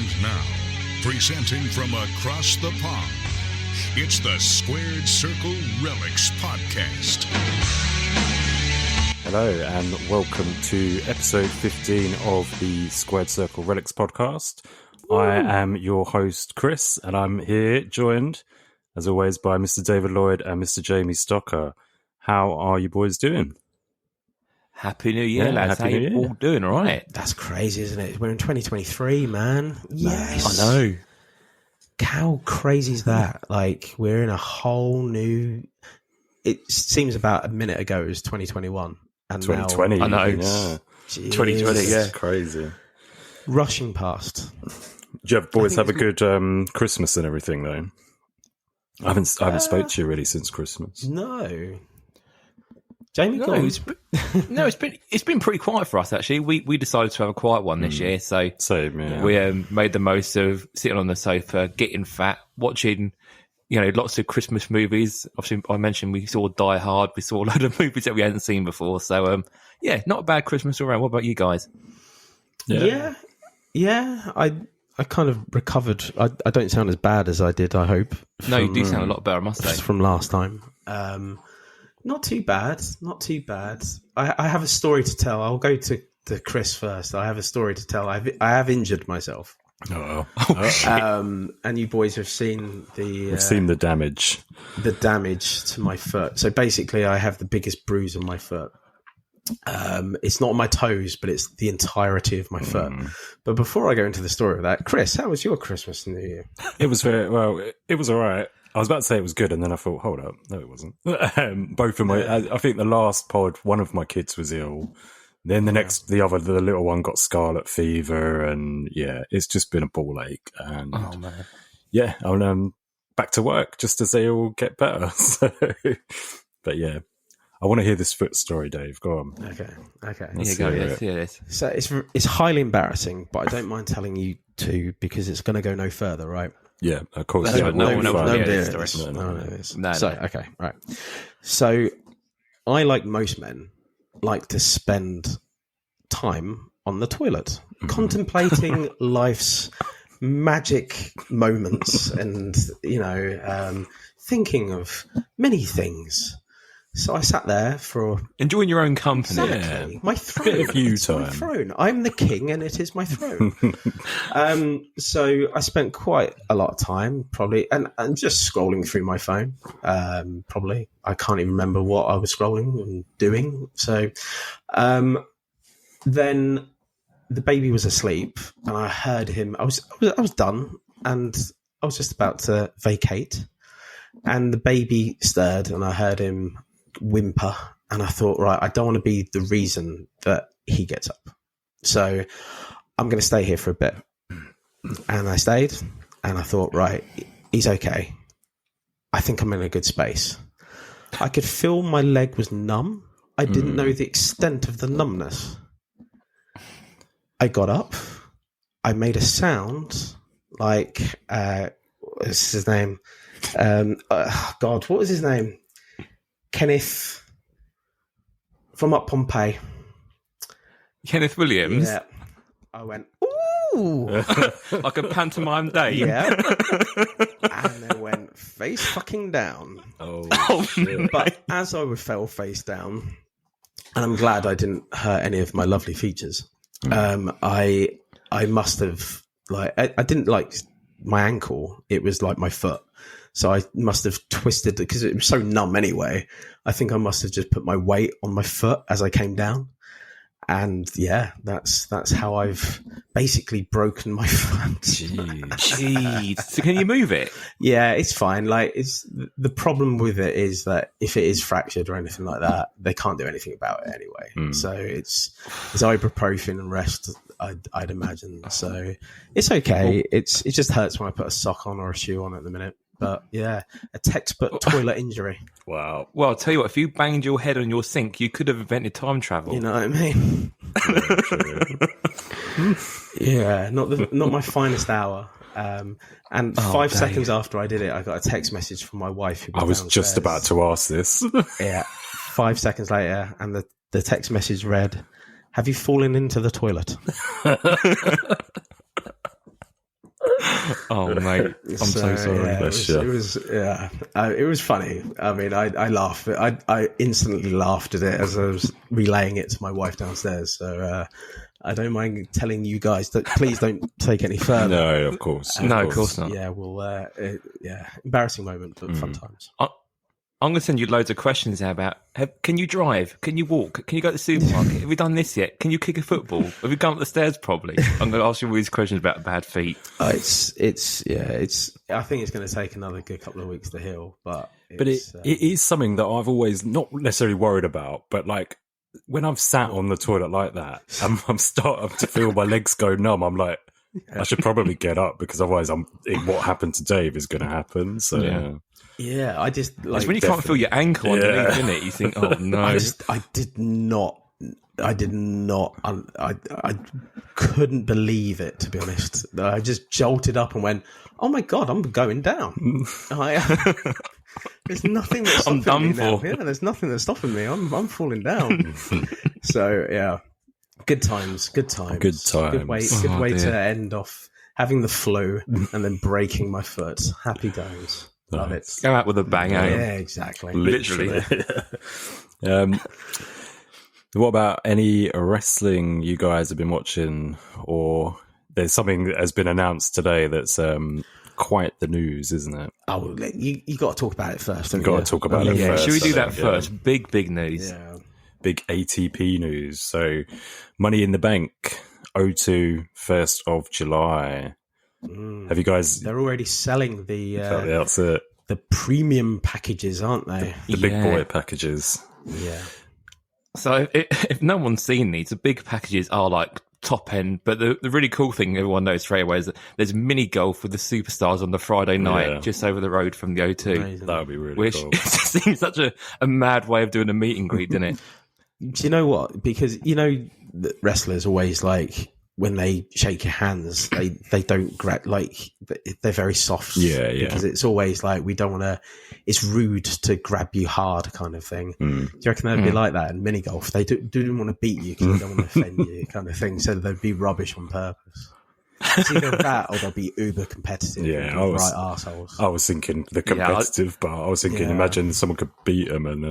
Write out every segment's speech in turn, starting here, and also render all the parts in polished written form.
And now, presenting from across the pond, it's the Squared Circle Relics Podcast. Hello and welcome to episode 15 of the Squared Circle Relics Podcast. Woo! I am your host, Chris, and I'm here joined, as always, by Mr. David Lloyd and Mr. Jamie Stocker. How are you boys doing? Happy New Year, lads. How you all doing? All right. That's crazy, isn't it? We're in 2023, man. Yes. I know. How crazy is that? Like, we're in a whole new... It seems about a minute ago it was 2021. And 2020. Now, I know. Yeah. 2020, yeah. Crazy. Rushing past. Do you boys have a good Christmas and everything, though? I haven't spoke to you really since Christmas. No. Jamie, it's been pretty quiet for us actually. We decided to have a quiet one this year, so same. Yeah. We made the most of sitting on the sofa, getting fat, watching lots of Christmas movies. Obviously, I mentioned we saw Die Hard, we saw a load of movies that we hadn't seen before. So not a bad Christmas all around. What about you guys? Yeah. I kind of recovered. I don't sound as bad as I did, I hope. No, you do sound a lot better, I must say. From last time. Not too bad. I have a story to tell. I'll go to Chris first. I have a story to tell. I have injured myself. And you boys have seen We've seen the damage. The damage to my foot. So basically, I have the biggest bruise on my foot. It's not on my toes, but it's the entirety of my foot. But before I go into the story of that, Chris, how was your Christmas and New Year? It was very well. It was all right. I was about to say it was good, and then I thought, hold up, no, it wasn't. Both of my, I think the last pod, one of my kids was ill. Then the little one got scarlet fever, and it's just been a ball ache. And I'm back to work just as they all get better. So, but yeah, I want to hear this foot story, Dave. Go on. Okay. Let's hear this. So it's highly embarrassing, but I don't mind telling you to because it's going to go no further, right? Yeah, of course. No one knows this. No. Okay, right. So I, like most men, like to spend time on the toilet, contemplating life's magic moments and, thinking of many things. So I sat there for... Enjoying your own company. Exactly. My throne. Bit of you it's time. my throne. I'm the king and it is my throne. So I spent quite a lot of time, probably, and just scrolling through my phone, probably. I can't even remember what I was scrolling and doing. So then the baby was asleep and I heard him. I was done and I was just about to vacate. And the baby stirred and I heard him whimper, and I thought, right, I don't want to be the reason that he gets up, so I'm going to stay here for a bit. And I stayed, and I thought, right, he's okay. I think I'm in a good space. I could feel my leg was numb. I didn't know the extent of the numbness. I got up. I made a sound like what's his name? What was his name? Kenneth from Up Pompeii. Kenneth Williams? Yeah. I went, ooh! Like a pantomime day? Yeah. And then went face fucking down. Oh shit. But as I fell face down, and I'm glad I didn't hurt any of my lovely features, I must have, I didn't like my ankle. It was like my foot. So I must have twisted, because it was so numb anyway. I think I must have just put my weight on my foot as I came down. And that's how I've basically broken my foot. Jeez. So can you move it? Yeah, it's fine. It's the problem with it is that if it is fractured or anything like that, they can't do anything about it anyway. So it's ibuprofen and rest, I'd imagine. So it's okay. It just hurts when I put a sock on or a shoe on at the minute. But yeah, a textbook toilet injury. Wow. Well, I'll tell you what, if you banged your head on your sink, you could have invented time travel. You know what I mean? Yeah, not my finest hour. And 5 seconds after I did it, I got a text message from my wife. I was just about to ask this. Yeah, 5 seconds later, and the text message read, "Have you fallen into the toilet?" Bless you. It was funny. I mean, I laughed. I instantly laughed at it as I was relaying it to my wife downstairs. So I don't mind telling you guys that please don't take any further. No, of course. Of course not. Yeah, embarrassing moment, but fun times. I'm going to send you loads of questions now about, can you drive? Can you walk? Can you go to the supermarket? Have we done this yet? Can you kick a football? Have you gone up the stairs properly? I'm going to ask you all these questions about bad feet. I think it's going to take another good couple of weeks to heal, but it is something that I've always not necessarily worried about, but like when I've sat on the toilet like that, I'm starting to feel my legs go numb. I'm like, I should probably get up because otherwise what happened to Dave is going to happen. So yeah, I just like it's when you can't feel your ankle underneath, isn't it? You think, oh no. I couldn't believe it, to be honest. I just jolted up and went, oh my God, I'm going down. There's nothing that's stopping I'm done me now. for. Yeah, there's nothing that's stopping me. I'm falling down. So yeah, good times. Good way to end off having the flu and then breaking my foot. Happy days. Love it. Go out with a bang, eh? Yeah, exactly. Literally. What about any wrestling you guys have been watching, or there's something that has been announced today that's quite the news, isn't it? Oh, you got to talk about it first. You've got to talk about it first. Should we do that first? Big news. Yeah. Big ATP news. So, Money in the Bank, 02, 1st of July. Have you guys... They're already selling that's it. The premium packages, aren't they? The big boy packages. Yeah. So if no one's seen these, the big packages are like top end, but the really cool thing everyone knows straight away is that there's mini golf with the superstars on the Friday night just over the road from the O2. Amazing. That would be really Which cool. it seems such a mad way of doing a meet and greet, doesn't it? Do you know what? Because, the wrestlers always like, when they shake your hands, they don't grab, like, they're very soft. Yeah. Because it's always like, we don't want to, it's rude to grab you hard kind of thing. Do you reckon they'd be like that in mini golf? They don't want to beat you because they don't want to offend you kind of thing. So they'd be rubbish on purpose. It's either that or they'll be uber competitive. Yeah, right arseholes. I was thinking the competitive part. I was thinking, imagine someone could beat them and,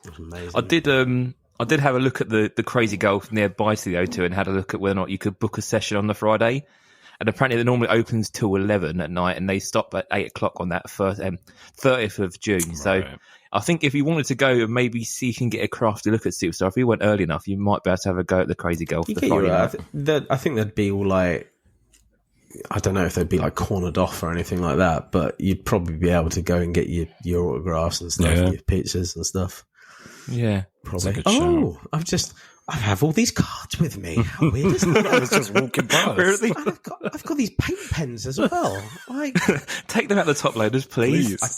It's amazing. I did have a look at the Crazy Golf nearby to the O2 and had a look at whether or not you could book a session on the Friday. And apparently it normally opens till 11 at night and they stop at 8 o'clock on that 30th of June. Right. So I think if you wanted to go and maybe see if you can get a crafty look at Superstar, if you went early enough, you might be able to have a go at the Crazy Golf. I think they'd be all like, I don't know if they'd be like cornered off or anything like that, but you'd probably be able to go and get your autographs and stuff, your pizzas and stuff. Yeah, probably. I have all these cards with me. How weird is that? I was just walking past. I've got these paint pens as well. Take them out the top loaders, please. I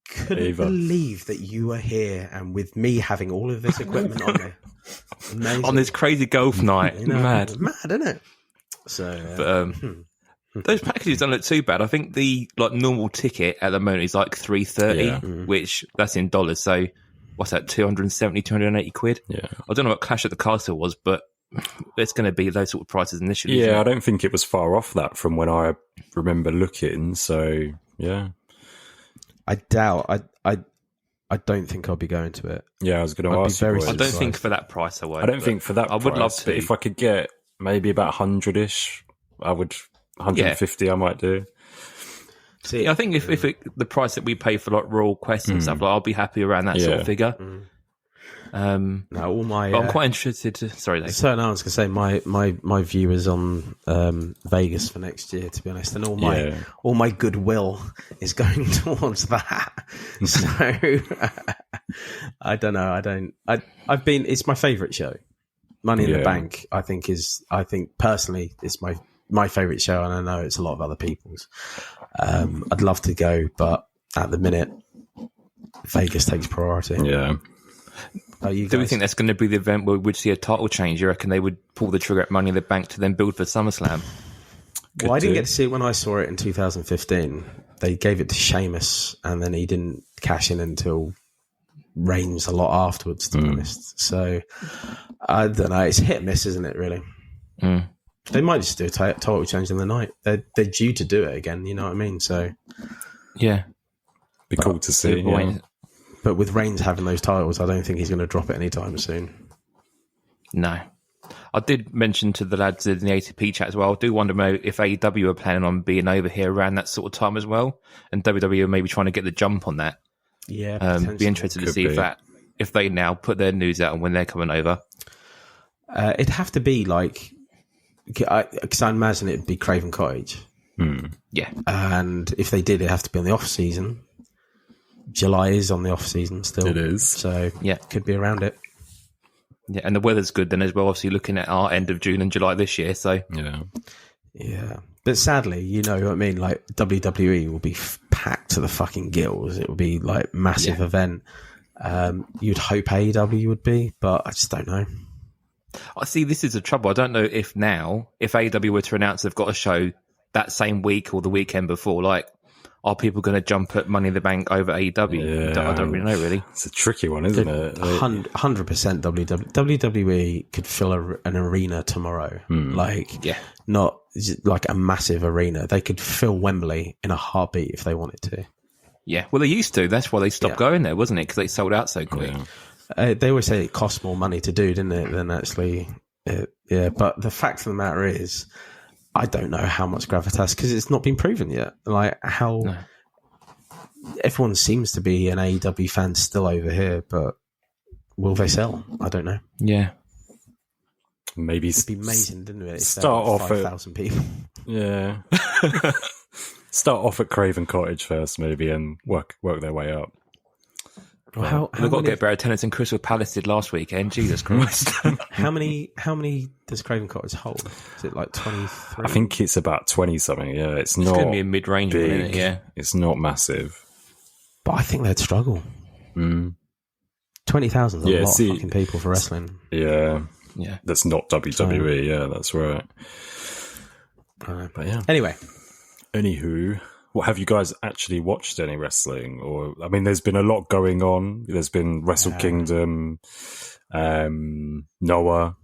couldn't believe that you were here and with me having all of this equipment on there. Amazing. On this Crazy Golf night. Mad, isn't it? So, those packages don't look too bad. I think the normal ticket at the moment is like $330, which that's in dollars. So what's that? 270, 280 quid. Yeah. I don't know what Clash at the Castle was, but it's going to be those sort of prices initially. Yeah, I don't think it was far off that from when I remember looking. So yeah, I doubt. I don't think I'll be going to it. Yeah, I was going to ask you. I don't think for that price I would. I don't think for that price. I would love to. But if I could get maybe about 100-ish, I would. 150 I might do. See, I think if the price that we pay for like Royal Quest and stuff, I'll be happy around that sort of figure. No, all my. I'm quite interested. Sorry, Dave. So now I was going to say my view is on Vegas for next year. To be honest, and all my goodwill is going towards that. So I don't know. I've been. It's my favourite show. Money in the Bank. I think personally it's my favourite show, and I know it's a lot of other people's. I'd love to go, but at the minute, Vegas takes priority. Yeah. Do we think that's going to be the event where we'd see a title change? You reckon they would pull the trigger at Money in the Bank to then build for SummerSlam? Well, I didn't get to see it when I saw it in 2015. They gave it to Sheamus, and then he didn't cash in until Reigns a lot afterwards, to be honest. So, I don't know. It's hit and miss, isn't it, really? They might just do a title change in the night. They're due to do it again. You know what I mean? So Yeah. Be cool to see. Yeah. But with Reigns having those titles, I don't think he's going to drop it anytime soon. No. I did mention to the lads in the ATP chat as well, I do wonder if AEW are planning on being over here around that sort of time as well, and WWE are maybe trying to get the jump on that. Yeah, be interested to see if they now put their news out on when they're coming over. It'd have to be like, because I imagine it'd be Craven Cottage. Yeah. And if they did, it'd have to be on the off season. July is on the off season still. It is. So yeah, could be around it. Yeah, and the weather's good then as well, obviously looking at our end of June and July this year, so... Yeah. But sadly, you know what I mean, like, WWE will be packed to the fucking gills. It will be, like, massive event. You'd hope AEW would be, but I just don't know. I see, this is the trouble. I don't know if AEW were to announce they've got a show that same week or the weekend before, like, are people going to jump at Money in the Bank over AEW? I don't really know, really. It's a tricky one, isn't it? 100% WWE could fill an arena tomorrow. Not like a massive arena. They could fill Wembley in a heartbeat if they wanted to. Yeah, well, they used to. That's why they stopped going there, wasn't it? Because they sold out so quick. Yeah. They always say it costs more money to do, didn't it, than actually... but the fact of the matter is... I don't know how much gravitas, because it's not been proven yet. Like, everyone seems to be an AEW fan still over here, but will they sell? I don't know. Yeah. Maybe it'd be amazing, didn't it? Start off 5,000 people. Yeah. Start off at Craven Cottage first, maybe, and work their way up. Well, they've got to get better attendance than Crystal Palace did last weekend. Jesus Christ! How many does Craven Cottage hold? Is it like 23? I think it's about 20 something. Yeah, it's not. It's going to be a mid-range one, isn't it? Yeah, it's not massive. But I think they'd struggle. 20,000 is a lot of fucking people for wrestling. Yeah. That's not WWE. Yeah, that's right. But yeah. Anyway, anywho. What, have you guys actually watched any wrestling? Or, I mean, there's been a lot going on. There's been Wrestle Kingdom, Noah.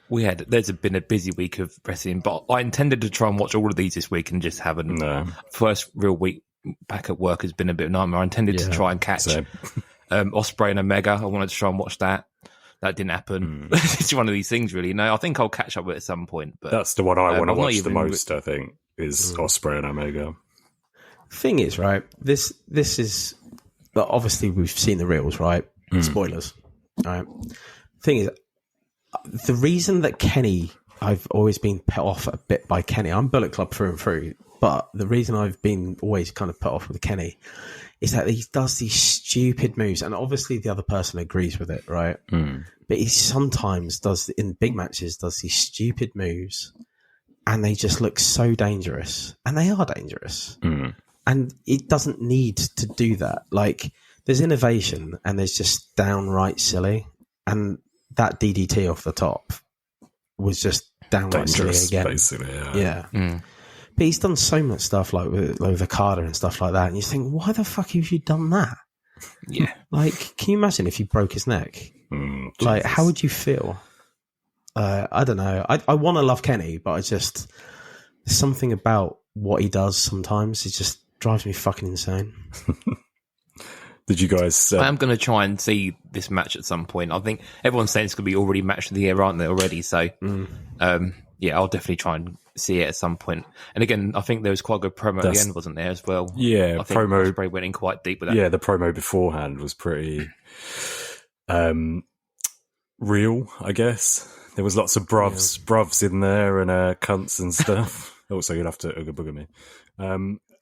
There's been a busy week of wrestling, but I intended to try and watch all of these this week and just haven't. No. First real week back at work has been a bit of a nightmare. I intended to try and catch Ospreay and Omega. I wanted to try and watch that. That didn't happen. It's one of these things, really. No, I think I'll catch up with it at some point. But that's the one I want to watch the most, I think. Is Ospreay and Omega. Thing is, right, this is obviously we've seen the reels, right? Spoilers. Right. Thing is, the reason that Kenny, I've always been put off a bit by Kenny. I'm Bullet Club through and through, but the reason I've been always kind of put off with Kenny is that he does these stupid moves, and obviously the other person agrees with it, right? But he sometimes does, in big matches, does these stupid moves. And they just look so dangerous. And they are dangerous. And it doesn't need to do that. Like, there's innovation and there's just downright silly. And that DDT off the top was just downright dangerous, silly again. Basically, yeah. But he's done so much stuff like with Okada and stuff like that. And you think, why the fuck have you done that? Yeah. Like, can you imagine if you broke his neck? Like, how would you feel? I don't know. I want to love Kenny, but there's something about what he does sometimes. It just drives me fucking insane. Did you guys... I am going to try and see this match at some point. I think everyone's saying it's going to be already match of the year, aren't they, already? So, I'll definitely try and see it at some point. And again, I think there was quite a good promo at the end, wasn't there, as well? Yeah, I think promo... Ospreay went in quite deep with that. Yeah, the promo beforehand was pretty real, I guess. There was lots of bruvs in there and cunts and stuff. Also, you'll have to Ooga Booga me.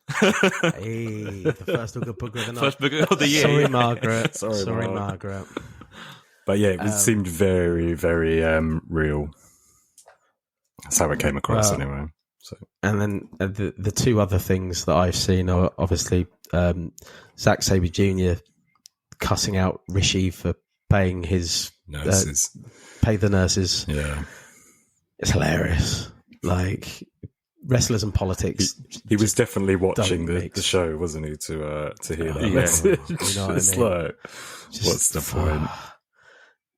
Hey, the first Ooga Booga of the night. First Booga of the year. Sorry, Margaret. Sorry, Margaret. But yeah, it seemed very, very real. That's how it came across anyway. So. And then the two other things that I've seen are obviously Zack Sabre Jr. cussing out Rishi for paying his... nurses. Pay the nurses. Yeah. It's hilarious. Like, wrestlers and politics. He was definitely watching the show, wasn't he, to hear that message? You know what it's I mean? like, what's the point?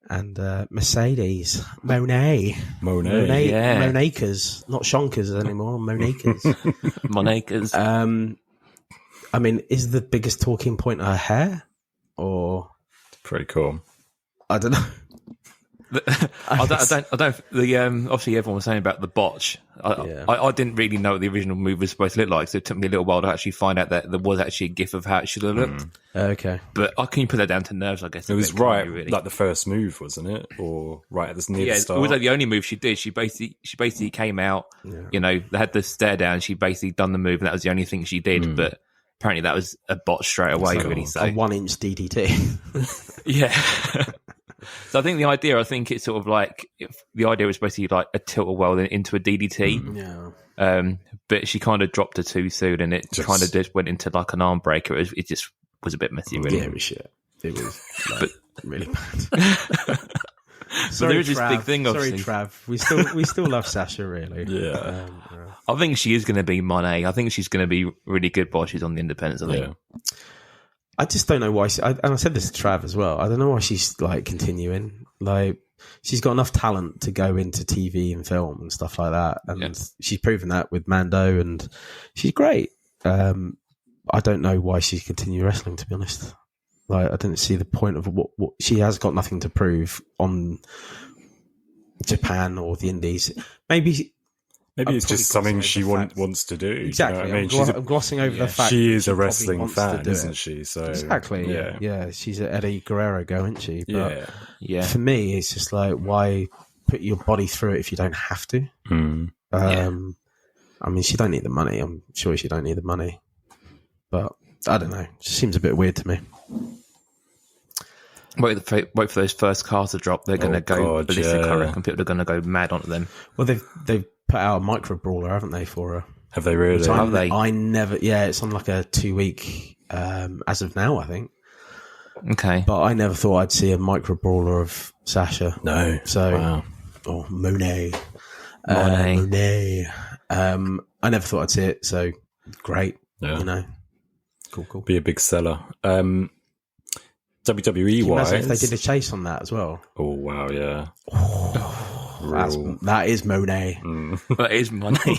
and Mercedes Monet, Yeah. Monacres, not Shonkers anymore, Monacres. Monaca's. I mean, is the biggest talking point her hair, or Pretty cool. I don't know. I don't. Obviously, everyone was saying about the botch. I didn't really know what the original movie was supposed to look like, so it took me a little while to actually find out that there was actually a gif of how it should have looked. Okay, But can you put that down to nerves? I guess It a was bit, can't right, you, really? like the first move, wasn't it? Or right at the near Yeah, the it start. was like the only move she did. She basically came out. You know, they had the stare down. She basically done the move, and that was the only thing she did. But apparently, that was a botch straight away. Really, so a 1-inch yeah. DDT. So I think it's sort of like the idea was basically like a tilt-a-whirl then into a DDT. Yeah. But she kind of dropped her too soon, and it kind of just went into like an arm breaker. It just was a bit messy, really. Yeah, it was shit. It was really bad. But there is this big thing. Sorry, Obviously, Trav. We still love Sasha, really. Yeah. I think she is going to be Monet. I think she's going to be really good while she's on the independents. I think. Yeah. I just don't know why. And I said this to Trav as well. I don't know why she's like continuing. Like, she's got enough talent to go into TV and film and stuff like that, and she's proven that with Mando, and she's great. I don't know why she's continuing wrestling, to be honest. Like, I didn't see the point of what she has got nothing to prove on Japan or the Indies. Maybe it's just something she wants to do. Exactly. You know what I mean? I'm glossing over the fact she is that a wrestling wants fan, to do isn't it. she? So Exactly. Yeah. She's an Eddie Guerrero go, isn't she? But Yeah. for me, it's just like, why put your body through it if you don't have to? I mean, she don't need the money. I'm sure she don't need the money. But I don't know. It just seems a bit weird to me. Wait for those first cars to drop. They're going to go ballistic. I reckon people are going to go mad onto them. Well, they've put out a micro brawler, haven't they, for her? Have they really? Have they? I never. Yeah, it's on like a 2-week as of now, I think. Okay. But I never thought I'd see a micro brawler of Sasha. No. So, or Monet. Monet. I never thought I'd see it. So great. Yeah. You know. Cool. Be a big seller. WWE wise, imagine if they did a chase on that as well. Oh wow, yeah. That is Monet. That is money.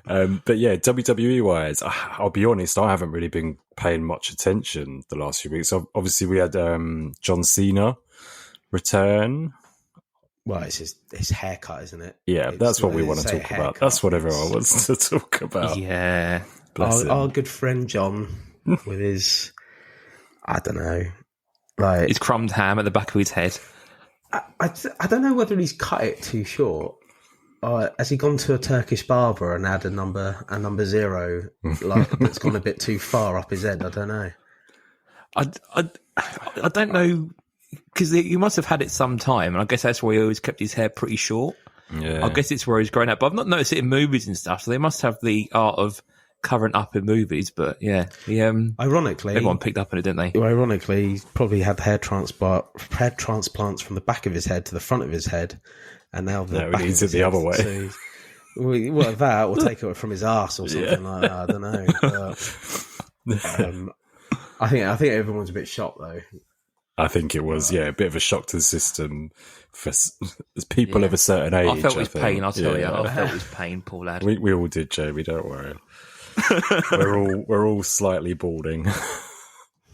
But yeah, WWE wise, I'll be honest, I haven't really been paying much attention the last few weeks. Obviously, we had John Cena return. Well, it's his haircut, isn't it? Yeah, that's what we want to talk about. That's what everyone wants to talk about. Yeah. Our good friend John with his, I don't know, like his crumbed ham at the back of his head. I don't know whether he's cut it too short. Has he gone to a Turkish barber and had a number 0 like that's gone a bit too far up his head? I don't know. I don't know, because he must have had it some time, and I guess that's why he always kept his hair pretty short. Yeah. I guess it's where he's grown up, but I've not noticed it in movies and stuff. So they must have the art of covering up in movies. But yeah, ironically, everyone picked up on it, didn't they? Ironically, he's probably had hair transplants from the back of his head to the front of his head, and now the back needs of it his the head. other way. So, well, that or take it from his arse or something like that. I don't know. But, I think everyone's a bit shocked though. I think it was, a bit of a shock to the system for people of a certain age. I felt his pain, I'll tell you. Yeah. I felt his pain, poor lad. We all did, Jamie, don't worry. we're all slightly balding.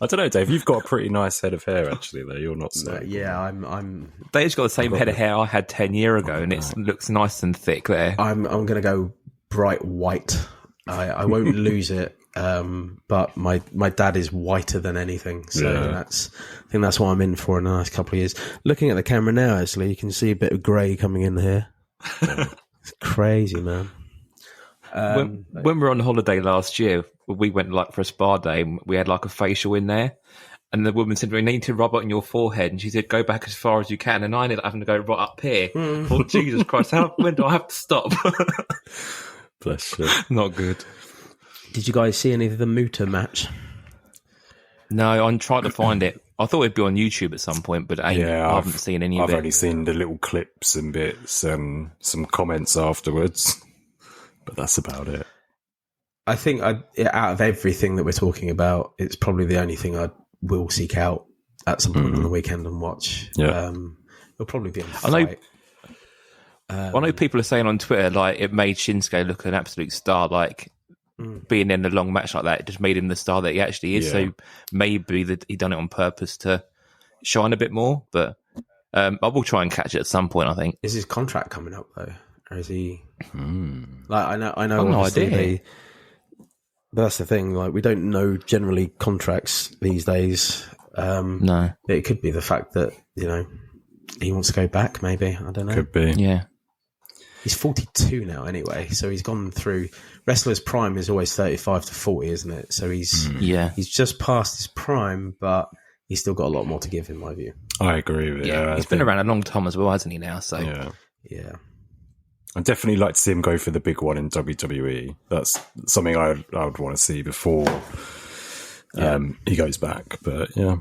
I don't know, Dave, you've got a pretty nice head of hair, actually, though. You're not so. Yeah, I'm Dave's got the same head of hair I had 10 years ago, and it looks nice and thick there. I'm going to go bright white. I won't lose it. But my dad is whiter than anything, so I think that's what I'm in for in the next couple of years. Looking at the camera now, actually, you can see a bit of grey coming in here. It's crazy, man. When we were on holiday last year, we went like for a spa day, and we had like a facial in there, and the woman said, "We need to rub it on your forehead," and she said, "Go back as far as you can," and I ended up having to go right up here. Oh, Jesus Christ! When do I have to stop? Bless you. Not good. Did you guys see any of the Muta match? No, I'm trying to find it. I thought it'd be on YouTube at some point, but I haven't seen any of it. I've only seen the little clips and bits and some comments afterwards, but that's about it. I think out of everything that we're talking about, it's probably the only thing I will seek out. at some point on the weekend and watch. Yeah. It'll probably be on I know. Fight. I know people are saying on Twitter like it made Shinsuke look an absolute star. Like being in a long match like that, it just made him the star that he actually is. Yeah. So maybe that he done it on purpose to shine a bit more. But I will try and catch it at some point, I think. Is his contract coming up though, or is he? Like I know. I've no obviously idea. that's the thing. Like, we don't know generally contracts these days. No. It could be the fact that he wants to go back. Maybe, I don't know. could be. Yeah. He's 42 now, anyway. So he's gone through. Wrestler's prime is always 35 to 40, isn't it? So he's just past his prime, but he's still got a lot more to give, in my view. I agree with you. Yeah. He's been around a long time as well, hasn't he? Now, so Yeah. I'd definitely like to see him go for the big one in WWE. That's something I would want to see before he goes back. But yeah,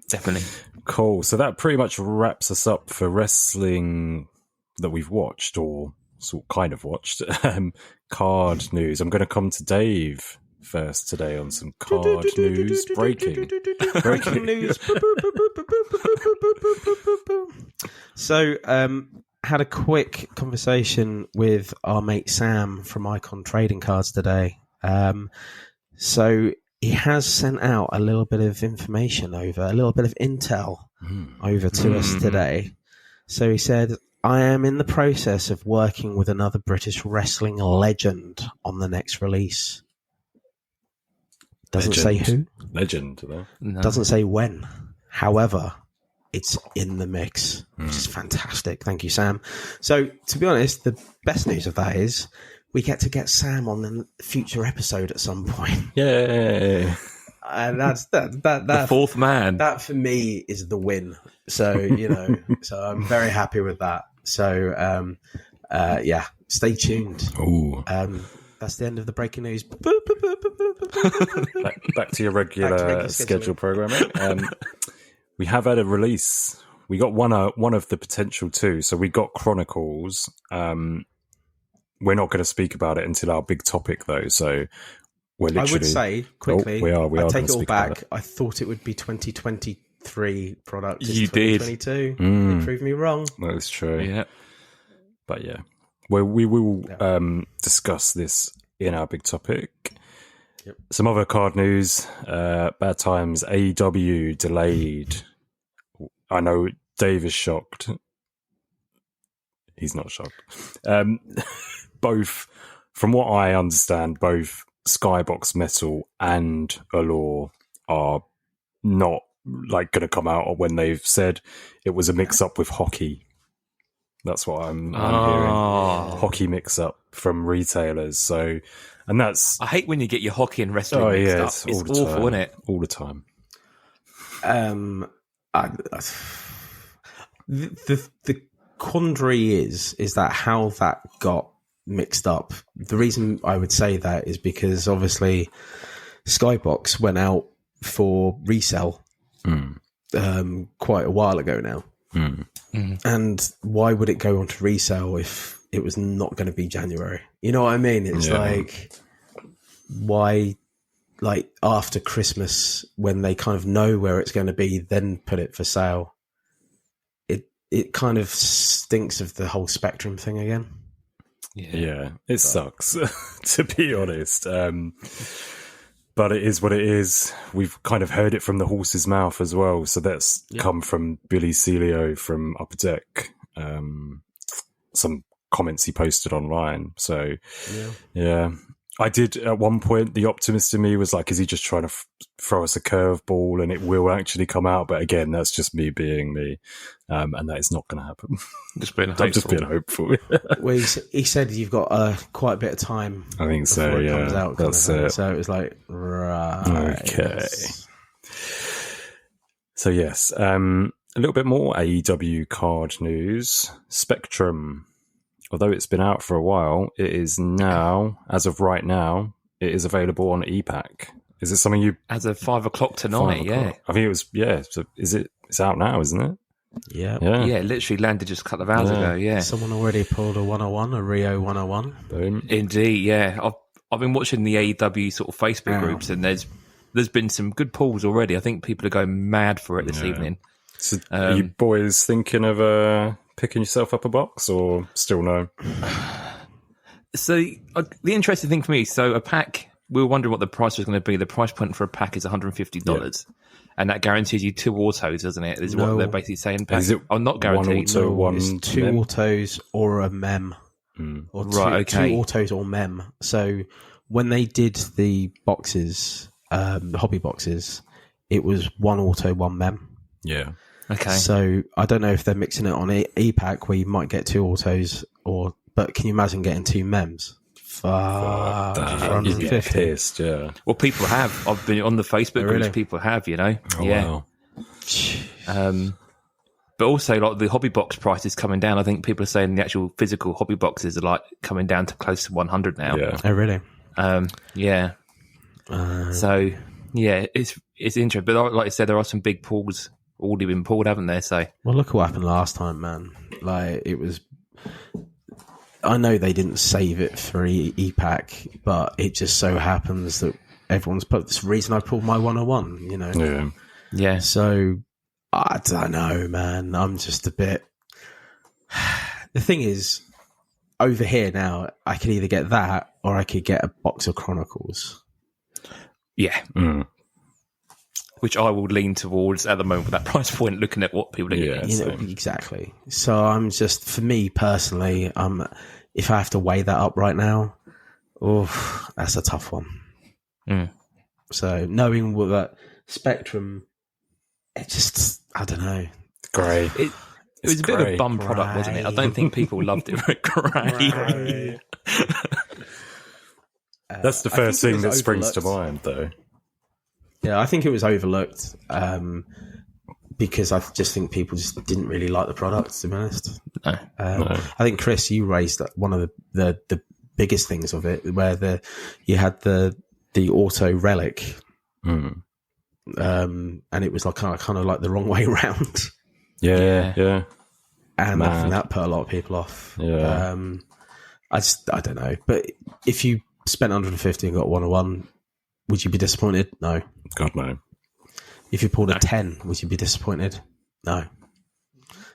definitely. Cool. So that pretty much wraps us up for wrestling that we've watched, or sort of kind of watched. Card news. I'm going to come to Dave first today on some card news. Breaking news. So, had a quick conversation with our mate Sam from Icon Trading Cards today. So he has sent out a little bit of information over, a little bit of intel over to us today. So he said, I am in the process of working with another British wrestling legend on the next release. Doesn't say who. Legend, though. No. Doesn't say when. However, it's in the mix, which is fantastic. Thank you, Sam. So, to be honest, the best news of that is we get to get Sam on the future episode at some point. Yay. And that's that The fourth man. That for me is the win. So, so I'm very happy with that. So, stay tuned. Ooh. That's the end of the breaking news. Back to your regular schedule programming. We have had a release. We got one of the potential two. So we got Chronicles. We're not going to speak about it until our big topic, though. So we're literally. I would say quickly. We are. I take it all back. I thought it would be 2023 product. You did. 2022. They proved me wrong. That's true. Yeah. But yeah, we will discuss this in our big topic. Yep. Some other card news. Bad times. AEW delayed. I know Dave is shocked. He's not shocked. Both, from what I understand, both Skybox Metal and Allure are not going to come out when they've said it was a mix-up with hockey. That's what I'm hearing. Hockey mix-up from retailers. So, and that's. I hate when you get your hockey and wrestling mixed up. It's awful, isn't it? All the time. The quandary is that how that got mixed up. The reason I would say that is because obviously Skybox went out for resale quite a while ago now. And why would it go on to resale if it was not going to be January? You know what I mean? It's like, why, after Christmas, when they kind of know where it's going to be, then put it for sale? It kind of stinks of the whole Spectrum thing again. Yeah, it sucks, to be honest. But it is what it is. We've kind of heard it from the horse's mouth as well. So that's come from Billy Celio from Upper Deck. Some comments he posted online. So, yeah. I did, at one point, the optimist in me was like, is he just trying to throw us a curveball and it will actually come out? But again, that's just me being me. And that is not going to happen. I'm just being hopeful. Well, he said you've got quite a bit of time. I think so, it comes out, that's it. So it was like, right. Okay. So, yes. A little bit more AEW card news. Spectrum. Although it's been out for a while, it is now, as of right now, it is available on ePack. Is it something you... As of 5 o'clock tonight, yeah. I think it was, So it's out now, isn't it? Yeah. Yeah, it literally landed just a couple of hours ago, yeah. Someone already pulled a 101, a Rio 101. Boom. Indeed, yeah. I've been watching the AEW sort of Facebook groups, and there's there's been some good pulls already. I think people are going mad for it this evening. So are you boys thinking of picking yourself up a box, or still no? So the interesting thing for me, so a pack, we were wondering what the price was going to be. The price point for a pack is $150, and that guarantees you 2 autos, doesn't it? Is what they're basically saying. Is it not guaranteed. One auto, one it's 2 mem? autos or a mem. Or Right, okay. 2 autos or mem. So when they did the boxes, the hobby boxes, it was 1 auto, 1 mem. Yeah. Okay. So I don't know if they're mixing it on e-pack where you might get 2 autos, but can you imagine getting 2 mems? You'd be 150. pissed, yeah. Well, people have. I've been on the Facebook groups. Really? People have, Oh, yeah. Wow. But also, like the hobby box price is coming down. I think people are saying the actual physical hobby boxes are like coming down to close to 100 now. Yeah. Oh, really? Yeah. So yeah, it's interesting. But like I said, there are some big pulls already been pulled, haven't there? So Well, look at what happened last time, man. Like, it was... I know they didn't save it for e-pack, but it just so happens that everyone's put... This reason I pulled my 101, you know? Yeah. yeah, So, I don't know, man. I'm just a bit... The thing is, over here now, I could either get that or I could get a box of Chronicles. yeah. Which I will lean towards at the moment with that price point, looking at what people are getting. You know, exactly. So I'm just, for me personally, if I have to weigh that up right now, that's a tough one. So knowing what that Spectrum, it just, I don't know. Grey. It was a bit of a bum product, wasn't it? I don't think people loved it. Grey. That's the I first think it thing that was springs to overlooked. mind, though. Yeah, I think it was overlooked because I just think people just didn't really like the product, to be honest. No. I think, Chris, you raised one of the biggest things of it, where you had the auto relic, and it was like kind of like the wrong way around. Yeah. And I think that put a lot of people off. Yeah. I don't know. But if you spent 150 and got 101, would you be disappointed? No. God, no. If you pulled a 10, would you be disappointed? No.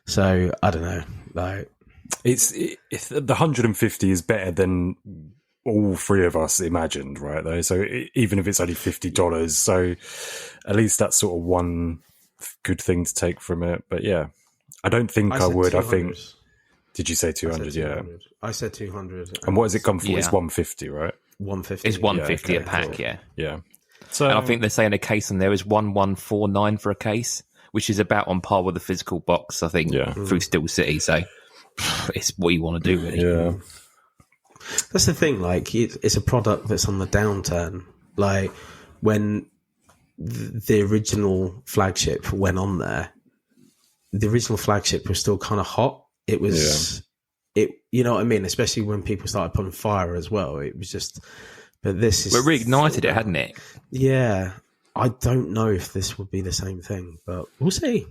So, I don't know. Like, It's the 150 is better than all 3 of us imagined, right? Though, so even if it's only $50, so at least that's sort of one good thing to take from it. But yeah, I don't think I would. 200. I think. Did you say 200? Yeah. I said 200. And what has it gone for? Yeah. It's 150, right? 150. It's 150 Yeah, a pack, cool. yeah. Yeah. So And I think they're saying a case on there is 1149 for a case, which is about on par with the physical box, I think, through Steel City. So it's what you want to do, really. yeah. That's the thing. Like, it's a product that's on the downturn. Like, when the original flagship went on there, the original flagship was still kind of hot. It was, you know what I mean? Especially when people started putting fire as well. It was just, but this is. But it reignited it, hadn't it? Yeah. I don't know if this would be the same thing, but we'll see.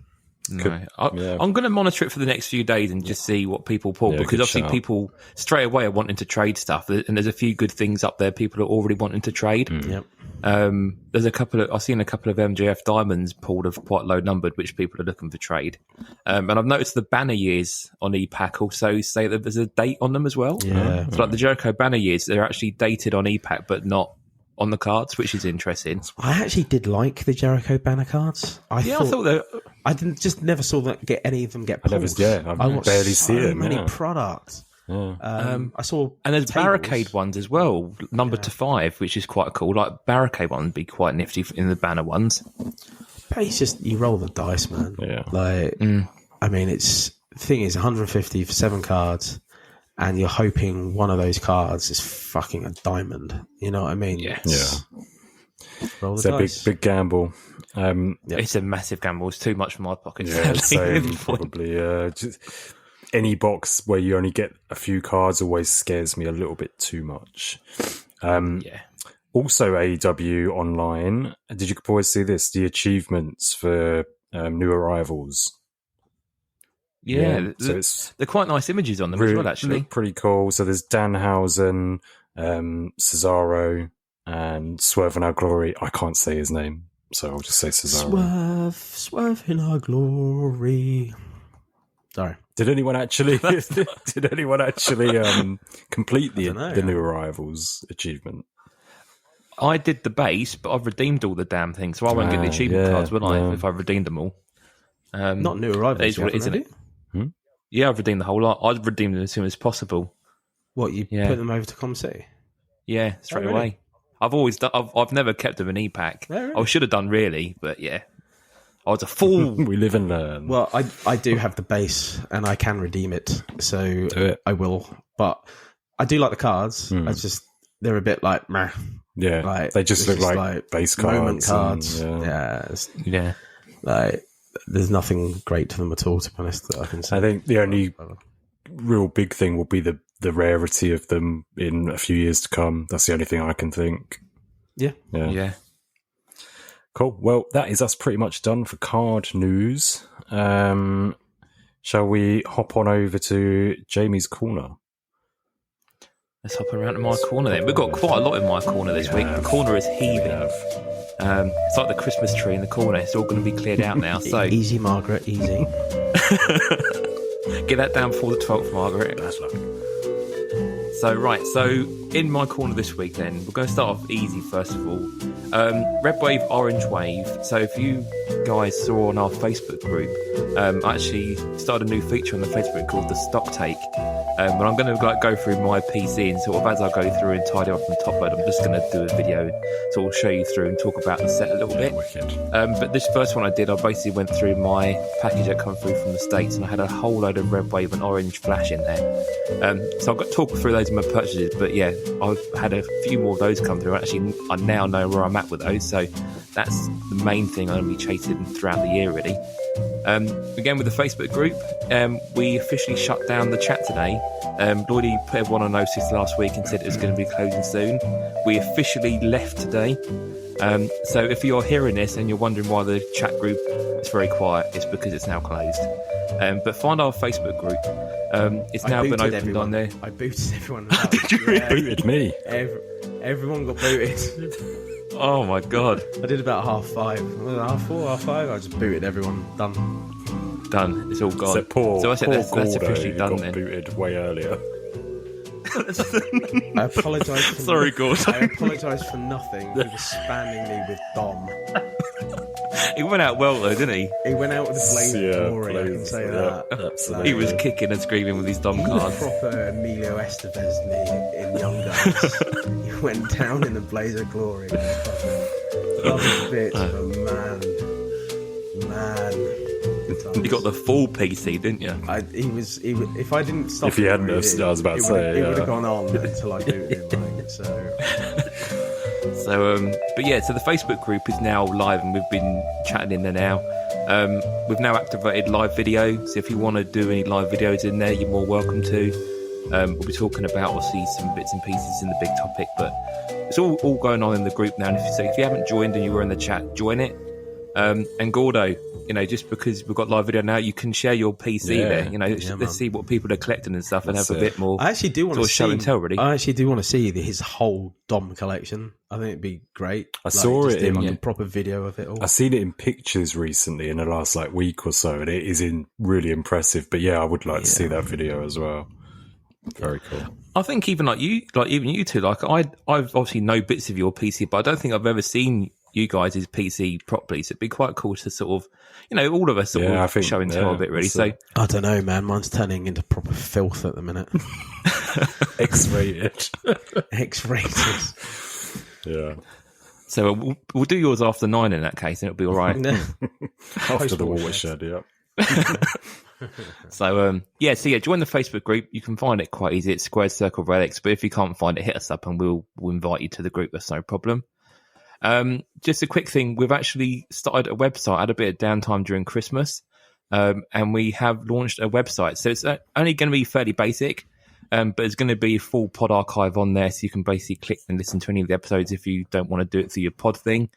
No. I'm going to monitor it for the next few days and just see what people pull, Yeah, because good obviously shout. people straight away are wanting to trade stuff, and there's a few good things up there people are already wanting to trade. Yep. There's I've seen a couple of MJF diamonds pulled of quite low numbered, which people are looking for trade. And I've noticed the banner years on ePack also say that there's a date on them as well. Yeah. So like the Jericho banner years, they're actually dated on ePack, but not on the cards, which is interesting. I actually did like the Jericho banner cards. I thought they I never saw that any of them get I pulled. never- I watched barely so see them, many yeah. products. Yeah. I saw And there's tables. barricade ones as well, numbered to 5, which is quite cool. Like barricade one would be quite nifty in the banner ones. But it's just you roll the dice, man. Yeah. Like, I mean, the thing is 150 for 7 cards, and you're hoping one of those cards is fucking a diamond. You know what I mean? Yeah. Roll the It's a dice. big gamble. It's a massive gamble. It's too much for my pocket. Yeah, sadly. same, probably. Just any box where you only get a few cards always scares me a little bit too much. Yeah. Also, AEW online. Did you always see this? The achievements for new arrivals. Yeah. So it's They're quite nice images on them as well, actually. look pretty cool. So there's Danhausen, Cesaro, and Swerve in Our Glory. I can't say his name, so I'll just say Cesaro. Swerve in our glory. Sorry. Did anyone actually complete the new arrivals achievement? I did the base, but I've redeemed all the damn things, so I won't get the achievement cards, will I? If I've redeemed them all. Not new arrivals, that is what it is, isn't it? Hmm? Yeah, I've redeemed the whole lot. I've redeemed them as soon as possible. What, you put them over to Com City? Yeah, straight really? away. I've always done. I've never kept them an e-pack. Oh, really? I should have done, really, but yeah, I was a fool. We live and learn. Well, I do have the base, and I can redeem it, so Do it. I will. But I do like the cards. I just they're a bit like meh. Yeah, Like, they just look like base moment cards. cards. Yeah. Like there's nothing great to them at all, to be honest, that I can say. I think the only real big thing will be the rarity of them in a few years to come. That's the only thing I can think. Yeah. Cool. Well, that is us pretty much done for card news. Shall we hop on over to Jamie's corner? Let's hop around to my corner then. We've got quite a lot in my corner this week. The corner is heaving. It's like the Christmas tree in the corner. It's all going to be cleared out now. So Easy, Margaret, easy. Get that down before the 12th, Margaret. That's lovely. So in my corner this week then, we're going to start off easy first of all. Red Wave, Orange Wave. So if you guys saw on our Facebook group, I actually started a new feature on the Facebook called the Stock Take. But I'm going to go through my PC and sort of as I go through and tidy up from top load, I'm just going to do a video sort of show you through and talk about the set a little bit. Wicked. But this first one I did, I basically went through my package that come through from the States and I had a whole load of Red Wave and Orange Flash in there. So I've got to talk through those in my purchases, but yeah, I've had a few more of those come through. Actually, I now know where I'm at with those, so that's the main thing I'm going to be chasing throughout the year, really. Again, with the Facebook group, we officially shut down the chat today. Lloydy put everyone on notice last week and said it was going to be closing soon. We officially left today. So if you're hearing this and you're wondering why the chat group is very quiet, it's because it's now closed. But find our Facebook group. It's now been opened on there. I booted everyone. Did you really? Booted me. Everyone got booted. Oh my god. I did about 5:30. Half 4, half 5. I just booted everyone. Done. It's all gone. So I said that's officially done got then. booted way earlier. I apologise. Sorry, Gordon. I apologise for nothing. He was spamming me with Dom. He went out well though, didn't he? He went out with a blaze of glory. I can say that. Absolutely. He was kicking and screaming with his Dom cards. Proper Emilio Estevez in Young Guns. He went down in a blaze of glory. Love a bit, but man. You got the full PC, didn't you? He was. If I didn't stop, If you hadn't, I was about to say, it would have gone on until I booted him. But yeah, so the Facebook group is now live, and we've been chatting in there now. We've now activated live video, so if you want to do any live videos in there, you're more welcome to. We'll be talking about obviously some bits and pieces in the big topic, but it's all going on in the group now. And if you haven't joined and you were in the chat, join it. And Gordo, just because we've got live video now, you can share your PC there. Let's see what people are collecting and stuff, and have a bit more. I actually do want to see show and tell. Really, I actually do want to see his whole Dom collection. I think it'd be great. I saw it in a proper video of it all. I've seen it in pictures recently in the last week or so, and it is really impressive. But yeah, I would like to see that video as well. Very cool. I think even even you two, I've obviously know bits of your PC, but I don't think I've ever seen you guys' PC properly. So it'd be quite cool to sort of, all of us sort of show and tell a bit, really. So I don't know, man. Mine's turning into proper filth at the minute. X-rated. X-rated. Yeah. So we'll do yours after 9 in that case, and it'll be all right. After the watershed, yeah. So join the Facebook group. You can find it quite easy. It's Squared Circle Relics, but if you can't find it, hit us up and we'll invite you to the group. That's no problem. Just a quick thing, we've actually started a website. I had a bit of downtime during Christmas, and we have launched a website. So it's only going to be fairly basic, but it's going to be a full pod archive on there, so you can basically click and listen to any of the episodes if you don't want to do it through your pod thing.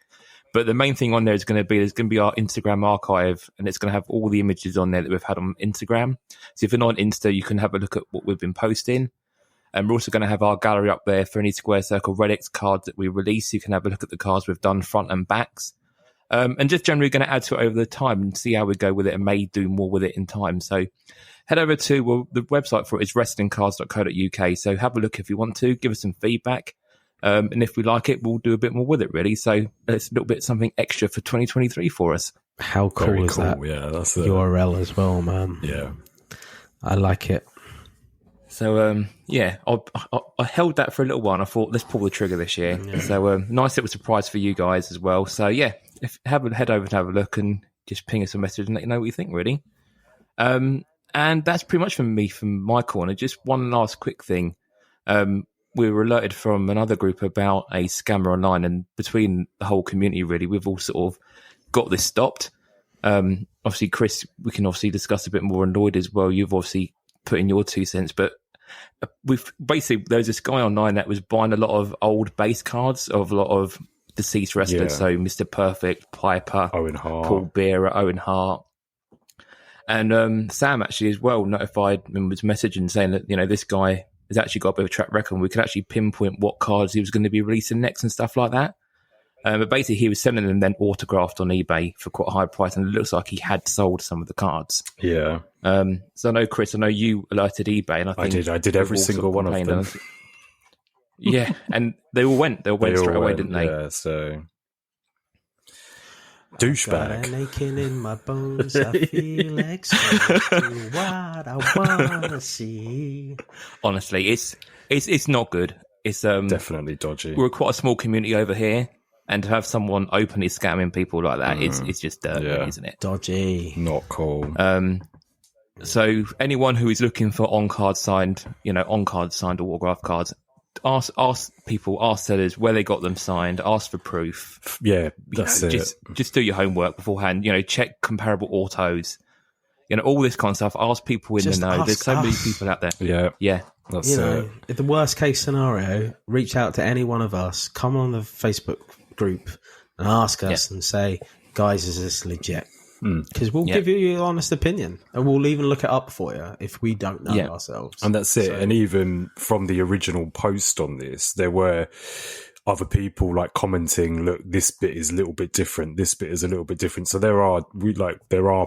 But the main thing on there is going to be, there's going to be our Instagram archive, and it's going to have all the images on there that we've had on Instagram. So if you're not on Insta, you can have a look at what we've been posting. And we're also going to have our gallery up there for any Square Circle Relics cards that we release. You can have a look at the cards we've done front and backs. And just generally going to add to it over the time and see how we go with it, and may do more with it in time. So head over to, the website for it is wrestlingcards.co.uk. So have a look if you want to, give us some feedback. And if we like it, we'll do a bit more with it, really. So it's a little bit something extra for 2023 for us. How cool Very is cool. that? Yeah, that's URL as well, man. Yeah. I like it. So, I held that for a little while and I thought, let's pull the trigger this year. Yeah. So, nice little surprise for you guys as well. So, yeah, head over to have a look and just ping us a message and let you know what you think, really. And that's pretty much from me, from my corner. Just one last quick thing. We were alerted from another group about a scammer online, and between the whole community, really, we've all sort of got this stopped. Obviously, Chris, we can obviously discuss a bit more, and Lloyd as well. You've obviously put in your 2 cents, but there's this guy online that was buying a lot of old base cards of a lot of deceased wrestlers. So Mr. Perfect, Piper, Owen Hart, Paul Bearer, Owen Hart. And Sam actually as well notified and was messaging saying that, this guy has actually got a bit of a track record. We could actually pinpoint what cards he was going to be releasing next and stuff like that. But basically, he was selling them then autographed on eBay for quite a high price, and it looks like he had sold some of the cards. Yeah. So I know, Chris, I know you alerted eBay, and I did every single one of them. Yeah, and they all went straight away, didn't they? Yeah, so douchebag. Got an aching in my bones. I feel exposed to what I want to see. Honestly, it's not good. It's definitely dodgy. We're quite a small community over here, and to have someone openly scamming people like that, it's just dirty, isn't it? Dodgy, not cool. So anyone who is looking for on-card signed autograph cards, ask sellers where they got them signed, ask for proof. Yeah, that's it. Just do your homework beforehand. Check comparable autos. All this kind of stuff. Ask people in the know. There's so many people out there. Yeah. That's it. If the worst case scenario, reach out to any one of us, come on the Facebook group and ask us and say, guys, is this legit? Because we'll give you your honest opinion, and we'll even look it up for you if we don't know ourselves. And that's it. So, and even from the original post on this, there were other people like commenting, look, this bit is a little bit different, this bit is a little bit different. So there are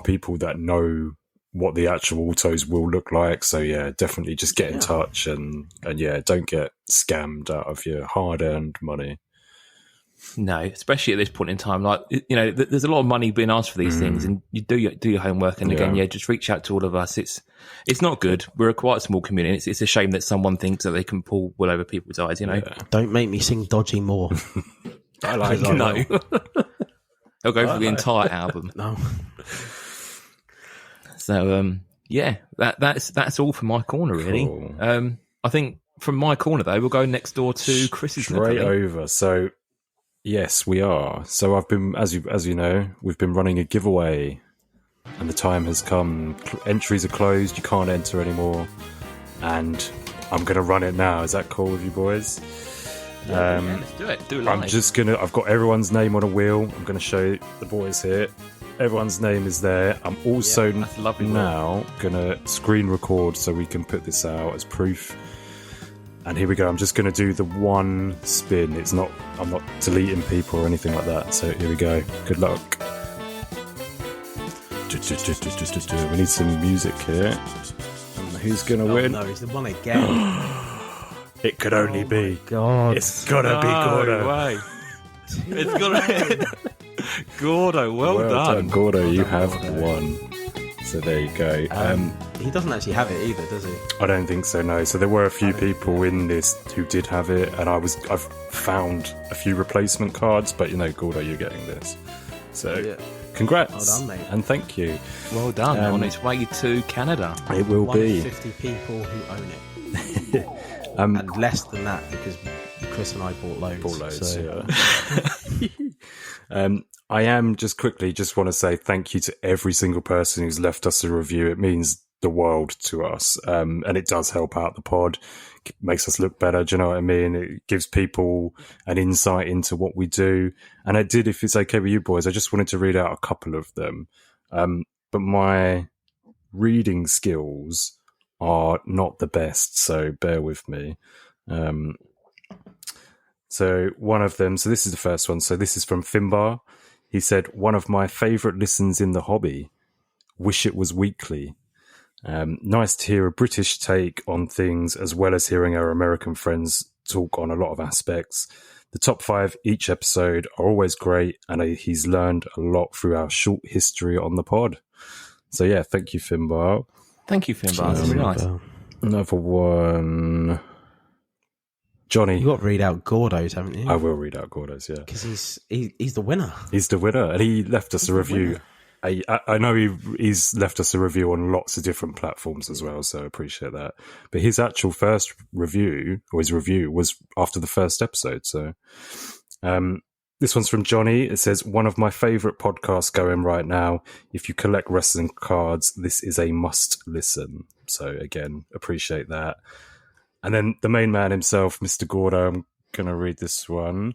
people that know what the actual autos will look like. So yeah, definitely just get in touch and don't get scammed out of your hard-earned money. No, especially at this point in time, there's a lot of money being asked for these things, and you do your homework. And again, just reach out to all of us. It's not good. We're a quite small community. It's a shame that someone thinks that they can pull wool over people's eyes. Don't make me sing Dodgy more. I like it. No, I'll go for the entire album. No. So that's all for my corner, really. Cool. I think from my corner though, we'll go next door to Chris's. Straight over. So. Yes, we are. So I've been, as you know, we've been running a giveaway, and the time has come. Entries are closed. You can't enter anymore, and I'm going to run it now. Is that cool with you boys? Let's do it. Do it live. I've got everyone's name on a wheel. I'm going to show the boys here. Everyone's name is there. I'm also now going to screen record so we can put this out as proof. And here we go. I'm just going to do the one spin. I'm not deleting people or anything like that. So here we go. Good luck. We need some music here. And who's going to win? No, he's the one again. It could only be. God. It's got to be Gordo. Way. It's got to Gordo, well done. Gordo, you have won. So there you go. He doesn't actually have it either, does he? I don't think so, no. So there were a few people in this who did have it, and I've found a few replacement cards, but Gordo, you're getting this. So congrats. Well done, mate. And thank you. Well done. On its way to Canada. It will be. 50 people who own it. And less than that, because Chris and I bought loads. I am just want to say thank you to every single person who's left us a review. It means the world to us. And it does help out the pod. It makes us look better. Do you know what I mean? It gives people an insight into what we do. And I did, if it's okay with you boys, I just wanted to read out a couple of them. But my reading skills are not the best, so bear with me. So one of them, so this is the first one. So this is from Finbar. He said, one of my favourite listens in the hobby. Wish it was weekly. Nice to hear a British take on things as well as hearing our American friends talk on a lot of aspects. The top 5 each episode are always great, and he's learned a lot through our short history on the pod. So yeah, thank you, Finbar. Thank you, Finbar. That's really nice. Another one. Johnny. You got to read out Gordo's, haven't you? I will read out Gordo's, yeah. Because he's the winner. He's the winner, and he left us a review. I know he's left us a review on lots of different platforms as well, so I appreciate that. But his actual first review, or his review, was after the first episode. So this one's from Johnny. It says, one of my favourite podcasts going right now. If you collect wrestling cards, this is a must listen. So again, appreciate that. And then the main man himself, Mr. Gordo, I'm going to read this one.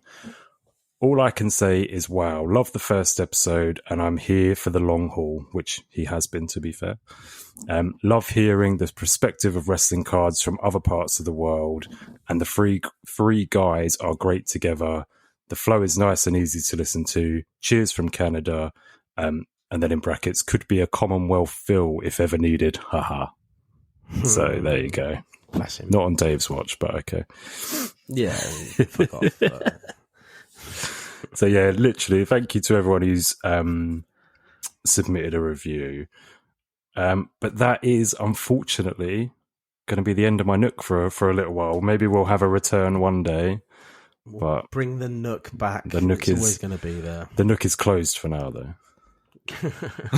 All I can say is, wow, love the first episode, and I'm here for the long haul, which he has been, to be fair. Love hearing the perspective of wrestling cards from other parts of the world, and the three guys are great together. The flow is nice and easy to listen to. Cheers from Canada. And then in brackets, could be a Commonwealth fill if ever needed. Haha. So there you go. Bless him. Not on Dave's watch, but okay. Yeah, fuck off. So yeah, literally, thank you to everyone who's submitted a review. But that is unfortunately going to be the end of my Nook for a little while. Maybe we'll have a return one day. But bring the Nook back. The Nook is always going to be there. The Nook is closed for now, though.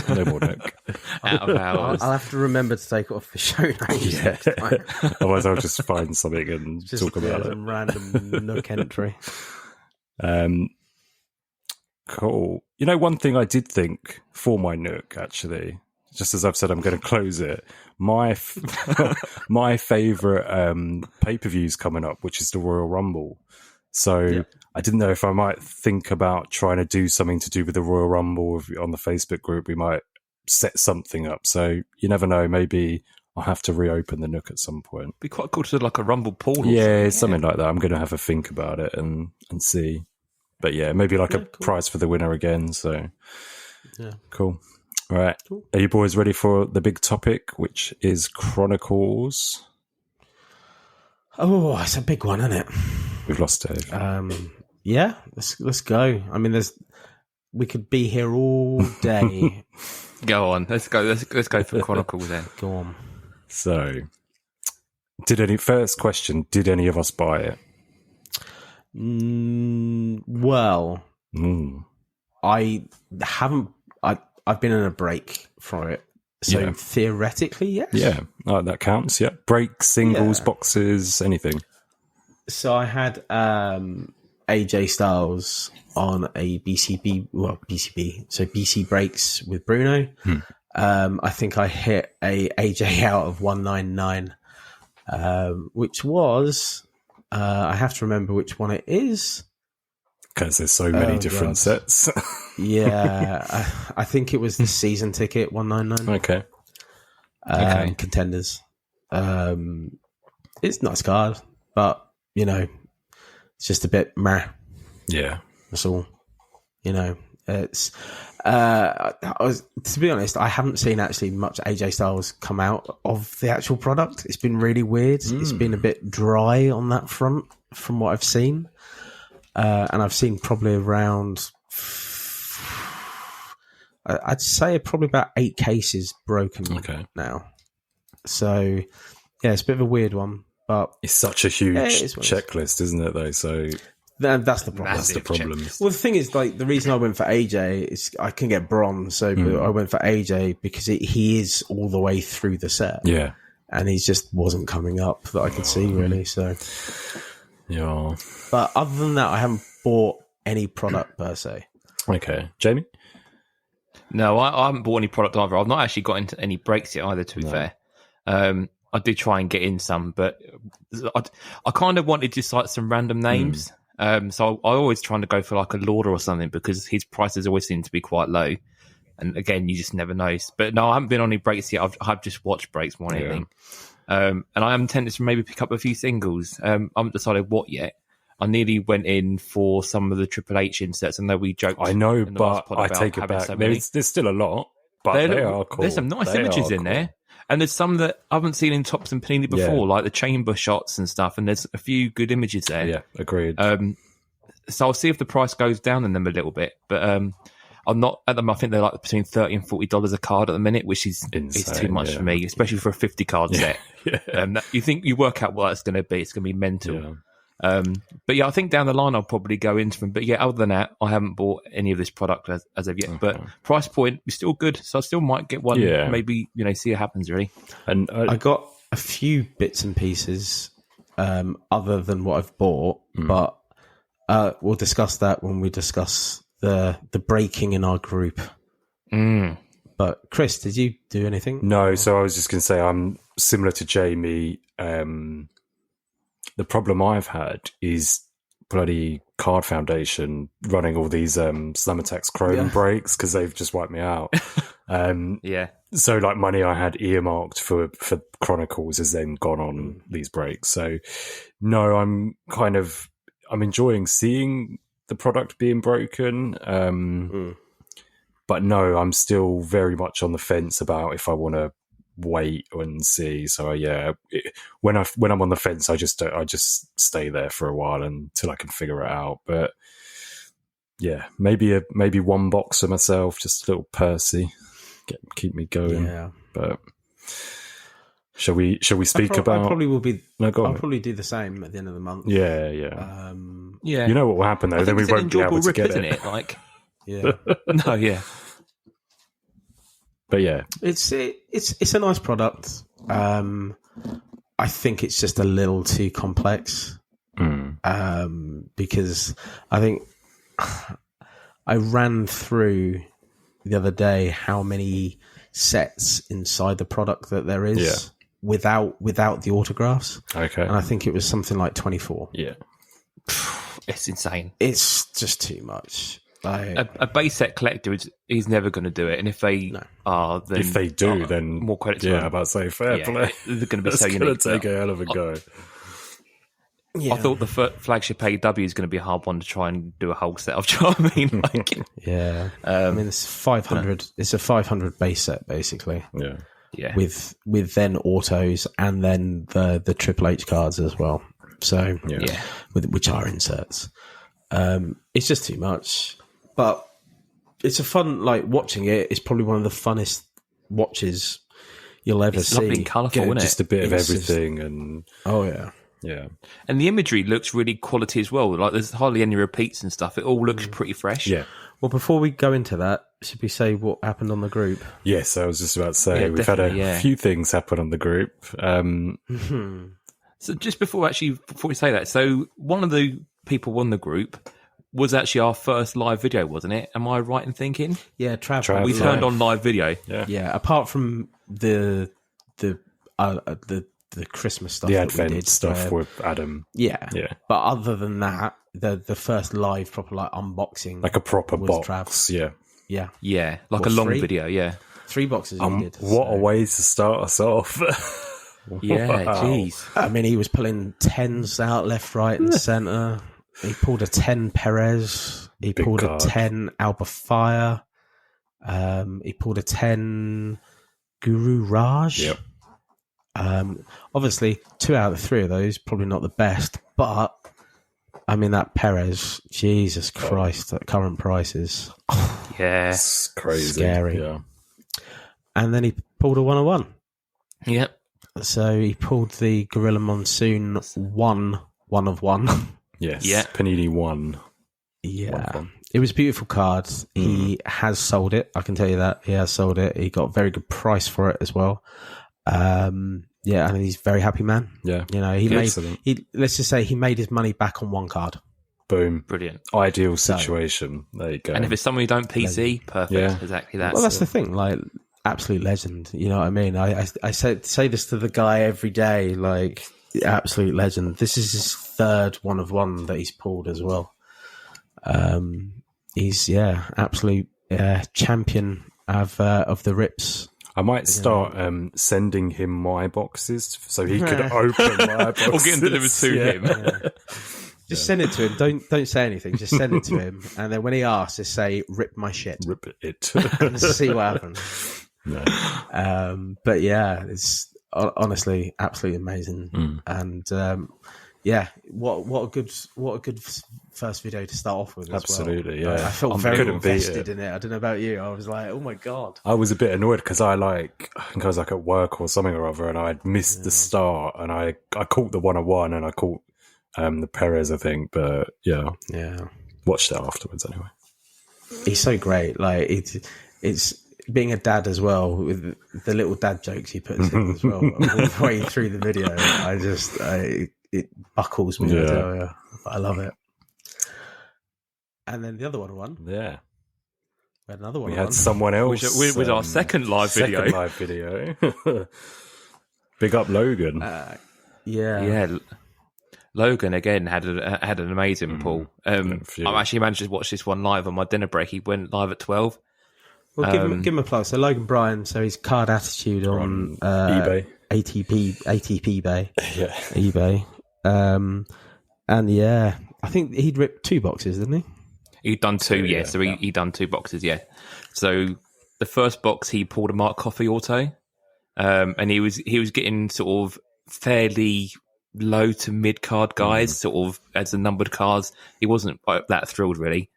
No more Nook. Out of hours. I'll have to remember to take it off the show names next time. Otherwise, I'll just find something and Just talk about it. Some random Nook entry. Cool. You know, one thing I did think for my Nook, actually, just as I've said, I'm going to close it. My favourite pay-per-view's coming up, which is the Royal Rumble. So yep. I didn't know if I might think about trying to do something to do with the Royal Rumble on the Facebook group. We might set something up. So you never know. Maybe I'll have to reopen the Nook at some point. Be quite cool to do like a Rumble pool. Yeah, something like that. I'm going to have a think about it and see. But yeah, maybe like a prize for the winner again. So yeah, cool. All right. Cool. Are you boys ready for the big topic, which is Chronicles? Oh, it's a big one, isn't it? We've lost Dave. Yeah, let's go. I mean, we could be here all day. Go on, let's go for Chronicles then. Go on. So, first question, did any of us buy it? Well, I haven't. I've been on a break for it. So theoretically, yes. Yeah, that counts. Yeah, breaks, singles, boxes, anything. So I had AJ Styles on a BCB, so BC breaks with Bruno. I think I hit a AJ out of 199, which was I have to remember which one it is. Because there's so many different sets. Yeah, I think it was the season ticket 199. Okay. Contenders. It's a nice card, but you know, it's just a bit meh. Yeah, that's all. You know, it's. To be honest, I haven't seen actually much AJ Styles come out of the actual product. It's been really weird. It's been a bit dry on that front from what I've seen. And I've seen probably around, I'd say probably about 8 cases broken now. So, yeah, it's a bit of a weird one, but it's such a huge checklist, isn't it? Though, so that's the problem. That's the problem. Well, the thing is, like, the reason I went for AJ is I can get bronze, so I went for AJ because he is all the way through the set. Yeah, and he just wasn't coming up that I could see really. So. Yeah. But other than that, I haven't bought any product per se. Okay. Jamie? No, I haven't bought any product either. I've not actually got into any breaks yet either, to be fair. I did try and get in some, but I kind of wanted just like some random names. So I always trying to go for like a Lauder or something because his prices always seem to be quite low. And again, you just never know. But no, I haven't been on any breaks yet. I've just watched breaks more than anything. And I am tempted to maybe pick up a few singles. I haven't decided what yet. I nearly went in for some of the Triple H inserts. I know we joked. I know, in the last but pod I about take it having back. so many. There's still a lot, but they are cool. There's some nice They images are in cool. there. And there's some that I haven't seen in Topps and Panini before, like the chamber shots and stuff. And there's a few good images there. Yeah, agreed. So I'll see if the price goes down in them a little bit. But I'm not at them. I think they're like between $30 and $40 a card at the minute, which is too much for me, especially for a 50 card set. You think you work out what it's going to be. It's going to be mental. Yeah. But yeah, I think down the line I'll probably go into them. But yeah, other than that, I haven't bought any of this product as of yet. Okay. But price point is still good, so I still might get one. Yeah. Maybe see what happens really. And I got a few bits and pieces other than what I've bought, but we'll discuss that when we discuss the breaking in our group. But Chris, did you do anything? No. So I was just going to say I'm similar to Jamie. The problem I've had is bloody Card Foundation running all these Slam Attacks Chrome breaks because they've just wiped me out. So like money I had earmarked for Chronicles has then gone on these breaks. So no, I'm enjoying seeing the product being broken. But no, I'm still very much on the fence about if I want to wait and see. So yeah, when I'm on the fence, I just stay there for a while until I can figure it out. But yeah, maybe one box for myself, just a little Percy, keep me going. Yeah. But shall we speak about? I probably will be. No, go on. I'll probably do the same at the end of the month. Yeah. You know what will happen though? Then we won't be able to get isn't it? Like, yeah. No, yeah. But yeah, it's a nice product. I think it's just a little too complex. Because I think I ran through the other day how many sets inside the product that there is without the autographs. Okay, and I think it was something like 24. Yeah, it's insane. It's just too much. A base set collector he's never going to do it, and if they are, then if they do, then more credit to them. About to say fair play. They're going to be so unique. It's going to take a hell of a go. I thought the flagship AW is going to be a hard one to try and do a whole set of. Do you know what I mean? I mean, it's 500. It's a 500 base set basically. Yeah. With then autos and then the Triple H cards as well. So which are inserts. It's just too much. But it's a fun, watching it. It's probably one of the funnest watches you'll ever see. Lovely and colourful, isn't it? Just a bit of everything. And yeah. And the imagery looks really quality as well. Like, there's hardly any repeats and stuff. It all looks pretty fresh. Yeah. Well, before we go into that, should we say what happened on the group? Yes, I was just about to say, we've had a few things happen on the group. So just before we say that, so one of the people on the group was actually our first live video, wasn't it? Am I right in thinking? Yeah, Trav. We turned on live video. Yeah. Apart from the Christmas stuff, the that Advent we did, stuff with Adam. Yeah. But other than that, the first live proper unboxing, like a proper box. Trav. Yeah, like a long video. Yeah, 3 boxes. We did. What a way to start us off. Yeah, jeez. I mean, he was pulling 10s out left, right, and centre. He pulled a 10 Perez. He pulled a 10 Alba Fire. He pulled a 10 Guru Raj. Yep. Obviously, 2 out of 3 of those probably not the best, but I mean that Perez, Jesus Christ, at current prices, it's crazy, scary. Yeah. And then he pulled a 101. Yep. So he pulled the Gorilla Monsoon 1 of 1. Yes. Yeah. Panini 1. Yeah. It was a beautiful card. He has sold it. I can tell you that. He has sold it. He got a very good price for it as well. And he's a very happy man. Yeah. Let's just say he made his money back on 1 card. Boom. Brilliant. Ideal situation. There you go. And if it's someone who don't PC, perfect. Yeah. Exactly that. Well, that's the thing. Absolute legend. You know what I mean? I say this to the guy every day, absolute legend. This is his 3rd 1 of 1 that he's pulled as well. He's absolute champion of the rips. I might start sending him my boxes so he could open my boxes. Or get them delivered to him. Yeah. Just send it to him. Don't say anything. Just send it to him, and then when he asks, just say, "Rip my shit." Rip it. And see what happens. No. But yeah, it's honestly absolutely amazing, and what a good first video to start off with. Absolutely, as well. yeah. I felt very invested in it. I don't know about you. I was like, oh my god. I was a bit annoyed because I think I was like at work or something or other, and I'd missed the start, and I caught the 101 and I caught the Perez, I think, but yeah, watched it afterwards anyway. He's so great. Like it's being a dad as well, with the little dad jokes he puts in as well all the way through the video. It buckles me. I tell you. I love it. And then the other one. Yeah. We had another one. We had someone else. Which was our second live video. Big up Logan. Yeah. Logan again had an amazing pull. I actually managed to watch this one live on my dinner break. He went live at 12. Well, give him a plug. So Logan Bryan, so he's Card Attitude on eBay, ATP Bay, eBay. And I think he'd ripped 2 boxes, didn't he? He'd done 2, So he done 2 boxes, So the first box he pulled a Mark Coffey auto, and he was getting sort of fairly low to mid card guys, sort of as the numbered cards. He wasn't that thrilled really.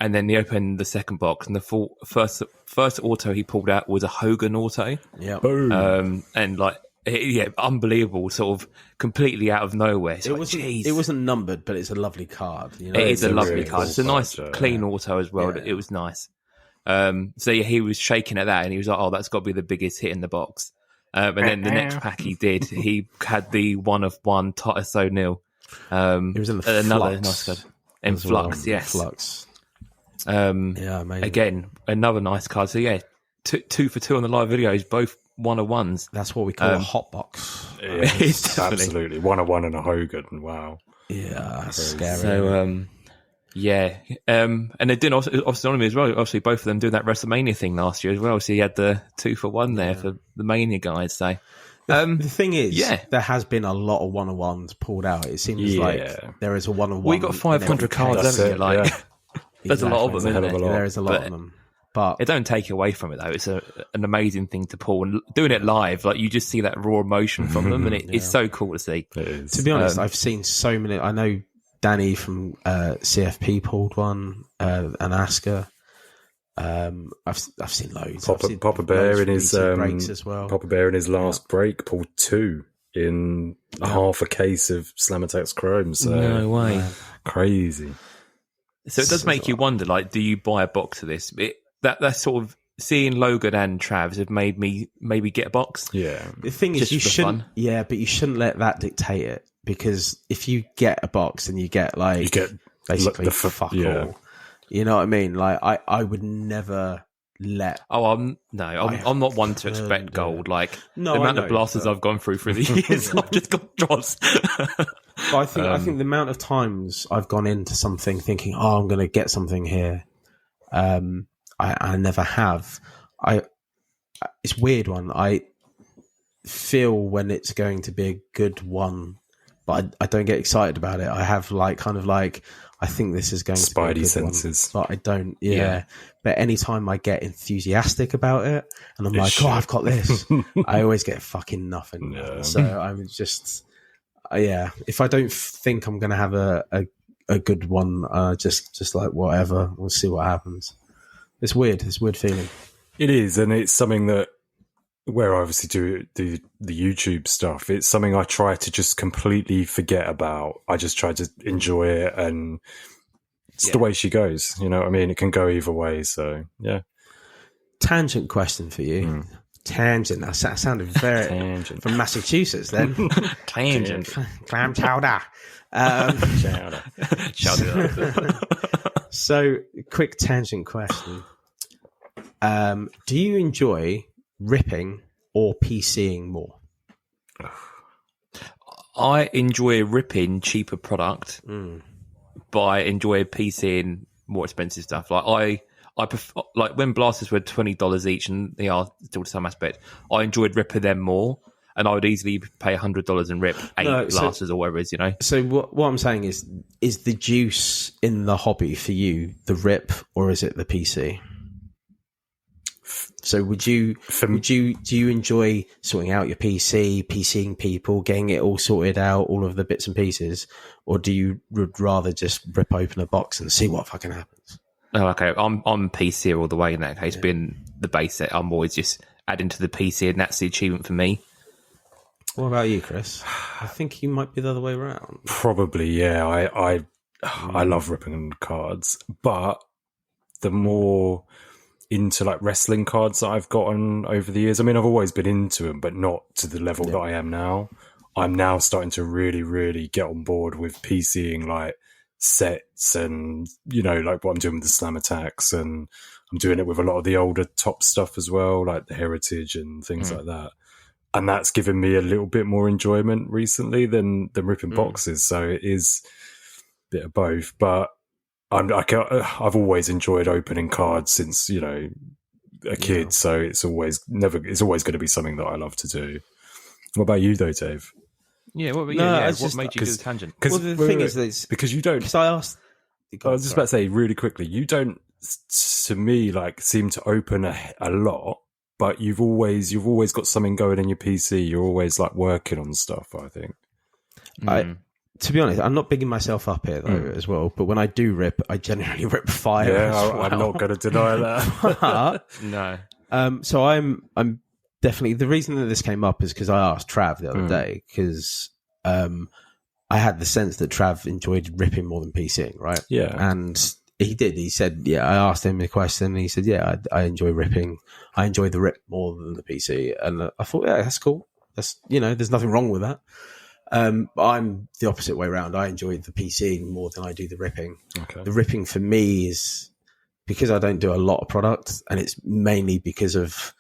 And then he opened the second box, and the first auto he pulled out was a Hogan auto. Yeah. And like, unbelievable, sort of completely out of nowhere. It wasn't numbered, but it's a lovely card. You know? It is a lovely really card. It's a nice, clean auto as well. Yeah. It was nice. He was shaking at that, and he was like, "Oh, that's got to be the biggest hit in the box." And then the next pack he did, he had the 1 of 1 Titus O'Neil. It was in the another Flux. nice card. In Flux, yes. Flux. Amazing. Again, another nice card. So 2 for 2 on the live videos, both 1-of-1s. That's what we call a hot box. Yes, absolutely. 1-of-1 and a Hogan. Wow. Yeah, scary. So, and they did also on as well. Obviously, both of them doing that WrestleMania thing last year as well. So you had the 2 for 1 there for the Mania guys. So the thing is, there has been a lot of 1-of-1s pulled out. It seems like there is a 1-of-1. We got 500 cards, haven't you? Like, there's a lot of them. There is a lot of them. But it don't take away from it though. It's an amazing thing to pull, and doing it live, like you just see that raw emotion from them, and it's so cool to see. It is. To be honest, I've seen so many. I know Danny from CFP pulled one, and Asuka. I've seen loads. Papa Bear in his breaks as well. Papa Bear in his last break pulled 2 in half a case of Slam Attacks Chrome. So no way, crazy. So it does make you wonder, like, do you buy a box of this? That sort of seeing Logan and Travs have made me maybe get a box. Yeah. The thing is, you shouldn't. Fun. Yeah, but you shouldn't let that dictate it, because if you get a box and you get basically fuck all. You know what I mean? Like I would never let. Oh, I'm not one to expect gold. Like the amount of blasters I've gone through the years, I've just got drops. But I think the amount of times I've gone into something thinking, "Oh, I'm going to get something here," I never have. It's a weird one. I feel when it's going to be a good one, but I don't get excited about it. I have I think this is going to be a good senses, one, but I don't. Yeah. But anytime I get enthusiastic about it, and I'm like, "Oh, I've got this," I always get fucking nothing. Yeah. So I'm just. If I don't think I'm going to have a good one, just like whatever, we'll see what happens. It's weird. It's a weird feeling. It is, and it's something that where I obviously do the YouTube stuff. It's something I try to just completely forget about. I just try to enjoy it, and it's the way she goes. You know what I mean? It can go either way. So Tangent question for you. Tangent. That sounded very tangent. From Massachusetts. Then tangent. Clam chowder. Chowder. So, quick tangent question. Do you enjoy ripping or PCing more? I enjoy ripping cheaper product, but I enjoy PCing more expensive stuff. Like I prefer, like when blasters were $20 each, and they are still to some aspect. I enjoyed ripping them more, and I would easily pay $100 and rip 8 blasters or whatever it is, you know. So what I'm saying is the juice in the hobby for you the rip, or is it the PC? So do you enjoy sorting out your PCing people, getting it all sorted out, all of the bits and pieces, or would rather just rip open a box and see what fucking happens? Oh, okay. I'm PC all the way in that case. Being the base set, I'm always just adding to the PC, and that's the achievement for me. What about you, Chris? I think you might be the other way around. Probably, yeah. I love ripping cards, but the more into like wrestling cards that I've gotten over the years, I mean, I've always been into them, but not to the level that I am now. I'm now starting to really, really get on board with PCing like sets, and you know, like what I'm doing with the slam attacks, and I'm doing it with a lot of the older top stuff as well, like the heritage and things like that. And that's given me a little bit more enjoyment recently than ripping boxes. So it is a bit of both. But I've always enjoyed opening cards since, you know, a kid. Yeah. So it's always going to be something that I love to do. What about you, though, Dave? Yeah, what about you? Yeah, what made you do the tangent? Well, the thing is, because you don't. Because I asked. I was just about to say really quickly. You don't, to me, like seem to open a lot. But you've always got something going in your PC. You're always like working on stuff, I think. To be honest, I'm not bigging myself up here though as well. But when I do rip, I generally rip fire. Yeah, I'm not going to deny that. No. So I'm definitely, the reason that this came up is because I asked Trav the other day, because I had the sense that Trav enjoyed ripping more than PCing, right? Yeah, and he did. He said, yeah, I asked him a question and he said, yeah, I enjoy ripping. I enjoy the rip more than the PC. And I thought, yeah, that's cool. That's, you know, there's nothing wrong with that. I'm the opposite way around. I enjoy the PC more than I do the ripping. Okay. The ripping for me is because I don't do a lot of product, and it's mainly because of,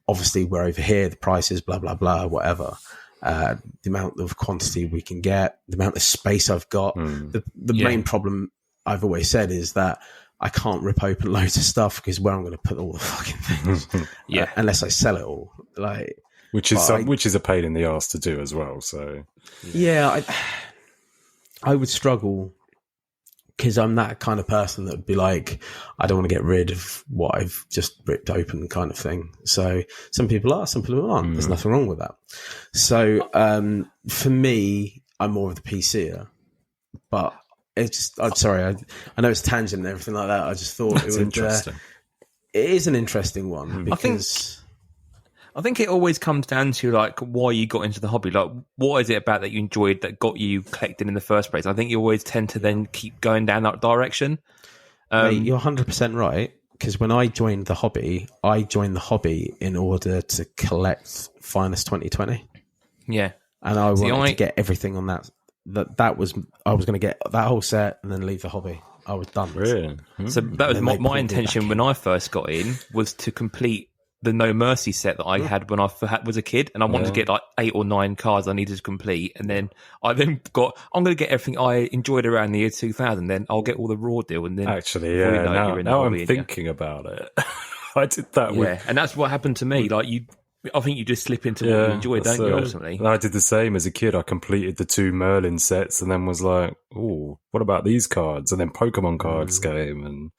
obviously we're over here, the prices, blah, blah, blah, whatever. The amount of quantity we can get, the amount of space I've got. The main problem I've always said is that I can't rip open loads of stuff because where I'm going to put all the fucking things, unless I sell it all, like which is a pain in the ass to do as well. So I would struggle because I'm that kind of person that would be like, I don't want to get rid of what I've just ripped open, kind of thing. So some people are, some people aren't. There's nothing wrong with that. So for me, I'm more of the PCer, but. It's just, I'm sorry, I know it's tangent and everything like that. I just thought it would. Interesting. It is an interesting one because I think it always comes down to like why you got into the hobby. Like, what is it about that you enjoyed that got you collecting in the first place? I think you always tend to then keep going down that direction. Mate, you're 100% right. Because when I joined the hobby in order to collect Finest 2020. Yeah, and I wanted to get everything on that. That was, I was going to get that whole set and then leave the hobby. I was done. Really? So that was my intention when I first got in, was to complete the No Mercy set that I had when I was a kid, and I wanted to get like 8 or 9 cards I needed to complete, and then I'm going to get everything I enjoyed around the year 2000. Then I'll get all the raw deal, and then actually, now I'm thinking about it. I did that. And that's what happened to me. Like I think you just slip into what you enjoy, don't you, ultimately? I did the same as a kid. I completed the 2 Merlin sets and then was like, oh, what about these cards? And then Pokemon cards came. And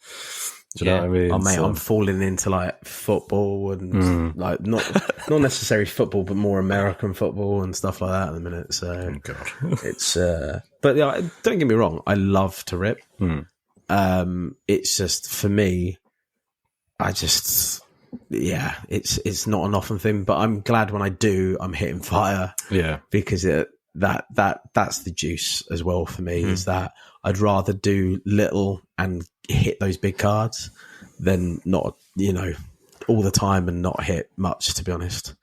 do you know what I mean? Oh, mate, I'm falling into like football and like not necessarily football, but more American football and stuff like that at the minute. So it's, but yeah, don't get me wrong. I love to rip. It's just, for me, it's not an often thing, but I'm glad when I do, I'm hitting fire. Yeah, because that's the juice as well for me. Is that I'd rather do little and hit those big cards than not, all the time and not hit much, to be honest.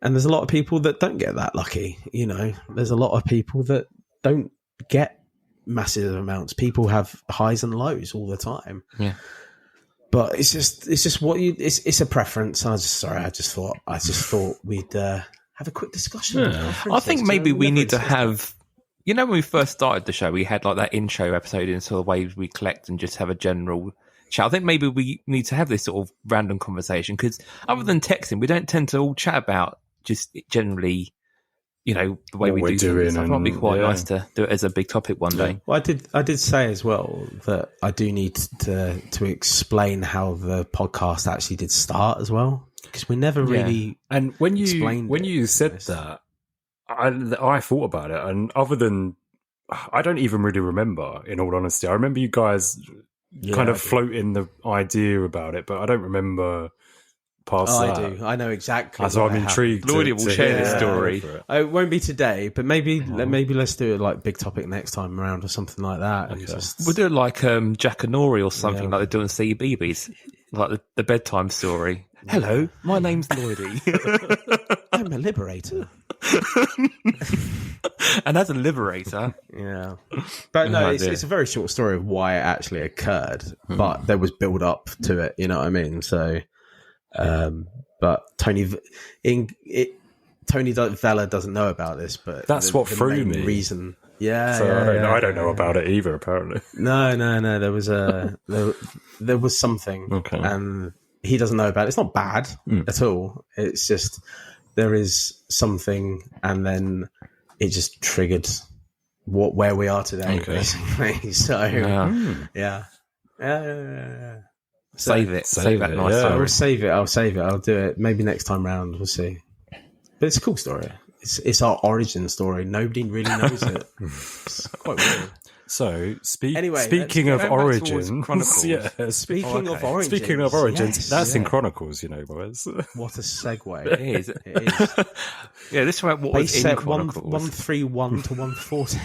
And there's a lot of people that don't get that lucky. There's a lot of people that don't get massive amounts. People have highs and lows all the time. Yeah. But it's just what it's a preference. I just thought we'd have a quick discussion. Yeah. I think maybe we need to have, when we first started the show, we had like that intro episode into the ways we collect and just have a general chat. I think maybe we need to have this sort of random conversation because other than texting, we don't tend to all chat about just generally, the way What we we're do doing, things. I thought it'd be and- quite yeah. nice to do it as a big topic one day. Well, I did say as well that I do need to explain how the podcast actually did start as well, because we never really. And when explained you it, said that, I thought about it, and other than I don't even really remember. In all honesty, I remember you guys kind of floating the idea about it, but I don't remember past that. I do. I know exactly. So what I'm happened. intrigued. Lloydy will share this story. It won't be today, but maybe let's do it like big topic next time around or something like that. And just, We'll do it like Jack and Nori or something Yeah. like they do on CBeebies, like the bedtime story. Hello, my name's Lloydy. I'm a liberator. And as a liberator, Yeah, but no, it's a very short story of why it actually occurred, but there was build up to it. You know what I mean? So, but Tony Vella doesn't know about this, but That's what threw main me. reason. Yeah, So yeah, I don't know about it either. Apparently, No. There was there was something, Okay. and he doesn't know about it. It's not bad at all. It's just there is something, and then it just triggered where we are today, Okay. basically. So yeah. save it. Save that it, nice yeah. story. I'll save it. I'll do it. Maybe next time round. We'll see. But it's a cool story. It's our origin story. Nobody really knows it. It's quite weird. so Anyway, speaking of let's go back towards origins, Chronicles. Speaking of origins. Speaking of origins, yes, that's in yeah. Chronicles, boys. What a segue. It is. It is. Yeah, this is what They was in set Chronicles. 131 to 140.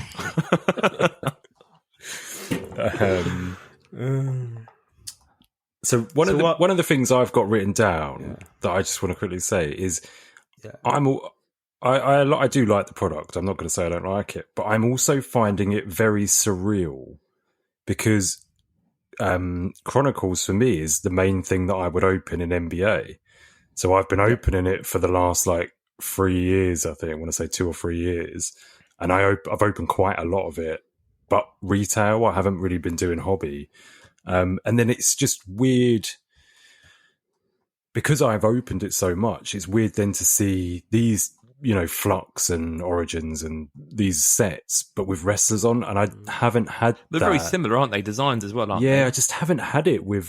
So one what- of the things I've got written down that I just want to quickly say is Yeah. I do like the product. I'm not going to say I don't like it, but I'm also finding it very surreal because Chronicles for me is the main thing that I would open in NBA. So I've been opening it for the last 3 years, I think. I want to say 2 or 3 years, and I've opened quite a lot of it. But retail, I haven't really been doing hobby. And then it's just weird because I've opened it so much. It's weird then to see these, Flux and Origins and these sets, but with wrestlers on. And I haven't had They're that. very similar, aren't they? Designs as well, aren't Yeah, they? I just haven't had it with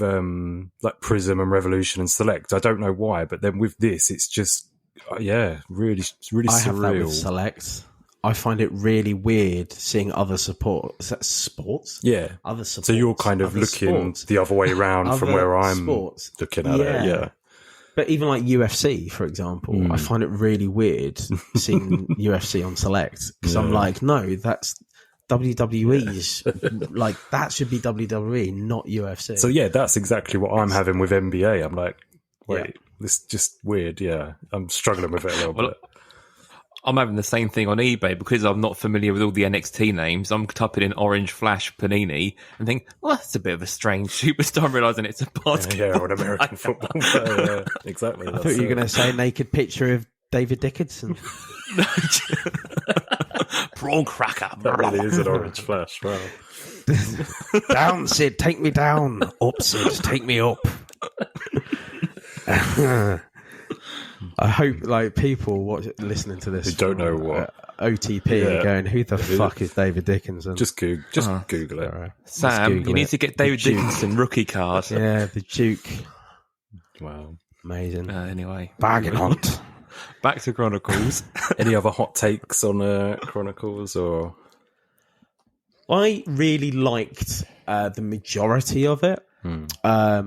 Prism and Revolution and Select. I don't know why, but then with this, it's just really I have that with surreal. Select. I find it really weird seeing other sports. Yeah. Other supports. So you're kind of other looking sports. the other way around from Other where I'm sports. looking at it. Yeah. But even like UFC, for example, I find it really weird seeing UFC on Select because I'm like, no, that's WWE's. That should be WWE, not UFC. So yeah, that's exactly what I'm having with NBA. I'm like, wait, this is just weird. Yeah, I'm struggling with it a little bit. I'm having the same thing on eBay because I'm not familiar with all the NXT names. I'm typing in Orange Flash Panini and think, well, that's a bit of a strange superstar. I'm realising it's a basketball. Yeah, or an American football player. Yeah, exactly. I thought you were going to say a naked picture of David Dickinson. Prawn cracker. That really is an Orange Flash. Wow. Down, Sid, take me down. Up, Sid, take me up. I hope people listening to this Who don't know what. OTP are going, who the fuck is David Dickinson? Just Google it. Alright, let's Sam, Google you need it. to get David Dickinson rookie card. Yeah, the Duke. Wow. Amazing. Anyway, Bargain hunt. back to Chronicles. Any other hot takes on Chronicles or? I really liked the majority of it. I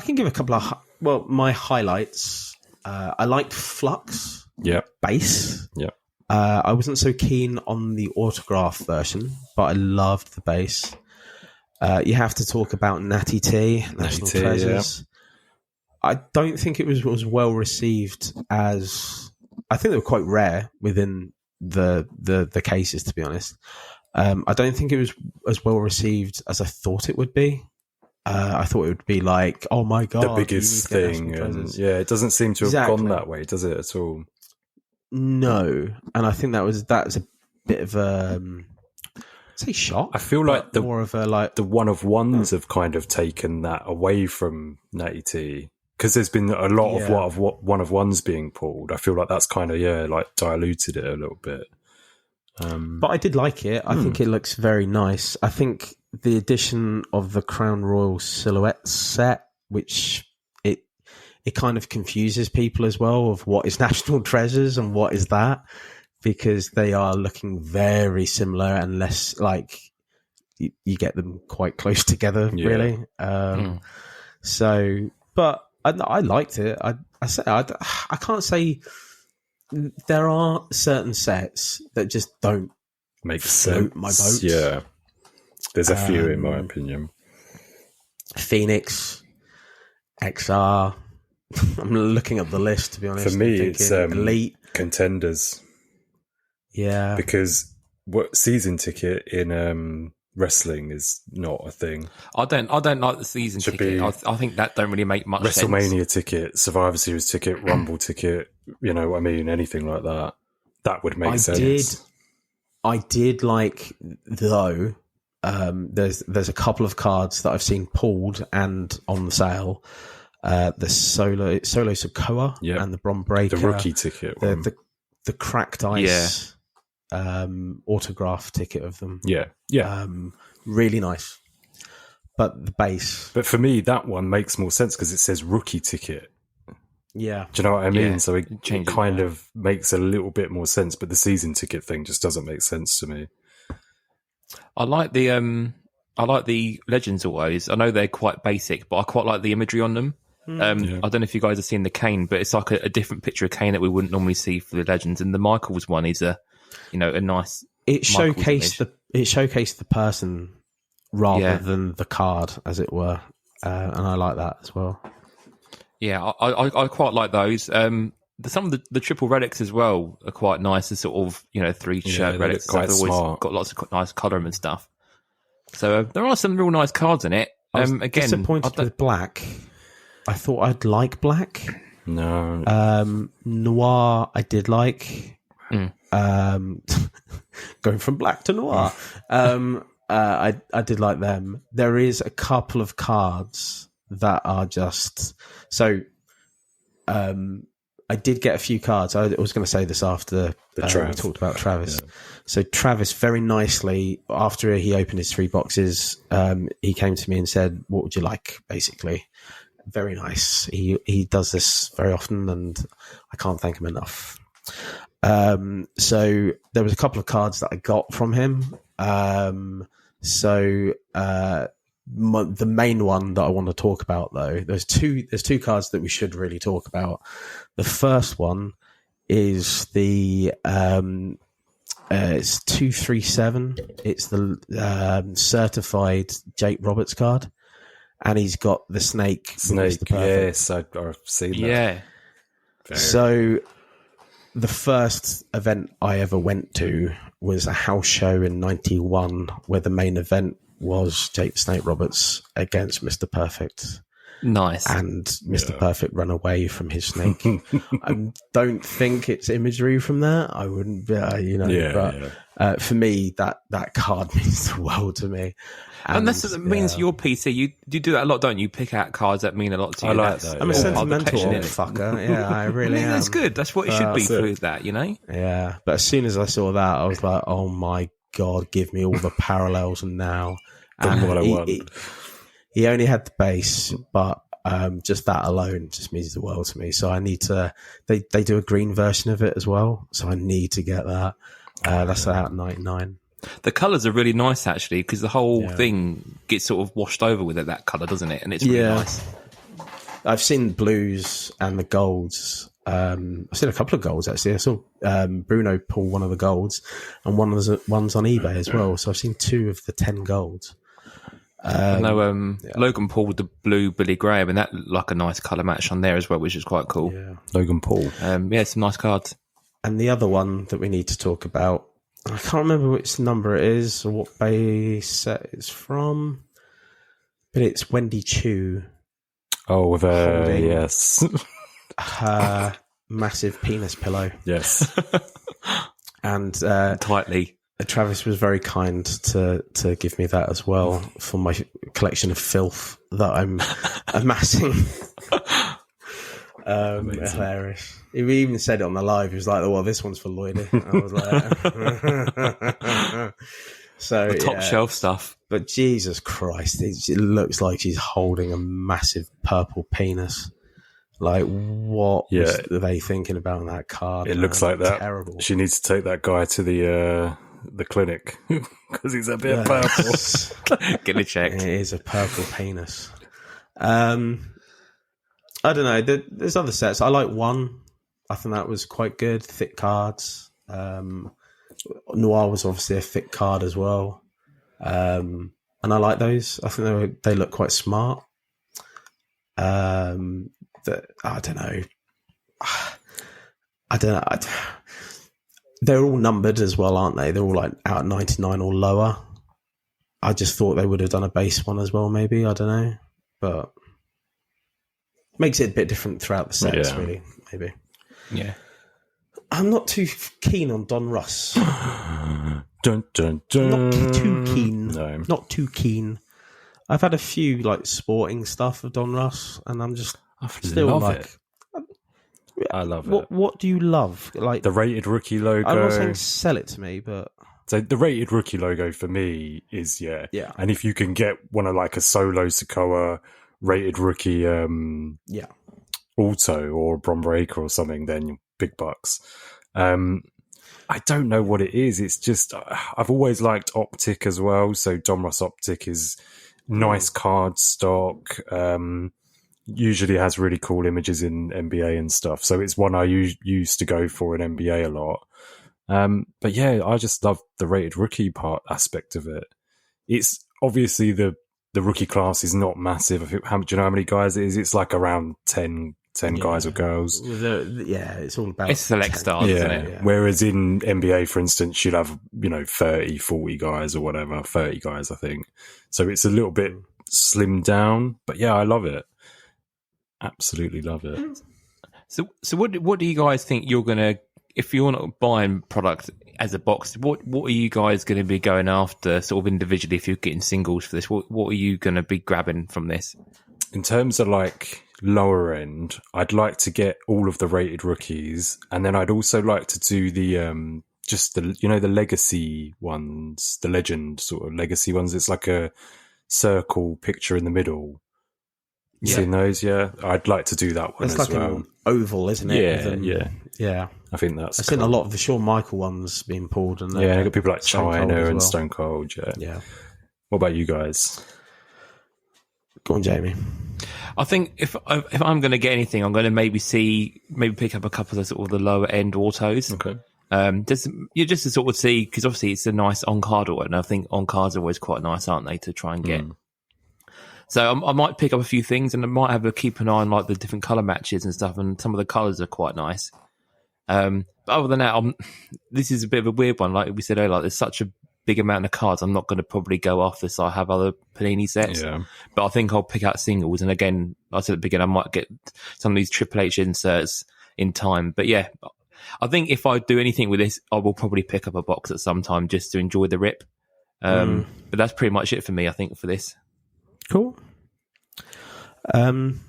can give a couple of my highlights. I liked Flux Yeah. base. Yeah. I wasn't so keen on the autograph version, but I loved the base. You have to talk about Natty T, National T, Treasures. I don't think it was well received as. I think they were quite rare within the cases, to be honest. I don't think it was as well received as I thought it would be. I thought it would be like, oh my god, The biggest you need to get thing. National And Treasures. yeah, it doesn't seem to have gone that way, does it, at all? No, and I think that's a bit of say shock. I feel like but more of a like the one of ones have kind of taken that away from Natty T, because there's been a lot of one of ones being pulled. I feel like that's kind of like diluted it a little bit. But I did like it. I think it looks very nice. I think the addition of the Crown Royal silhouette set, which it kind of confuses people as well of what is National Treasures and what is that, because they are looking very similar unless like you get them quite close together, really. So, but I liked it. I can't say. There are certain sets that just don't make sense. My boat. Yeah, there's a few in my opinion. Phoenix, XR. I'm looking at the list, to be honest. For me, it's Elite Contenders. Yeah, because what season ticket in wrestling is not a thing. I don't like the season ticket. I think that don't really make much sense. WrestleMania ticket, Survivor Series ticket, Rumble ticket. You know what I mean? Anything like that. That would make sense. I did like though. There's a couple of cards that I've seen pulled and on the sale. The Solo Sokoa and the Bron Breaker, the rookie ticket, the cracked ice autograph ticket of them. Really nice. But the base. But for me, that one makes more sense because it says rookie ticket. Yeah. Do you know what I mean? Yeah. So it kind of makes a little bit more sense, but the season ticket thing just doesn't make sense to me. I like the Legends always. I know they're quite basic, but I quite like the imagery on them. I don't know if you guys have seen the Kane, but it's like a different picture of Kane that we wouldn't normally see for the Legends. And the Michaels one is a nice. It showcased the person rather than the card, as it were, and I like that as well. Yeah, I quite like those. Some of the triple relics as well are quite nice. The sort of 3 shirt relics. Quite They've always smart. got lots of nice colour and stuff. So there are some real nice cards in it. I was Again, disappointed with black. I thought I'd like black. No. Noir, I did like. Going from black to noir. I did like them. There is a couple of cards that are just so. I did get a few cards. I was going to say this after we talked about Travis. Yeah. So Travis, very nicely, after he opened his 3 boxes, he came to me and said, "What would you like?" Basically, very nice. He does this very often, and I can't thank him enough. So there was a couple of cards that I got from him. The main one that I want to talk about, though, there's two cards that we should really talk about. The first one is the it's 237. It's the certified Jake Roberts card, and he's got the snake. Yes, I've seen that. Yeah. So the first event I ever went to was a house show in 91, where the main event was Jake the Snake Roberts against Mr. Perfect. Nice. And Mr. Perfect ran away from his snake. I don't think it's imagery from that. I wouldn't be, but for me, that card means the world to me. And that means your PC. You do that a lot, don't you? Pick out cards that mean a lot to you. I like that. I'm a sentimental fucker. Yeah, I really am. That's good. That's what it should be for that, Yeah, but as soon as I saw that, I was like, oh my God, give me all the parallels now. And what I want. He only had the base, but just that alone just means the world to me. So I need to. They do a green version of it as well, so I need to get that. That's out 99. The colours are really nice, actually, because the whole thing gets sort of washed over with that colour, doesn't it? And it's really nice. I've seen blues and the golds. I've seen a couple of golds, actually. I saw Bruno pull one of the golds, and one's on eBay as well. So I've seen 2 of the 10 golds. I know Logan Paul with the blue Billy Graham, and that looked like a nice colour match on there as well, which is quite cool. Yeah. Logan Paul. Some nice cards. And the other one that we need to talk about, I can't remember which number it is or what base set it's from, but it's Wendy Chu. Oh, with yes. Her massive penis pillow. Yes. And tightly. Travis was very kind to give me that as well for my collection of filth that I'm amassing. Hilarious. He even said it on the live. He was like, "Well, this one's for Lloydy." I was like, "So the top shelf stuff." But Jesus Christ, it looks like she's holding a massive purple penis. Like, what was they thinking about on that card? It looks like that. Terrible. She needs to take that guy to the clinic because he's a bit purple. Get it checked. It is a purple penis. I don't know. There's other sets. I like one. I think that was quite good. Thick cards. Noir was obviously a thick card as well. And I like those. I think they look quite smart. I don't know. They're all numbered as well, aren't they? They're all like out 99 or lower. I just thought they would have done a base one as well, maybe. I don't know. But makes it a bit different throughout the sets, really, maybe. Yeah. I'm not too keen on Don Russ. Dun, dun, dun. Not too keen. No. Not too keen. I've had a few like sporting stuff of Don Russ, and I'm just still love like... it. I love it. What do you love? Like the rated rookie logo. I'm not saying sell it to me, but so the rated rookie logo for me is yeah. And if you can get one of like a solo Sokoa rated rookie auto or a Bron Breaker or something, then big bucks. I don't know what it is. It's just I've always liked Optic as well. So Donruss Optic is nice card stock. Usually has really cool images in NBA and stuff. So it's one I used to go for in NBA a lot. But yeah, I just love the rated rookie aspect of it. It's obviously the rookie class is not massive. Do you know how many guys it is? It's like around 10 guys or girls. It's all about... It's select stars, isn't it? Yeah. Whereas in NBA, for instance, you'll have, 30, 40 guys or whatever, 30 guys, I think. So it's a little bit slimmed down. But yeah, I love it. Absolutely love it. So what do you guys think you're going to... If you're not buying product as a box, what are you guys going to be going after sort of individually if you're getting singles for this? What are you going to be grabbing from this? In terms of like lower end, I'd like to get all of the rated rookies, and then I'd also like to do the just the the legacy ones, the legend sort of legacy ones. It's like a circle picture in the middle. You seen those? Yeah, I'd like to do that one it's as like well. An oval, isn't it? Yeah. I think that's. I've seen a lot of the Shawn Michael ones being pulled, and you've got people like Stone China Cold and Stone Cold. Yeah. What about you guys? Go on, Jamie. I think if I'm going to get anything, I'm going to maybe pick up a couple of sort of the lower end autos. Okay. Just to sort of see, because obviously it's a nice on card auto, and I think on cards are always quite nice, aren't they, to try and get. So I might pick up a few things, and I might have to keep an eye on like the different color matches and stuff, and some of the colors are quite nice. But other than that, this is a bit of a weird one. Like we said earlier, like, there's such a big amount of cards. I'm not going to probably go after this. I have other Panini sets, but I think I'll pick out singles. And again, like I said at the beginning, I might get some of these Triple H inserts in time. But yeah, I think if I do anything with this, I will probably pick up a box at some time just to enjoy the rip. But that's pretty much it for me, I think, for this. Cool. Bron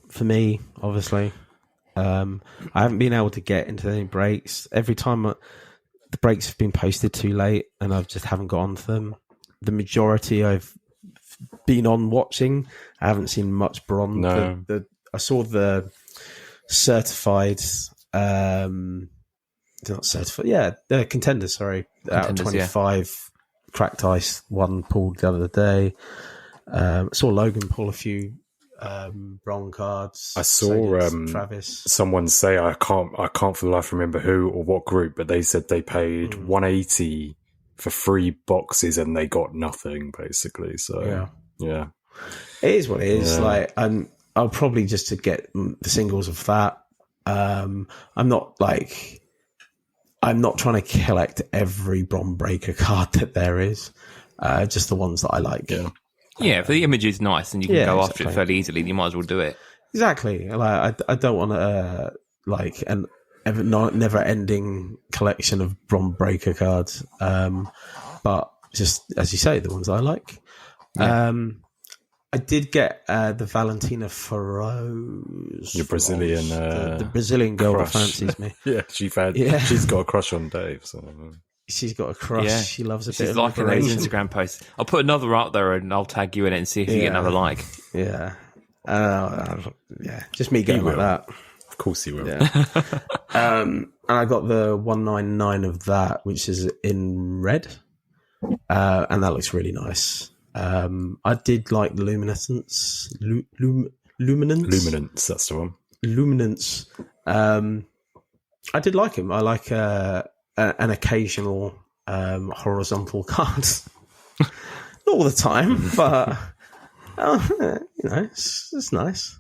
for me, obviously. I haven't been able to get into any breaks. Every time the breaks have been posted too late, and I just haven't got onto them. The majority I've been on watching, I haven't seen much Bron. No. I saw the certified, not certified, the contenders. Sorry, out of 25, cracked ice one pulled the other day. I saw Logan pull a few Bron cards. I saw Travis. Someone say I can't for the life remember who or what group, but they said they paid $180 for 3 boxes and they got nothing basically. So yeah, it is what it is. Like, I'll probably just to get the singles of that. I'm not trying to collect every Bron Breaker card that there is. Just the ones that I like. Yeah, if the image is nice and you can go after it fairly easily, you might as well do it. Exactly. Like, I don't want to and never-ending collection of Bron Breaker cards. But just as you say, the ones I like. Yeah. I did get the Valentina Feroz. Your Brazilian, the Brazilian girl crush. that fancies me. Yeah, she's got a crush on Dave. So She's got a crush. Yeah. She loves a bit She's of liking those liberation. Instagram posts. I'll put another up there and I'll tag you in it and see if you get another like. Yeah. Just me going like that. of course he will. Yeah. And I got the 199 of that, which is in red. And that looks really nice. I did like the Luminescence. Luminance, that's the one. Luminance. I did like him. I like an occasional horizontal card. Not all the time, but it's nice.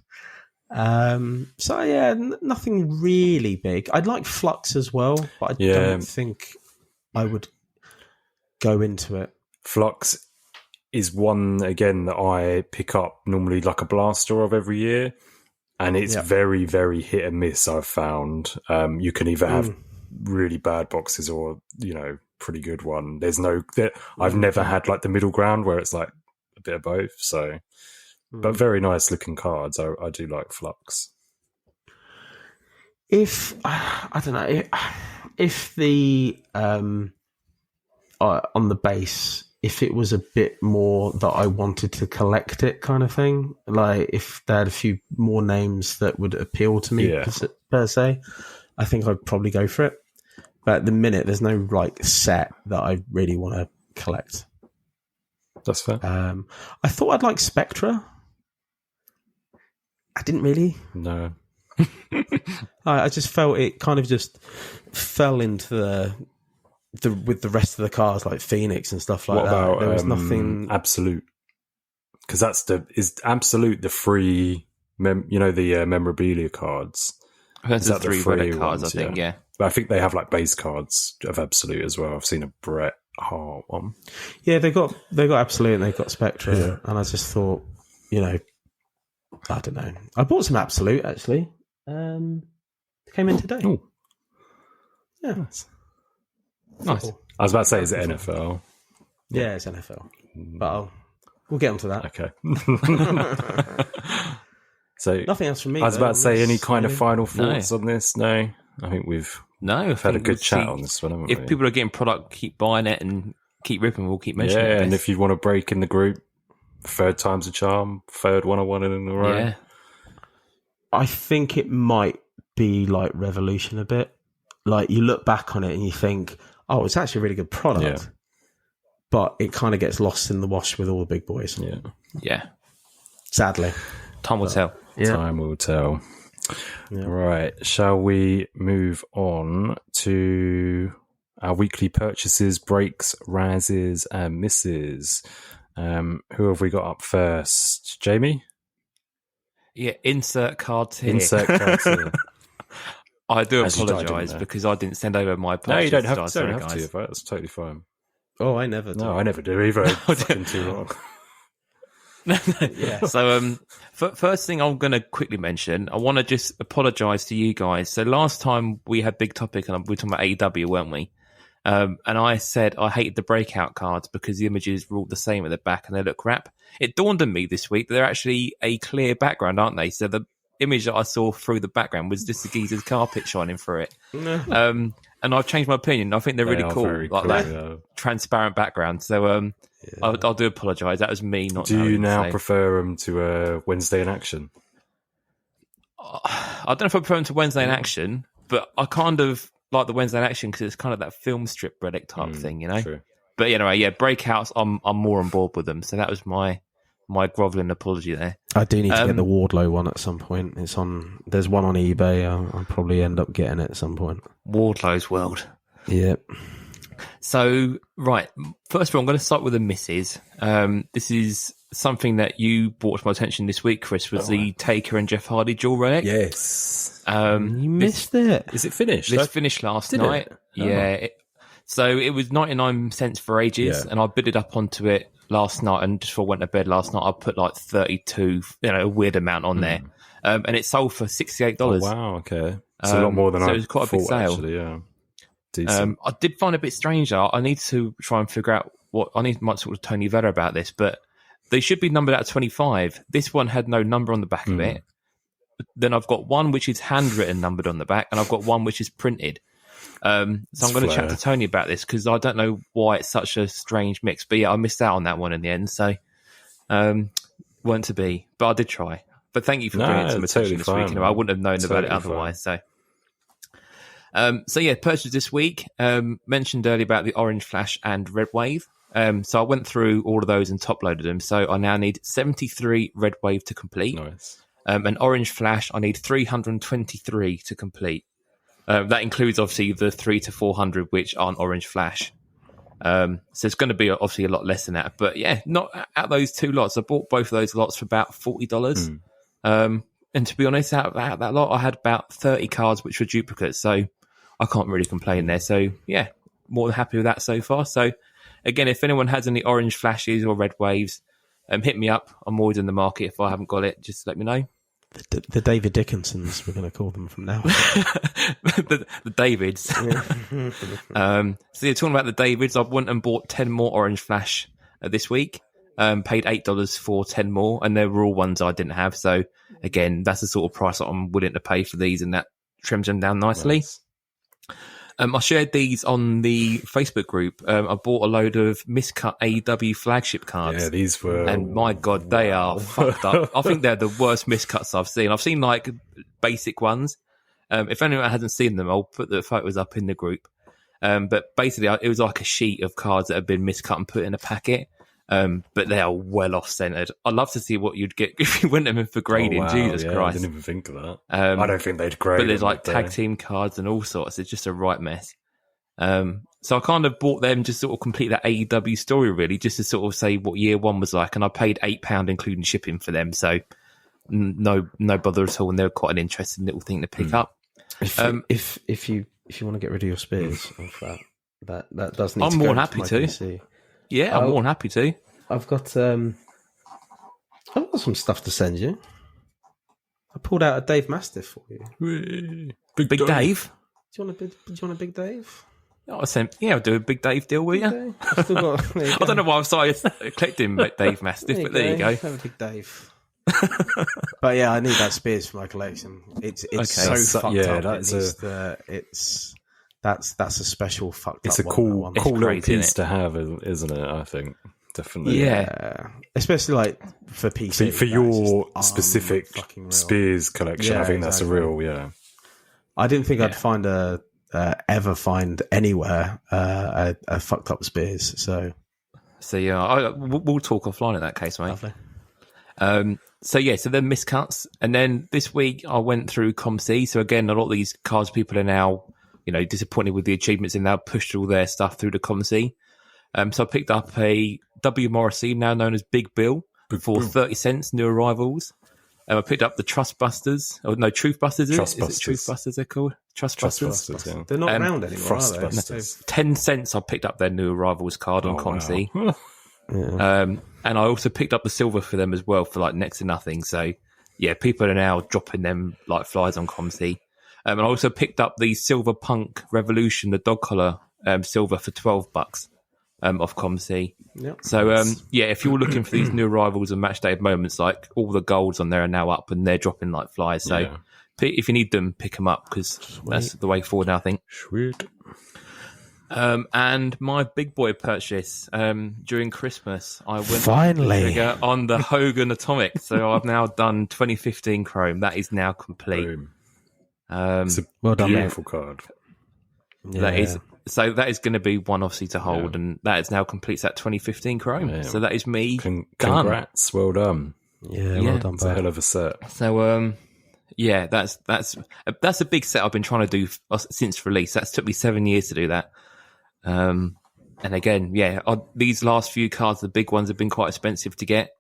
So yeah, nothing really big. I'd like Flux as well, but I don't think I would go into it. Flux is one again that I pick up normally like a blaster of every year, and it's very, very hit and miss. I've found you can either have really bad boxes or pretty good one. I've never had like the middle ground where it's like a bit of both. So, but very nice looking cards. I do like Flux. If I don't know if the on the base, if it was a bit more that I wanted to collect it kind of thing, like if they had a few more names that would appeal to me per se, I think I'd probably go for it. But at the minute, there's no like set that I really want to collect. That's fair. I thought I'd like Spectra. I didn't really. No. I just felt it kind of just fell into the with the rest of the cars like Phoenix and stuff like what that. About, there was nothing Absolute, because is Absolute the free the memorabilia cards. That's the three free Reddit cards, ones, I think. Yeah. But I think they have like base cards of Absolute as well. I've seen a Bret Hart one. Yeah, they got Absolute and they got Spectra, and I just thought, I don't know. I bought some Absolute actually. Came in today. Ooh. Yeah, Nice. I was about to say, is it NFL? Yeah, it's NFL, but we'll get onto that. Okay. So nothing else from me. I was about to say, any kind of really. final thoughts on this? No, I think we've had a good chat on this one, haven't we? If people are getting product, keep buying it and keep ripping. We'll keep mentioning it. Yeah, and if you want to break in the group, third time's a charm. Third one I wanted in a row. Yeah. I think it might be like Revolution a bit. Like you look back on it and you think, oh, it's actually a really good product. Yeah. But it kind of gets lost in the wash with all the big boys. Yeah. Yeah. Sadly. Time will tell. Yeah. Time will tell. Yeah. Right. Shall we move on to our weekly purchases, breaks, rises, and misses? Who have we got up first? Jamie? Yeah, insert cards here. Insert cards here. I do As you died, apologise didn't because I didn't send over my purchase. No, you don't have, Sorry, don't have guys. to. That's totally fine. Oh, I never do. No, I never do either. It's fucking too long. Yeah. So, first thing I'm going to quickly mention, I want to just apologise to you guys. So last time we had Big Topic and we were talking about AEW, weren't we? And I said I hated the breakout cards because the images were all the same at the back and they look crap. It dawned on me this week that they're actually a clear background, aren't they? So the image that I saw through the background was just the geezer's carpet shining through it. And I've changed my opinion. I think they're really cool, like that transparent background. So I'll do apologise. That was me not. Do you now prefer them to Wednesday in Action? I don't know if I prefer them to Wednesday in Action, but I kind of like the Wednesday in Action because it's kind of that film strip relic type thing, True. But anyway, breakouts. I'm more on board with them. So that was my grovelling apology there. I do need to get the Wardlow one at some point. It's on. There's one on eBay. I'll probably end up getting it at some point. Wardlow's World. Yep. So, right. First of all, I'm going to start with the misses. This is something that you brought to my attention this week, Chris, was the Taker and Jeff Hardy dual relic. Yes. You missed it. Is it finished? This finished last night. Yeah. So it was 99 cents for ages, and I bid it up onto it last night, and just before I went to bed last night, I put like 32, a weird amount on there. And it sold for $68. Oh, wow, okay. It's a lot more than so I it was quite a big thought, sale. actually, yeah. Decent. I did find it a bit strange. I need to try and figure out what I need. Might sort of Tony Vera about this, but they should be numbered out of 25. This one had no number on the back of it. Then I've got one which is handwritten, numbered on the back, and I've got one which is printed. So I'm going to chat to Tony about this because I don't know why it's such a strange mix. But yeah, I missed out on that one in the end, so weren't to be. But I did try. But thank you for bringing it to my attention this week. I wouldn't have known about it otherwise. So yeah, purchase this week. Mentioned earlier about the Orange Flash and Red Wave. So I went through all of those and top loaded them. So I now need 73 Red Wave to complete. Nice. An Orange Flash, I need 323 to complete. That includes obviously the 3 to 400 which aren't Orange Flash. So it's going to be obviously a lot less than that. But yeah, not at those two lots. I bought both of those lots for about $40. And to be honest, out of that lot, I had about 30 cards which were duplicates. So I can't really complain there. So yeah, more than happy with that so far. So again, if anyone has any Orange Flashes or Red Waves, hit me up. I'm always in the market. If I haven't got it, just let me know. The David Dickinsons, we're going to call them from now on. the Davids. So you're talking about the Davids. I went and bought 10 more Orange Flash this week. Paid $8 for 10 more, and they were all ones I didn't have. So again, that's the sort of price that I'm willing to pay for these, and that trims them down nicely. Nice. I shared these on the Facebook group. I bought a load of miscut AEW flagship cards. Yeah, these were... And my God, they are fucked up. I think they're the worst miscuts I've seen. I've seen, like, basic ones. If anyone hasn't seen them, I'll put the photos up in the group. But basically, it was like a sheet of cards that had been miscut and put in a packet. But they are well off-centered. I'd love to see what you'd get if you went them in for grading. Oh, wow. Jesus Christ. I didn't even think of that. I don't think they'd grade. But there's like tag team cards and all sorts. It's just a right mess. So I kind of bought them just sort of complete that AEW story, really, just to sort of say what year one was like. And I paid £8 including shipping for them. So no bother at all. And they're quite an interesting little thing to pick up. If you want to get rid of your spears of that does need I'm to more go than happy to. PC. Yeah, I'm more than happy to. I've got some stuff to send you. I pulled out a Dave Mastiff for you. Big Dave. Do you want a Big Dave? Oh, I'll do a Big Dave deal with you. I don't know why I've started collecting Dave Mastiff, but there you go. Have a Big Dave. But yeah, I need that Spears for my collection. It's okay. so fucked up. That's a special fucked it's up. It's a cool little piece to have, isn't it? I think definitely. Yeah, especially like for PC. For your specific Spears collection, I think that's a real. Yeah, I didn't think I'd find ever find anywhere a fucked up Spears. So yeah, we'll talk offline in that case, mate. Lovely. So they're miscuts, and then this week I went through ComC. So again, a lot of these cards people are now, disappointed with the achievements and now pushed all their stuff through the ComC. So I picked up a W. Morrissey, now known as Big Bill, for 30 cents, new arrivals. I picked up the Truth Busters. Is it Truth Busters they're called? Trust Busters. Yeah. They're not around anymore, Frost are they? Busters. 10 cents I picked up their new arrivals card on ComC. Wow. Yeah. And I also picked up the silver for them as well for like next to nothing. So yeah, people are now dropping them like flies on ComC. And I also picked up the Silver Punk Revolution, the dog collar silver for $12 off ComC. Yep. So if you're looking for these new arrivals and match day moments, like all the golds on there are now up and they're dropping like flies. So if you need them, pick them up because that's the way forward now, I think. Sweet. And my big boy purchase during Christmas, I went finally on the Hogan Atomic. So I've now done 2015 Chrome. That is now complete. Boom. It's a beautiful card. Yeah. That is going to be one obviously to hold, and that is now completes that 2015 Chrome. Yeah. So that is me. Congrats, well done. Yeah, well done. It's a hell of a set. So that's a big set I've been trying to do since release. That's took me 7 years to do that. And again, these last few cards, the big ones, have been quite expensive to get.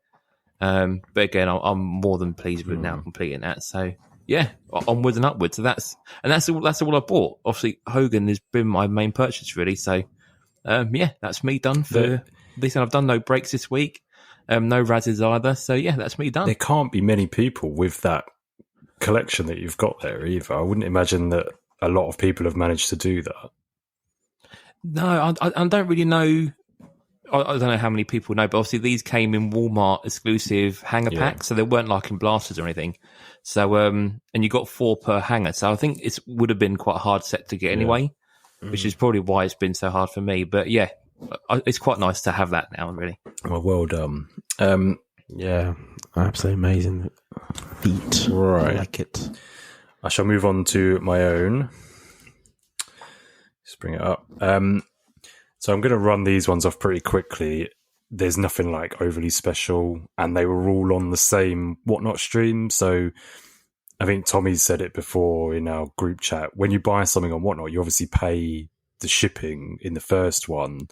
But again, I'm more than pleased with now completing that. So yeah, onwards and upwards. So that's all I bought. Obviously, Hogan has been my main purchase really. So that's me done for this. And I've done no breaks this week. No Razzes either. So yeah, that's me done. There can't be many people with that collection that you've got there either. I wouldn't imagine that a lot of people have managed to do that. No, I don't really know. I don't know how many people know, but obviously these came in Walmart exclusive hanger packs, so they weren't like in blasters or anything. So, and you got 4 per hanger. So I think it would have been quite a hard set to get anyway, which is probably why it's been so hard for me. But yeah, it's quite nice to have that now, really. Well done. Yeah, absolutely amazing feat. Right. I like it. I shall move on to my own. Just bring it up. So I'm going to run these ones off pretty quickly. There's nothing like overly special, and they were all on the same Whatnot stream. So I think Tommy said it before in our group chat. When you buy something on Whatnot, you obviously pay the shipping in the first one.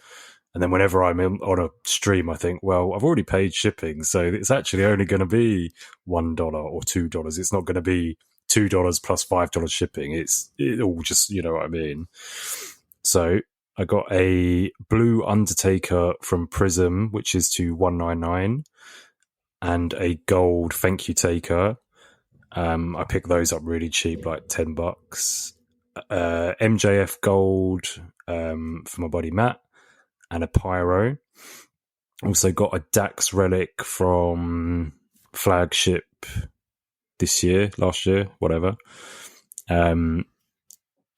And then whenever I'm on a stream, I think, well, I've already paid shipping, so it's actually only going to be $1 or $2. It's not going to be $2 plus $5 shipping. It all just, you know what I mean? So I got a blue Undertaker from Prism, which is to $199, and a gold Thank You Taker. I picked those up really cheap, like $10. MJF gold for my buddy Matt, and a Pyro. Also got a Dax relic from Flagship last year, whatever.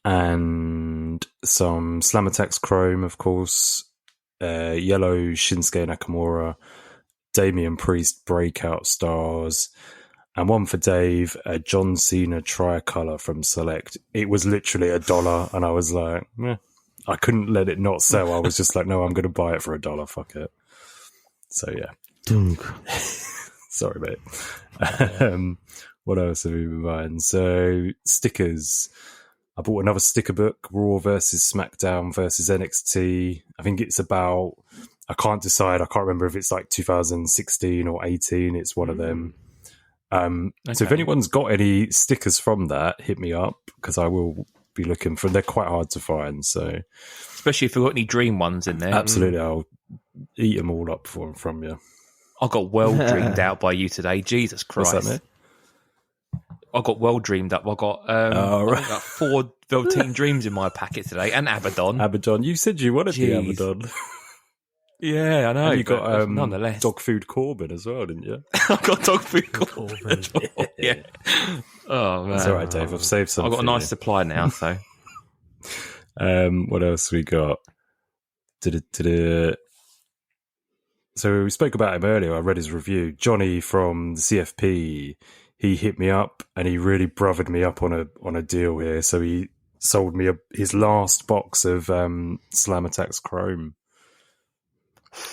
And some Slam Attacks Chrome, of course, yellow Shinsuke Nakamura, Damian Priest Breakout Stars, and one for Dave, a John Cena Tricolor from Select. It was literally $1, and I was like, I couldn't let it not sell. I was just like, no, I'm going to buy it for $1. Fuck it. So yeah. Sorry, mate. What else have we been buying? So stickers. I bought another sticker book, Raw versus SmackDown versus NXT. I think it's about, I can't decide. I can't remember if it's like 2016 or 18. It's one of them. So if anyone's got any stickers from that, hit me up, because I will be looking for them. They're quite hard to find. So, especially if you've got any dream ones in there. Absolutely. I'll eat them all up from you. I got well dreamed out by you today. Jesus Christ. What's that, mate? I got well dreamed up. I got I got 4 Velveteen Dreams in my packet today, and Abaddon. You said you wanted the Abaddon. Yeah, I know. And you got nonetheless Dog Food Corbin as well, didn't you? I got Dog Food Corbin. Yeah. Oh man, it's all right, Dave. I've saved some. I've got a nice supply now. So, what else we got? So we spoke about him earlier. I read his review. Johnny from the CFP. He hit me up and he really brothered me up on a deal here. So he sold me his last box of Slam Attacks Chrome,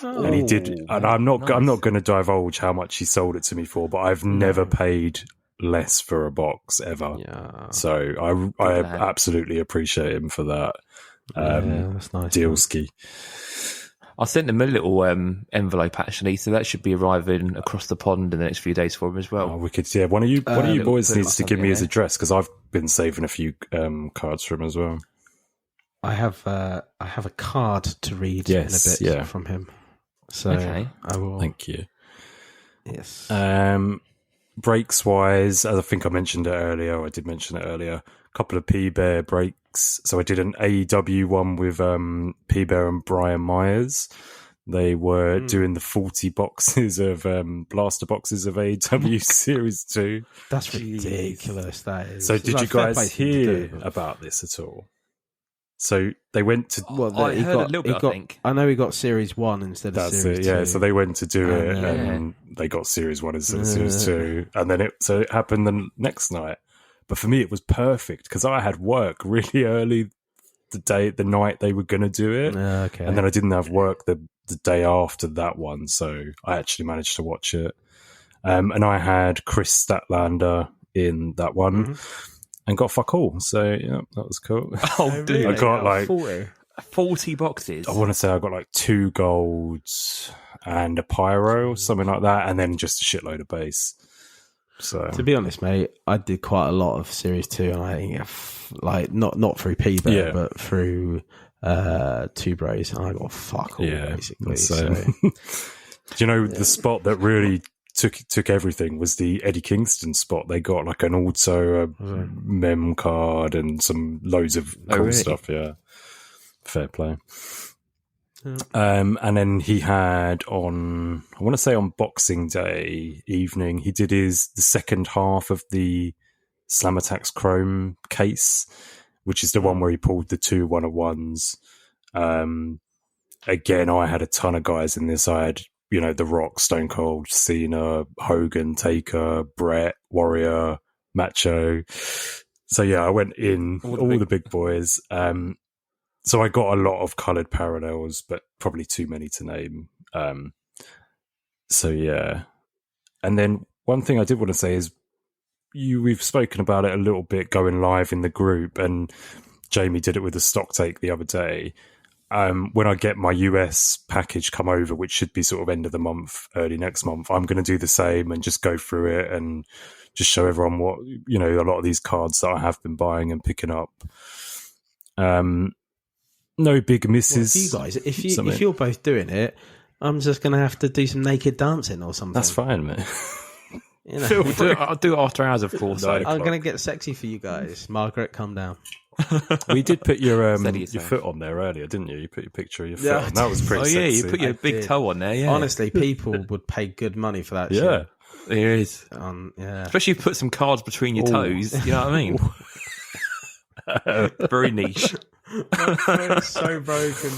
and he did. And I'm not going to divulge how much he sold it to me for, but I've never paid less for a box ever. Yeah. So I absolutely appreciate him for that. That's nice. Dealski. I sent him a little envelope actually, so that should be arriving across the pond in the next few days for him as well. Oh, wicked! Yeah, one of you boys needs to give me his address, because I've been saving a few cards from him as well. I have a card to read in a bit from him, so I will. Thank you. Yes. Breaks wise, as I think I mentioned it earlier, a couple of P-Bear breaks. So I did an AEW one with P-Bear and Brian Myers. They were doing the 40 boxes of blaster boxes of AEW Series 2. That's ridiculous, that is. So did you guys hear about this at all? So they went to... Well, I heard a little bit, I think. I know he got Series 1 instead of Series 2. Yeah, so they went to do it, and they got Series 1 instead of Series 2. And then it happened the next night. But for me, it was perfect, because I had work really early the night they were going to do it. Okay. And then I didn't have work the day after that one, so I actually managed to watch it. And I had Chris Statlander in that one, and got fuck all. So, yeah, that was cool. Oh, dude. I got like 40 boxes. I want to say I got like 2 golds and a pyro or something like that, and then just a shitload of base. So, to be honest, mate, I did quite a lot of Series 2, and I think like not through P-Bear, but through Two Bros, and I got fuck all basically. So. Do you know the spot that really took everything was the Eddie Kingston spot. They got like an auto mem card and some loads of cool stuff. Yeah, fair play. And then he had I want to say on Boxing Day evening, he did the second half of the Slam Attacks Chrome case, which is the one where he pulled the 2 1-of-1s. Again, I had a ton of guys in this. I had, The Rock, Stone Cold, Cena, Hogan, Taker, Brett, Warrior, Macho. So yeah, I went in all the big boys. So I got a lot of coloured parallels, but probably too many to name. So yeah. And then one thing I did want to say is we've spoken about it a little bit going live in the group, and Jamie did it with a stock take the other day. When I get my US package come over, which should be sort of end of the month, early next month, I'm going to do the same and just go through it and just show everyone what, a lot of these cards that I have been buying and picking up. No big misses. Well, you guys, if you're both doing it, I'm just going to have to do some naked dancing or something. That's fine, mate. I'll do it after hours, of course. I'm going to get sexy for you guys. Margaret, calm down. We did put your foot on there earlier, didn't you? You put your picture of your foot on. That was pretty sexy. Oh, yeah, you put your big toe on there, yeah. Honestly, people would pay good money for that shit. Yeah. There is. Yeah. Especially if you put some cards between your toes, you know what I mean? Very niche. My foot's so broken,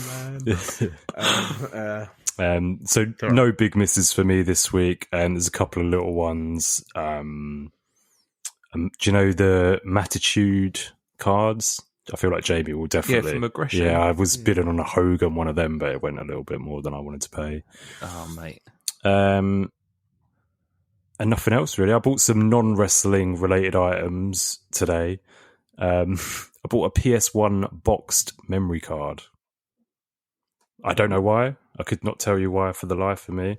man. So no big misses for me this week, and there's a couple of little ones. Do you know the Matitude cards? I feel like Jamie will definitely. Yeah, from Aggression. Yeah, I was bidding on a Hogan one of them, but it went a little bit more than I wanted to pay. Oh, mate. And nothing else really. I bought some non-wrestling related items today. I bought a PS1 boxed memory card. I don't know why. I could not tell you why for the life of me.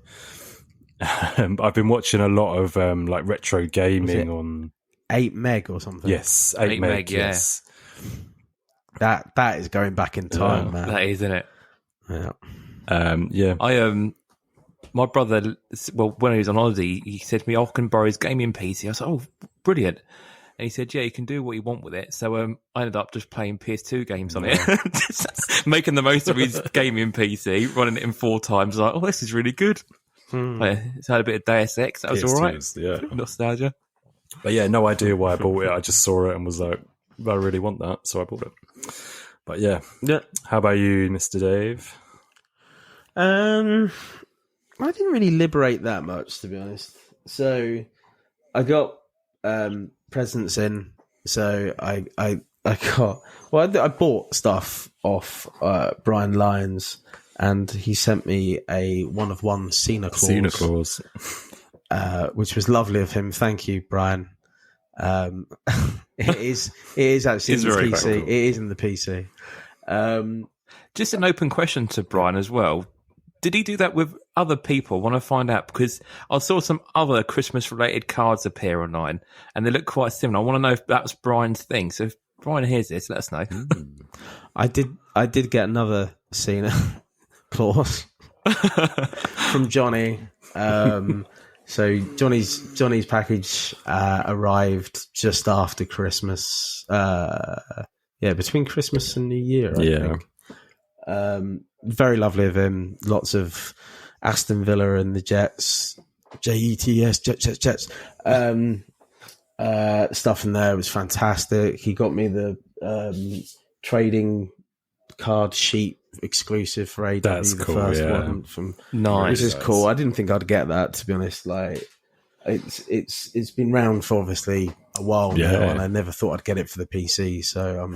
I've been watching a lot of like retro gaming on 8 meg or something. Yes, 8 meg. Yes, that is going back in time, man. That is, isn't it? Yeah. I my brother, when he was on holiday, he said to me, "I can borrow his gaming PC." I was like, "Oh, brilliant." And he said, "Yeah, you can do what you want with it." So I ended up just playing PS2 games on it, just making the most of his gaming PC, running it in 4 times. Like, oh, this is really good. It's had a bit of Deus Ex. That was all right. Yeah, nostalgia. But yeah, no idea why I bought it. I just saw it and was like, I really want that, so I bought it. But yeah. How about you, Mr. Dave? I didn't really liberate that much, to be honest. So I got presents in. So I got I bought stuff off Brian Lyons, and he sent me a 1-of-1 Cena clause. Which was lovely of him. Thank you, Brian. It is actually in the PC. Cool. It is in the PC. Just an open question to Brian as well. Did he do that with other people? I want to find out, because I saw some other Christmas-related cards appear online, and they look quite similar. I want to know if that was Brian's thing. So if Brian hears this, let us know. I did get another Cena clause from Johnny. So Johnny's package arrived just after Christmas. Between Christmas and New Year, I think. Very lovely of him. Lots of Aston Villa and the Jets, Jets. Stuff in there was fantastic. He got me the trading card sheet exclusive for AW. That's the cool, first one from nice. Which is cool. I didn't think I'd get that, to be honest. Like it's been round for obviously a while now, and I never thought I'd get it for the PC. So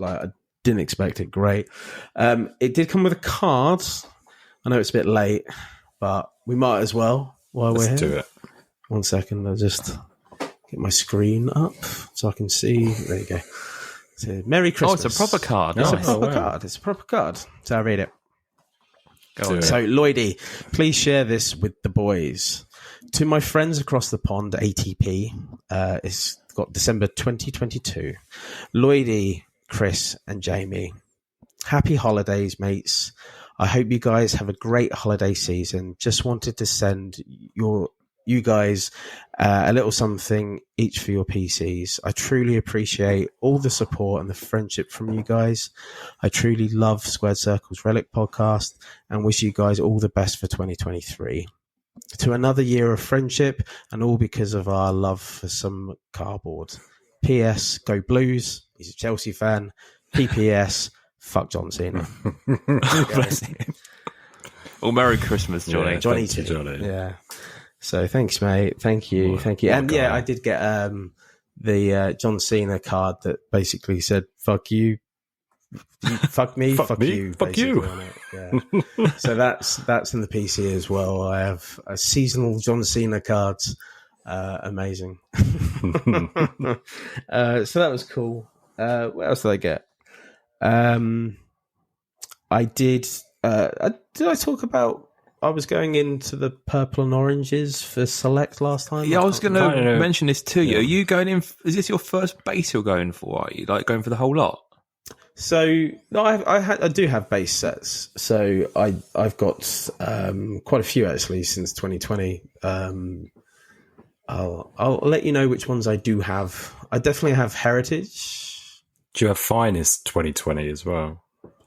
I didn't expect it. Great. It did come with a card. I know it's a bit late, but we might as well while we're here. Let's do it. 1 second. I'll just get my screen up so I can see. There you go. So, Merry Christmas. Oh, it's a proper card. It's Nice. a proper card. It's a proper card. So I read it. Go on. So, Lloydy, please share this with the boys. To my friends across the pond, ATP, it's got December 2022. Lloydy, Chris, and Jamie. Happy holidays, mates. I hope you guys have a great holiday season. Just wanted to send your you guys a little something each for your PCs. I truly appreciate all the support and the friendship from you guys. I truly love Squared Circle's Relic podcast and wish you guys all the best for 2023. To another year of friendship, and all because of our love for some cardboard. P.S. Go Blues. He's a Chelsea fan. P.P.S. Fuck John Cena. Bless him. Well, Merry Christmas, Johnny. Yeah, Johnny Thank you, T. Johnny. Yeah. So thanks, mate. Thank you. What- Thank you. what And a yeah, guy. I did get the John Cena card that basically said, fuck you. Fuck me, Fuck me, you. fuck you. basically, on it. Yeah. So that's in the PC as well. I have a seasonal John Cena cards. Amazing. So that was cool. What else did I get? I did. Did I talk about? I was going into the purple and oranges for select last time. Yeah, I was going I don't to know. mention this to you. Yeah. Are you going in? Is this your first base you're going for? Are you like going for the whole lot? So no, I do have base sets. So I've got quite a few actually since 2020. I'll let you know which ones I do have. I definitely have Heritage. Do you have Finest 2020 as well?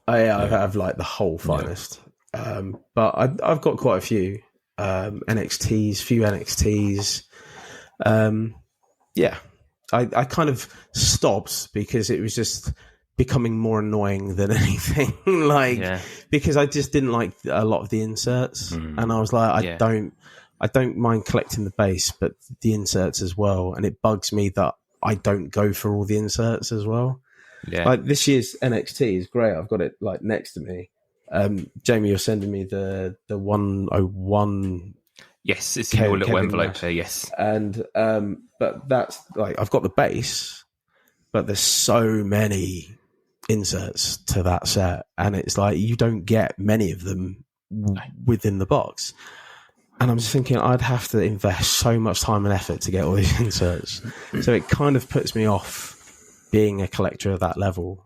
I have like the whole finest. But I've got quite a few NXTs, few NXTs. Yeah, I kind of stopped because it was just becoming more annoying than anything. Because I just didn't like a lot of the inserts, and I was like, I don't mind collecting the base, but the inserts as well. And it bugs me that I don't go for all the inserts as well. Yeah. Like this year's NXT is great. I've got it like next to me. Jamie, you're sending me the 101. Yes, it's in your little Kevin envelope Nash. there. Yes. And but that's like I've got the base, but there's so many inserts to that set, and it's like you don't get many of them within the box. And I'm just thinking I'd have to invest so much time and effort to get all these inserts. So it kind of puts me off being a collector of that level.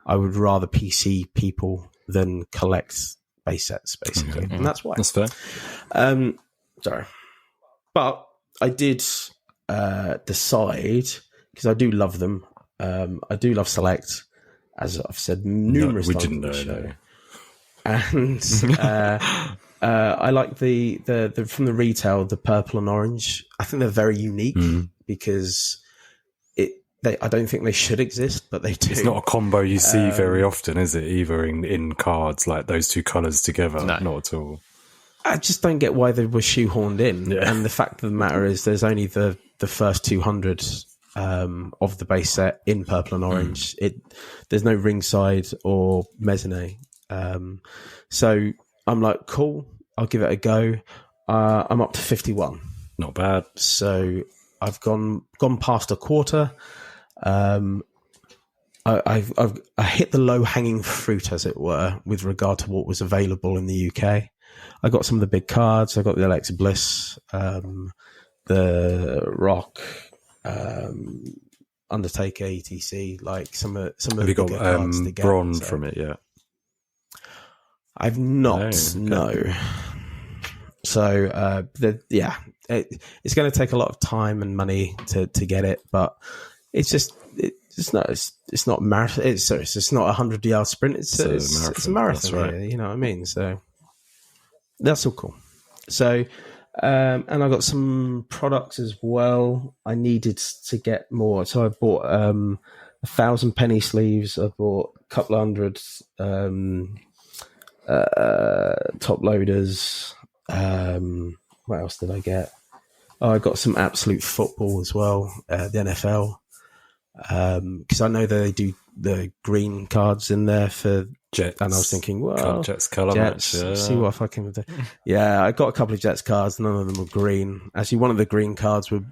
I would rather PC people than collect base sets, basically. And that's why. That's fair. Sorry. But I did decide, because I do love them. I do love Select, as I've said numerous we times didn't on the know, show. no. And I like the from the retail, the purple and orange. I think they're very unique because I don't think they should exist, but they do. It's not a combo you see very often, is it? Either in cards, like those two colours together. No. Not at all. I just don't get why they were shoehorned in. Yeah. And the fact of the matter is there's only the first 200 of the base set in purple and orange. There's no ringside or mezzanine. So I'm like, cool, I'll give it a go. I'm up to 51. Not bad. So I've gone past a quarter. I hit the low hanging fruit, as it were, with regard to what was available in the UK. I got some of the big cards. I got the Alexa Bliss, the Rock, Undertaker, ETC, like some of Have the you got bigger cards to get. Braun So from it yet? I've not. Okay. No. So it's going to take a lot of time and money to get it, but it's just it's not marathon. It's not a 100-yard sprint. It's a marathon. That's right. Here, you know what I mean? So that's all cool. So and I got some products as well. I needed to get more, so I bought 1,000 penny sleeves. I bought a couple of hundred top loaders. What else did I get? Oh, I got some Absolute Football as well, the NFL, because I know that they do the green cards in there for Jets. and I was thinking, well, Jets colour Jets, match. Yeah. see what if I can do. Yeah, I got a couple of Jets cards. None of them were green. Actually, one of the green cards were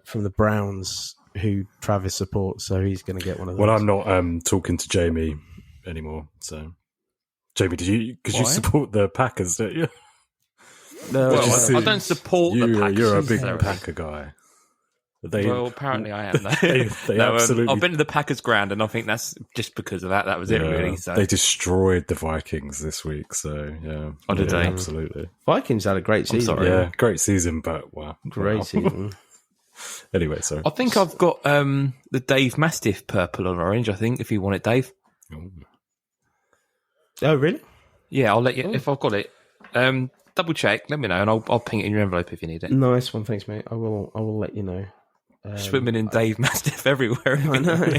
from the Browns, who Travis supports, so he's going to get one of those. Well, I'm not talking to Jamie anymore. So, Jamie, did you? Because you Why? support the Packers, don't you? No, Well, just I see- don't support the Packers. You're a big necessarily. Packer guy. Well, apparently I am. They No, absolutely. I've been to the Packers ground, and I think that's just because of that. That was it, really. So They destroyed the Vikings this week. So yeah, Oh, did they? Absolutely. Vikings had a great season. sorry. Yeah, great season, but wow, Great season. Anyway, sorry. I think I've got the Dave Mastiff purple and orange. I think if you want it, Dave. Oh, really? Yeah, I'll let you if I've got it. Double check. Let me know, and I'll ping it in your envelope if you need it. Nice one, thanks, mate. I will let you know. Swimming in Dave Mastiff everywhere. I know.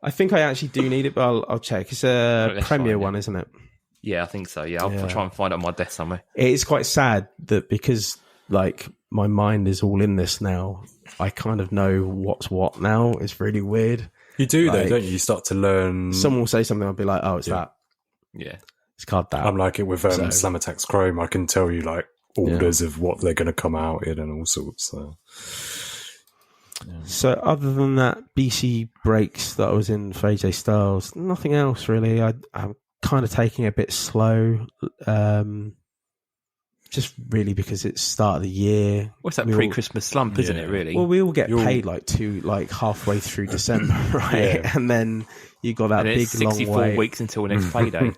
I think I actually do need it, but I'll check. It's a That's Premier fine, yeah. one, isn't it? Yeah, I think so. Yeah, I'll try and find it on my desk somewhere. It is quite sad that because like my mind is all in this now, I kind of know what's what now. It's really weird. You do Like, though, don't you? You start to learn. Someone will say something, I'll be like, oh, it's that. Yeah. It's card that. I'm like it with Slam Attacks Chrome. I can tell you like orders of what they're going to come out in and all sorts. So. So other than that, BC breaks that I was in for AJ Styles, nothing else really. I'm kind of taking it a bit slow, just really because it's start of the year. What's that pre-Christmas slump, isn't it? Really? Well, we all get paid like halfway through December, right? And then you got that and big it's long 64 wait. weeks until next payday.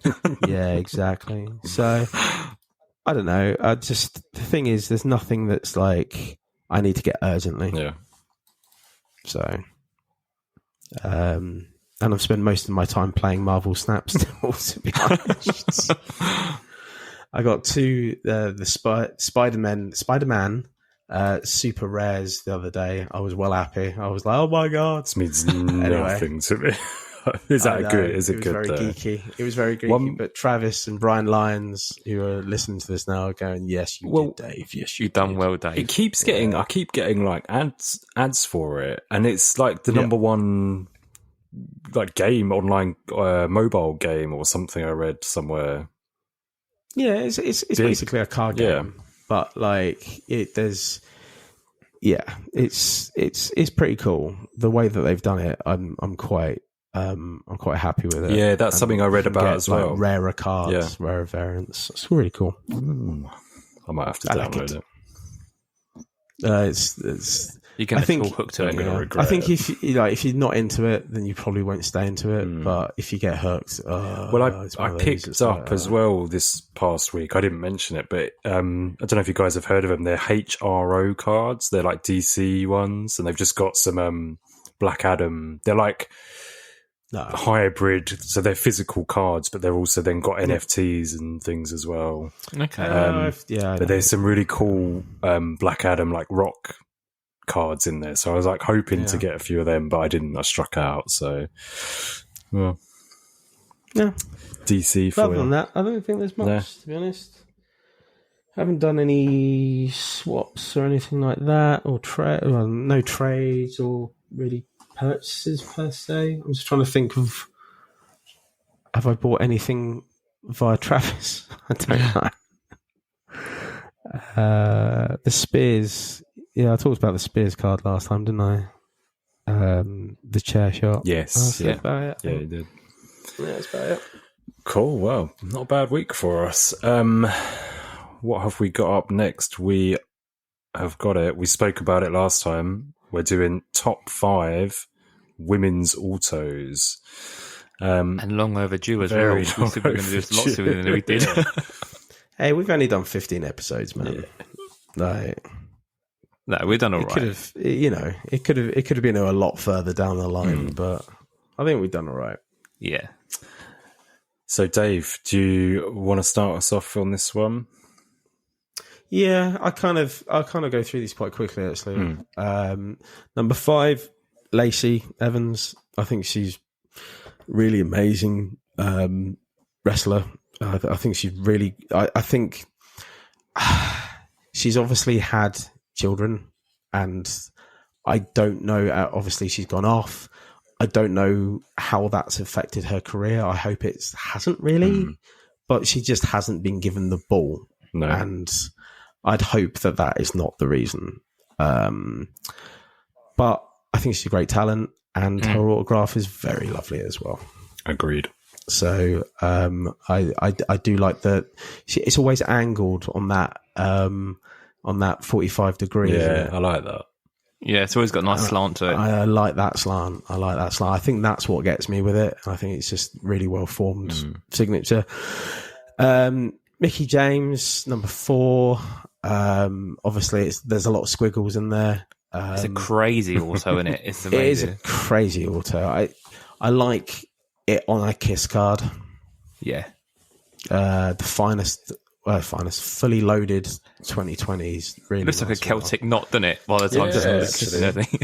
Yeah, exactly. So I don't know. The thing is, there's nothing that's like I need to get urgently. Yeah. So, and I've spent most of my time playing Marvel Snap still, to be honest. I got the Spider-Man super rares the other day. I was well happy. I was like, oh my God. This means nothing to me. Is that good? Is it good? It was very geeky. It was very geeky. But Travis and Brian Lyons, who are listening to this now, are going, yes, you did, Dave. Yes, You've done well, Dave. It keeps getting. I keep getting like ads for it, and it's like the number one like game online mobile game or something. I read somewhere. Yeah, it's basically a card game, but like it's pretty cool. The way that they've done it, I'm quite happy with it. Yeah, that's something I read about as well. Like, rarer cards, rarer variants. It's really cool. I might have to download it. It's You can feel hooked to it. I think if you're not into it, then you probably won't stay into it. But if you get hooked, I picked up as well this past week. I didn't mention it, but I don't know if you guys have heard of them. They're HRO cards. They're like DC ones, and they've just got some Black Adam. They're like hybrid, so they're physical cards, but they're also then got NFTs and things as well. Okay, but there's some really cool Black Adam like rock cards in there, so I was like hoping to get a few of them, but I didn't. I struck out. So DC. Other than that, I don't think there's much to be honest. Haven't done any swaps or anything like that, or no trades or really purchases per se. I'm just trying to think of, have I bought anything via Travis? I don't know. The Spears. Yeah, I talked about the Spears card last time, didn't I? The chair shot. Yes. That's about it. Yeah, you did. Yeah, that's about it. Cool. Well, not a bad week for us. What have we got up next? We have got it. We spoke about it last time. We're doing top 5 women's autos. And long overdue as well. Very We said we were going to do this lot sooner than we did. Hey, we've only done 15 episodes, man. No, we've done all it right. could have, it could have been a lot further down the line, but I think we've done all right. Yeah. So, Dave, do you want to start us off on this one? Yeah, I'll kind of go through these quite quickly, actually. Number 5, Lacey Evans. I think she's really amazing wrestler. I think she's really. I think she's obviously had children, and I don't know. Obviously, she's gone off. I don't know how that's affected her career. I hope it hasn't really, but she just hasn't been given the ball. No. And I'd hope that is not the reason. But I think she's a great talent, and her autograph is very lovely as well. Agreed. So I do like that. It's always angled on that 45 degree. Yeah, I like that. Yeah, it's always got a nice slant to it. I like that slant. I think that's what gets me with it. I think it's just really well formed signature. Mickey James, number 4. Obviously, there's a lot of squiggles in there. It's a crazy auto, isn't it? It's amazing. It is a crazy auto. I like it on a Kiss card. Yeah. The finest, fully loaded 2020s. Really, It looks like a nice Celtic knot, doesn't it? By the time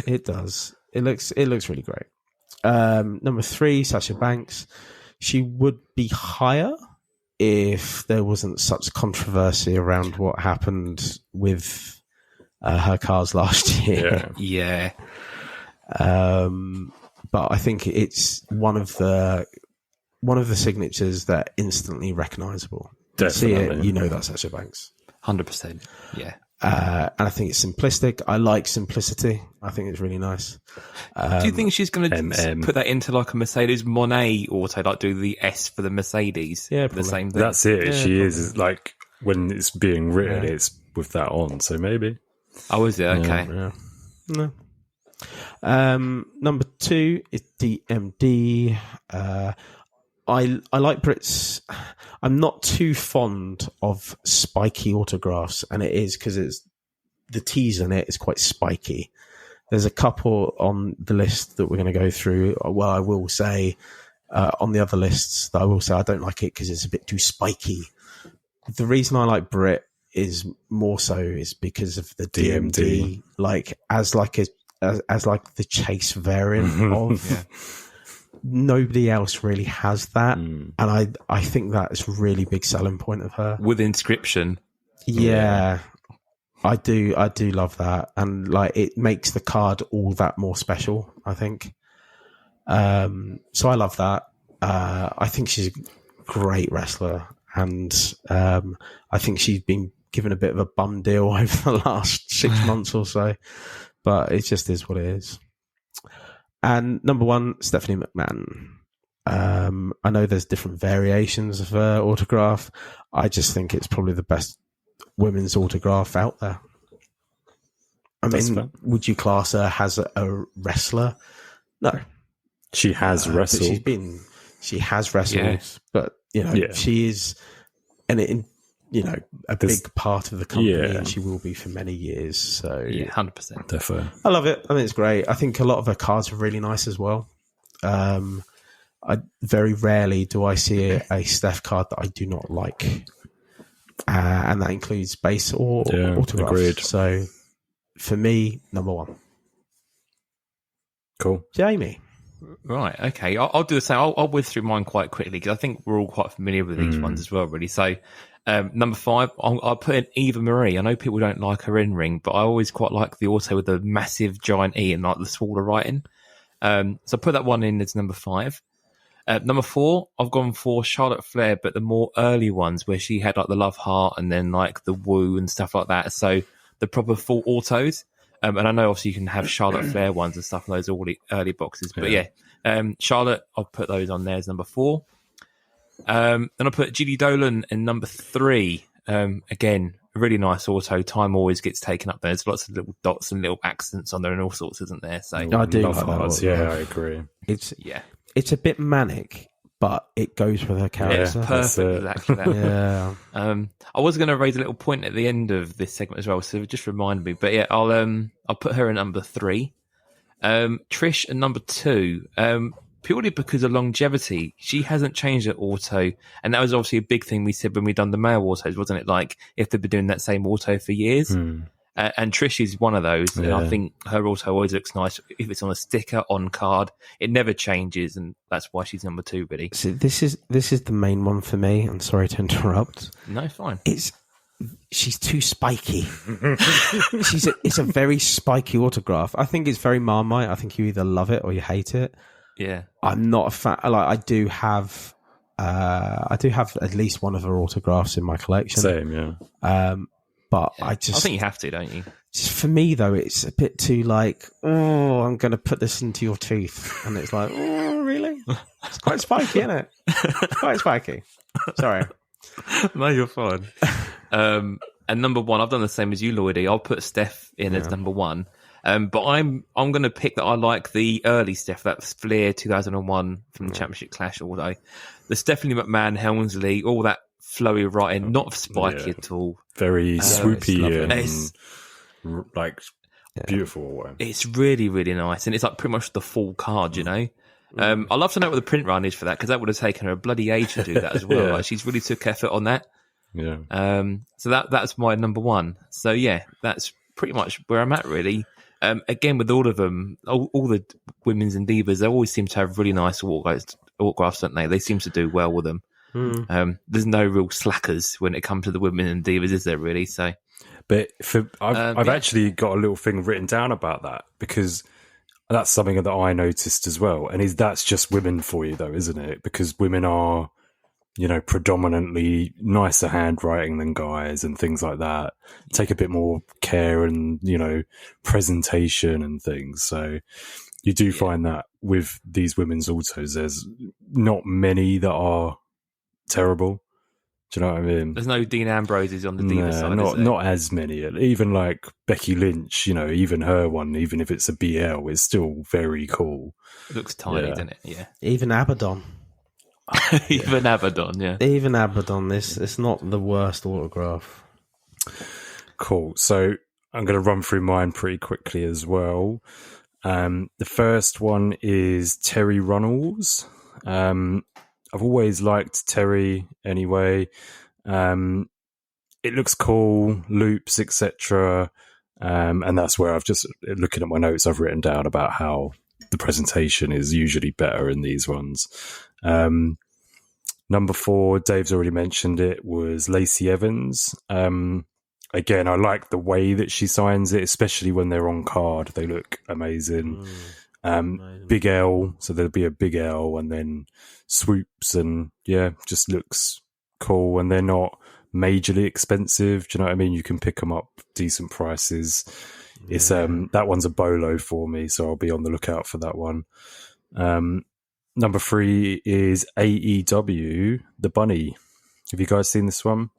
it does. It looks really great. Number 3, Sasha Banks. She would be higher if there wasn't such controversy around what happened with her cars last year. Yeah. But I think it's one of the signatures that are instantly recognisable. Definitely. See it, you know that's Sasha Banks. 100%. Yeah. And I think it's simplistic. I like simplicity. I think it's really nice. Do you think she's going to put that into like a Mercedes Monet auto, like do the S for the Mercedes? Yeah, the same thing. That's it. Yeah, She probably. is like when it's being written, it's with that on. So maybe. Oh, is it? Okay. Yeah. No. Number 2 is DMD. I like Brits. I'm not too fond of spiky autographs, and it is because the tease in it is quite spiky. There's a couple on the list that we're going to go through. Well, I will say on the other lists that I will say I don't like it because it's a bit too spiky. The reason I like Brit is more so is because of the DMD, like as the chase variant of. Nobody else really has that, and I think that's a really big selling point of her. With inscription. Yeah. I do love that, and like it makes the card all that more special, I think. So I love that. I think she's a great wrestler, and I think she's been given a bit of a bum deal over the last 6 months or so, but it just is what it is. And number 1, Stephanie McMahon. I know there's different variations of her autograph. I just think it's probably the best women's autograph out there. I mean, would you class her as a wrestler? No. She has wrestled. She has wrestled, but she is, a big part of the company, and she will be for many years. So 100%. Definitely. I love it. I think it's great. I think a lot of her cards are really nice as well. Very rarely do I see a Steph card that I do not like, and that includes base or autograph. Agreed. So for me, number 1. Cool. Jamie. Right, okay. I'll do the same. I'll whiz through mine quite quickly because I think we're all quite familiar with these ones as well, really. So number 5, I'll put in Eva Marie. I know people don't like her in-ring, but I always quite like the auto with the massive giant E and like the smaller writing. So I put that one in as number 5. Number 4, I've gone for Charlotte Flair, but the more early ones where she had like the Love Heart and then like the Woo and stuff like that. So the proper full autos. And I know obviously you can have Charlotte Flair ones and stuff in those early boxes. But Charlotte, I'll put those on there as number 4. Then I'll put Judy Dolan in number 3. Again, a really nice auto. Time always gets taken up there. There's lots of little dots and little accents on there and all sorts, isn't there? So I do like that. Yeah, I agree. It's a bit manic, but it goes with her character. Yeah, perfect, exactly that. Yeah. I was going to raise a little point at the end of this segment as well, so just remind me. But yeah, I'll put her in number 3. Trish at number 2. Purely because of longevity, she hasn't changed her auto, and that was obviously a big thing we said when we done the male autos, wasn't it? Like if they've been doing that same auto for years. And Trish is one of those, and I think her auto always looks nice if it's on a sticker, on card. It never changes, and that's why she's number 2, really. So this is the main one for me. I'm sorry to interrupt. No, fine. She's too spiky. It's a very spiky autograph. I think it's very Marmite. I think you either love it or you hate it. Yeah, I'm not a fan. Like I do have at least one of her autographs in my collection. Same, yeah. But I think you have to, don't you? Just for me though, it's a bit too like, oh, I'm going to put this into your teeth, and it's like, oh, really? It's quite spiky, isn't it? It's quite spiky. Sorry. No, you're fine. And number 1, I've done the same as you, Lloydy. I'll put Steph in as number 1. But I'm going to pick that I like the early stuff. That's Flair 2001 from the Championship Clash. Although the Stephanie McMahon, Helmsley, all that flowy writing, not spiky at all. Very swoopy it's and like beautiful. It's really, really nice, and it's like pretty much the full card, you know. I'd love to know what the print run is for that, because that would have taken her a bloody age to do that as well. Like, she's really took effort on that. Yeah. So that's my number one. So yeah, that's pretty much where I'm at, really. Again, with all of them, all the women's and divas, they always seem to have really nice autographs, don't they? They seem to do well with them. There's no real slackers when it comes to the women and divas, is there really? So, but I've actually got a little thing written down about that, because that's something that I noticed as well. And that's just women for you, though, isn't it? Because women are, you know, predominantly nicer handwriting than guys and things like that. Take a bit more care and, you know, presentation and things. So you do find that with these women's autos, there's not many that are terrible. Do you know what I mean? There's no Dean Ambroses on the diva side, not as many. Even like Becky Lynch, you know, even her one, even if it's a BL, is still very cool. It looks tiny, doesn't it? Yeah. Even Abaddon. Even Abaddon, yeah. Even Abaddon, it's not the worst autograph. Cool. So I'm going to run through mine pretty quickly as well. The first one is Terry Runnels. I've always liked Terry anyway. It looks cool, loops, etc. And that's where I've just, looking at my notes, I've written down about how the presentation is usually better in these ones. Number 4, Dave's already mentioned it, was Lacey Evans. Again, I like the way that she signs it, especially when they're on card. They look amazing. Big L, so there'll be a big L, and then swoops, and just looks cool. And they're not majorly expensive. Do you know what I mean? You can pick them up decent prices. It's that one's a bolo for me, so I'll be on the lookout for that one. Number 3 is AEW, the Bunny. Have you guys seen this one?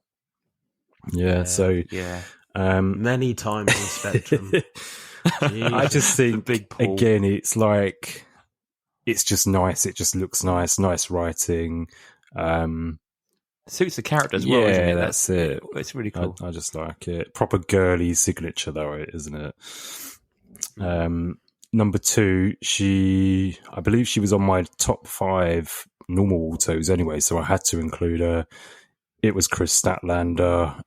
Yeah. Many times on Spectrum. I just think, again, it's like, it's just nice. It just looks nice writing. Suits the character as well, isn't it? That's it. It's really cool. I just like it. Proper girly signature, though, isn't it? Number 2, I believe she was on my top 5 normal autos anyway, so I had to include her. It was Chris Statlander.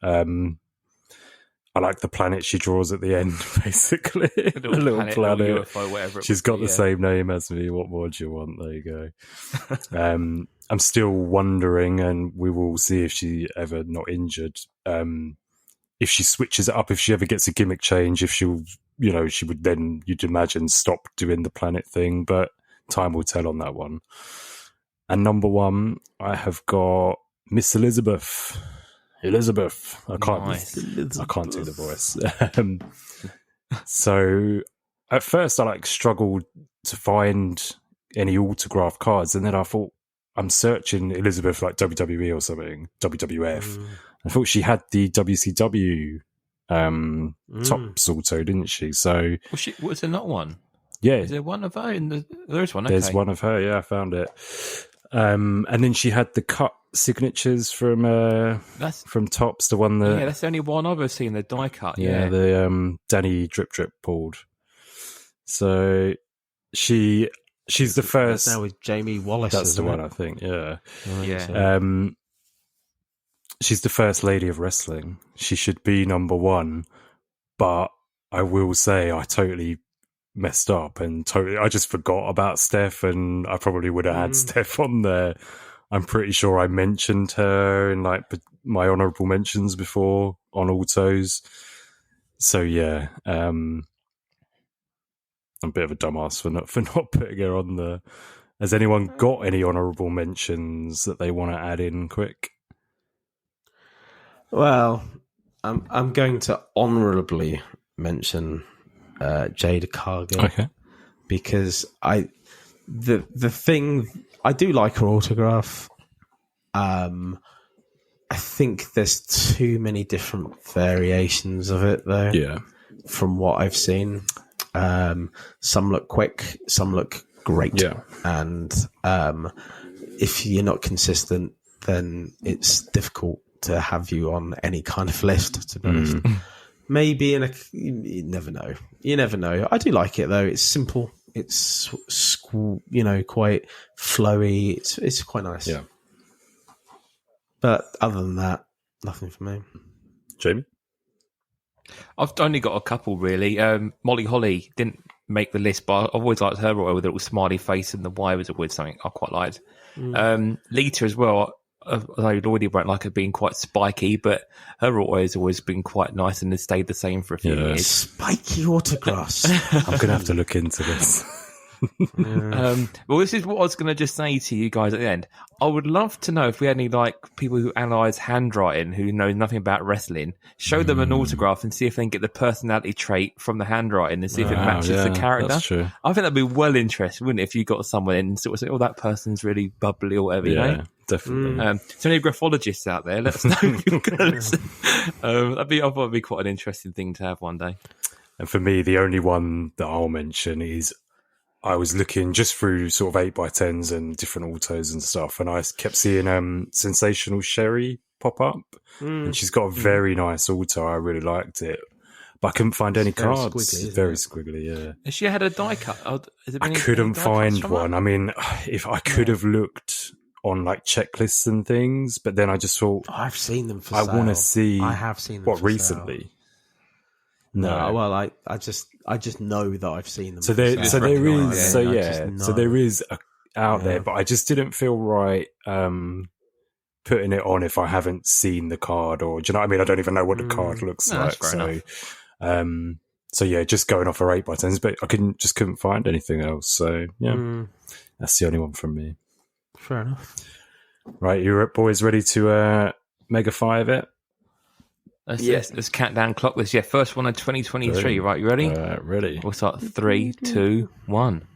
I like the planet she draws at the end, basically. A little planet. UFO, whatever. She's got the same name as me. What more do you want? There you go. I'm still wondering, and we will see if she ever not injured, if she switches it up, if she ever gets a gimmick change, if she'll, you know, she would then, you'd imagine, stop doing the planet thing, but time will tell on that one. And number 1, I have got Miss Elizabeth. I can't do the voice. So at first I struggled to find any autograph cards, and then I thought, I'm searching Elizabeth like WWE or something, WWF. I thought she had the WCW tops auto, didn't she? So was there not one? Yeah, is there one of her? There is one. Okay. There's one of her. Yeah, I found it. And then she had the cut signatures from Tops, the one that that's the only one I've ever seen, the die cut. Yeah, the Danny Drip pulled. So she's the first. Now with Jamie Wallace. That's the one, I think. Yeah, yeah. She's the first lady of wrestling. She should be number 1, but I will say I totally messed up and I just forgot about Steph, and I probably would have had Steph on there. I'm pretty sure I mentioned her in like my honourable mentions before on autos. So yeah, I'm a bit of a dumbass for not putting her on there. Has anyone got any honourable mentions that they want to add in quick? Well, I'm going to honourably mention Jada Cargill, because the thing, I do like her autograph. I think there's too many different variations of it, though. Yeah, from what I've seen, Some look quick, some look great. Yeah. And if you're not consistent, then it's difficult to have you on any kind of list, to be honest. Maybe you never know. You never know. I do like it though. It's simple. It's quite flowy. It's quite nice. Yeah. But other than that, nothing for me. Jamie? I've only got a couple really. Molly Holly didn't make the list, but I've always liked her oil with a little smiley face, and the Y was always something I quite liked. Lita as well. Although Lloydy won't like her being quite spiky, but her oil has always been quite nice and has stayed the same for a few years. Spiky autographs. I'm going to have to look into this. Well, this is what I was going to just say to you guys at the end. I would love to know if we had any people who analyse handwriting who know nothing about wrestling. Show them an autograph and see if they can get the personality trait from the handwriting and see if it matches the character. That's true. I think that'd be well interesting, wouldn't it? If you got someone in and sort of say, "Oh, that person's really bubbly" or whatever. Yeah, you know? definitely. So any graphologists out there, let us know if you're going to listen. I thought it'd be quite an interesting thing to have one day. And for me, the only one that I'll mention is I was looking just through sort of 8x10s and different autos and stuff, and I kept seeing Sensational Sherry pop up, and she's got a very nice auto. I really liked it, but I couldn't find any cards. Squiggly, very squiggly, yeah. Has she had a die cut? Has there been I any couldn't die find cuts from her? one. I mean, if I could have looked on checklists and things, but then I just thought I've seen them for I sale. want to see. I have seen them what for recently. sale. No, Well, I just know that I've seen them. So for there, sale. so there recognise is, it. so I yeah, just so know. there is out there, Yeah. but I just didn't feel right putting it on if I haven't seen the card, or do you know what I mean? I don't even know what the card looks No, like. that's fair So yeah, just going off her 8x10s, but I couldn't find anything else. So yeah, that's the only one from me. Fair enough. Right, you boys ready to Mega 5 it? Let's count down clock this. Yeah, first one of 2023. Brilliant. Right, you ready? Ready. We'll start 3, 2, 1.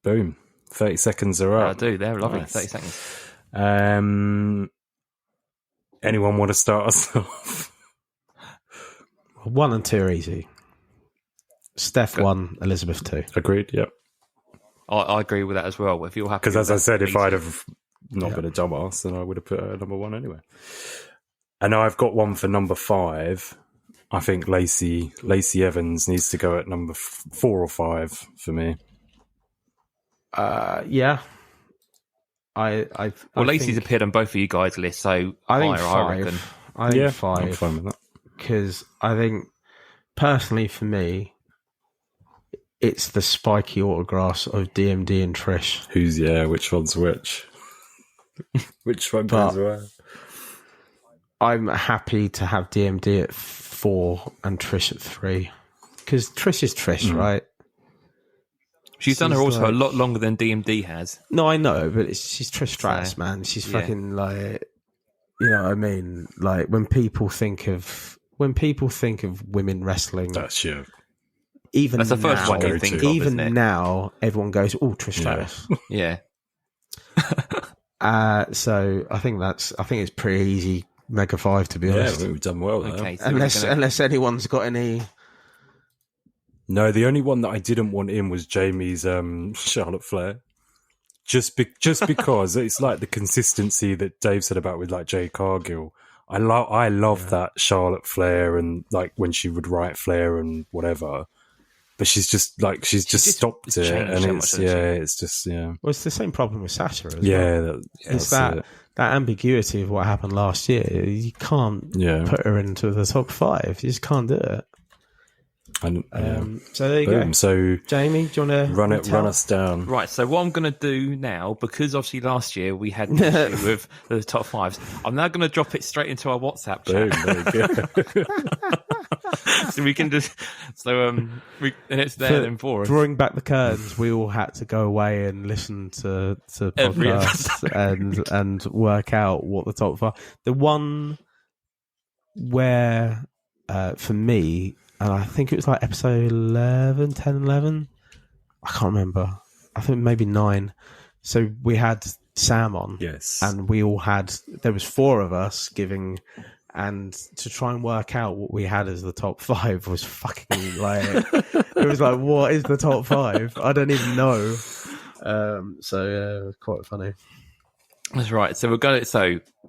Boom. 30 seconds are I up. do. They're lovely. Nice. 30 seconds. Anyone want to start us off? 1 and 2 are easy. Steph 1, Elizabeth 2. Agreed, yep. I agree with that as well. If you're happy, Because as with I that, said, if easy. I'd have not been a dumbass, then I would have put her number 1 anyway. And I've got one for number 5. I think Lacey Evans needs to go at number 4 or 5 for me. Yeah. Well, Lacey's think, appeared on both of you guys' lists, so I think higher, 5. I reckon. I think I'm 5. fine with that. Because I think, personally for me, it's the spiky autographs of DMD and Trish. Which one's which? Which one But- goes where? I'm happy to have DMD at 4 and Trish at 3. Because Trish is Trish, right? She's done her She's also a like- lot longer than DMD has. No, I know, but she's Trish Stratus, man. She's yeah. fucking you know what I mean? Like when people think of women wrestling, That's your even That's the first now, one you think of, even isn't it? now, everyone goes, "Oh, Trish Stratus." Yeah. So I think it's pretty easy Mega 5 to be I honest. think we've done well there. Okay. So Unless anyone's got any. No, the only one that I didn't want in was Jamie's Charlotte Flair. Just because it's like the consistency that Dave said about with Jade Cargill. I love that Charlotte Flair and when she would write Flair and whatever. But she's just stopped it, changed and so it's much, hasn't it's just Well, it's the same problem with Sasha as well. yeah. It's That's that ambiguity of what happened last year. You can't put her into the top 5. You just can't do it. So there you Boom. go. So Jamie, do you want to run us down. Right, so what I'm going to do now, because obviously last year we had an issue with the top 5s, I'm now going to drop it straight into our WhatsApp Boom. chat. There you go. So we can just and it's there then for us. Drawing back the curtains, we all had to go away and listen to Every podcasts and work out what the top 5. The one where for me, and I think it was like episode 11, 10, 11. I can't remember. I think maybe 9. So we had Sam on. Yes. And we all there was 4 of us giving, and to try and work out what we had as the top 5 was fucking like, it was like, what is the top 5? I don't even know. So it was quite funny. That's right. So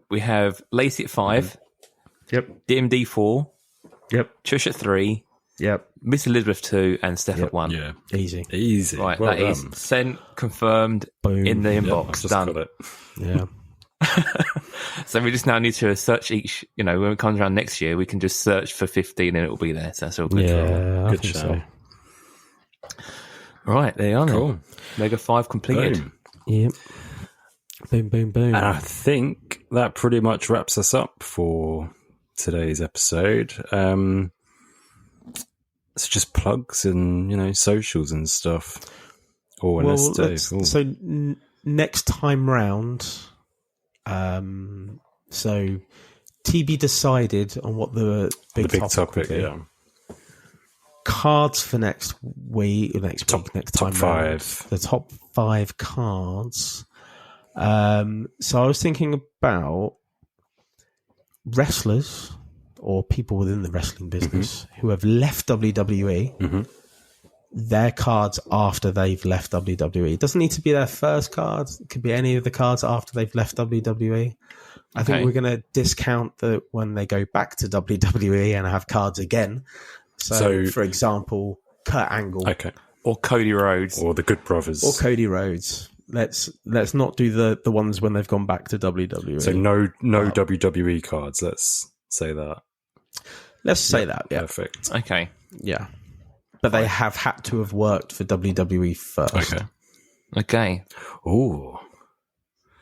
we have Lacey at 5. Yep. DMD 4. Yep. Trish at 3. Yep. Miss Elizabeth 2 and Steph at 1. Yeah. Easy. Right, Well that is done. sent, confirmed, Boom. in the I've inbox, just done. got it. Yeah. So we just now need to search each, when it comes around next year, we can just search for 15 and it'll be there. So that's all good. Yeah. I Good think shout. so. Right, there you are. Cool. Then. Mega 5 completed. Boom. Yep. Boom, boom, boom. And I think that pretty much wraps us up for today's episode. It's just plugs and, socials and stuff. Or next time round, so TB decided on what the big topic, will be. yeah. Cards for next Top time 5. round. The top 5 cards. So I was thinking about wrestlers or people within the wrestling business who have left WWE, their cards after they've left WWE. It doesn't need to be their first card. It could be any of the cards after they've left WWE. I think we're going to discount that when they go back to WWE and have cards again. So for example, Kurt Angle. Okay. Or Cody Rhodes. Or the Good Brothers. Or Cody Rhodes. Let's not do the ones when they've gone back to WWE. So no WWE cards. Let's say that. Let's say that. Yeah. Perfect. Okay. Yeah. But they have had to have worked for WWE first. Okay. Ooh.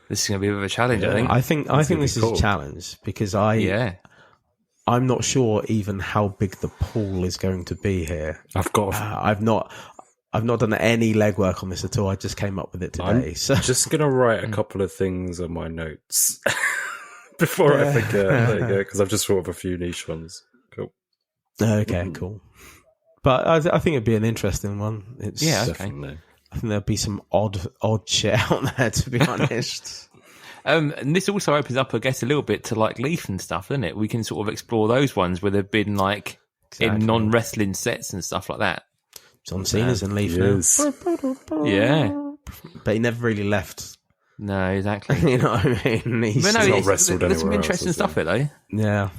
This is going to be a bit of a challenge, I think. I think this is a challenge because I'm not sure even how big the pool is going to be here. I've not done any legwork on this at all. I just came up with it today. I'm just going to write a couple of things on my notes before I forget. There you go, because I've just thought of a few niche ones. Cool. Okay, cool. But I think it'd be an interesting one. Definitely. I think there'd be some odd shit out there, to be honest. And this also opens up, I guess, a little bit to like Leaf and stuff, doesn't it? We can sort of explore those ones where they've been like in non-wrestling sets and stuff like that. John Cena's in Leaf now. Yeah. But he never really left. No, exactly. You know what I mean? He's not wrestled there's some anywhere interesting else, stuff here, though. Yeah.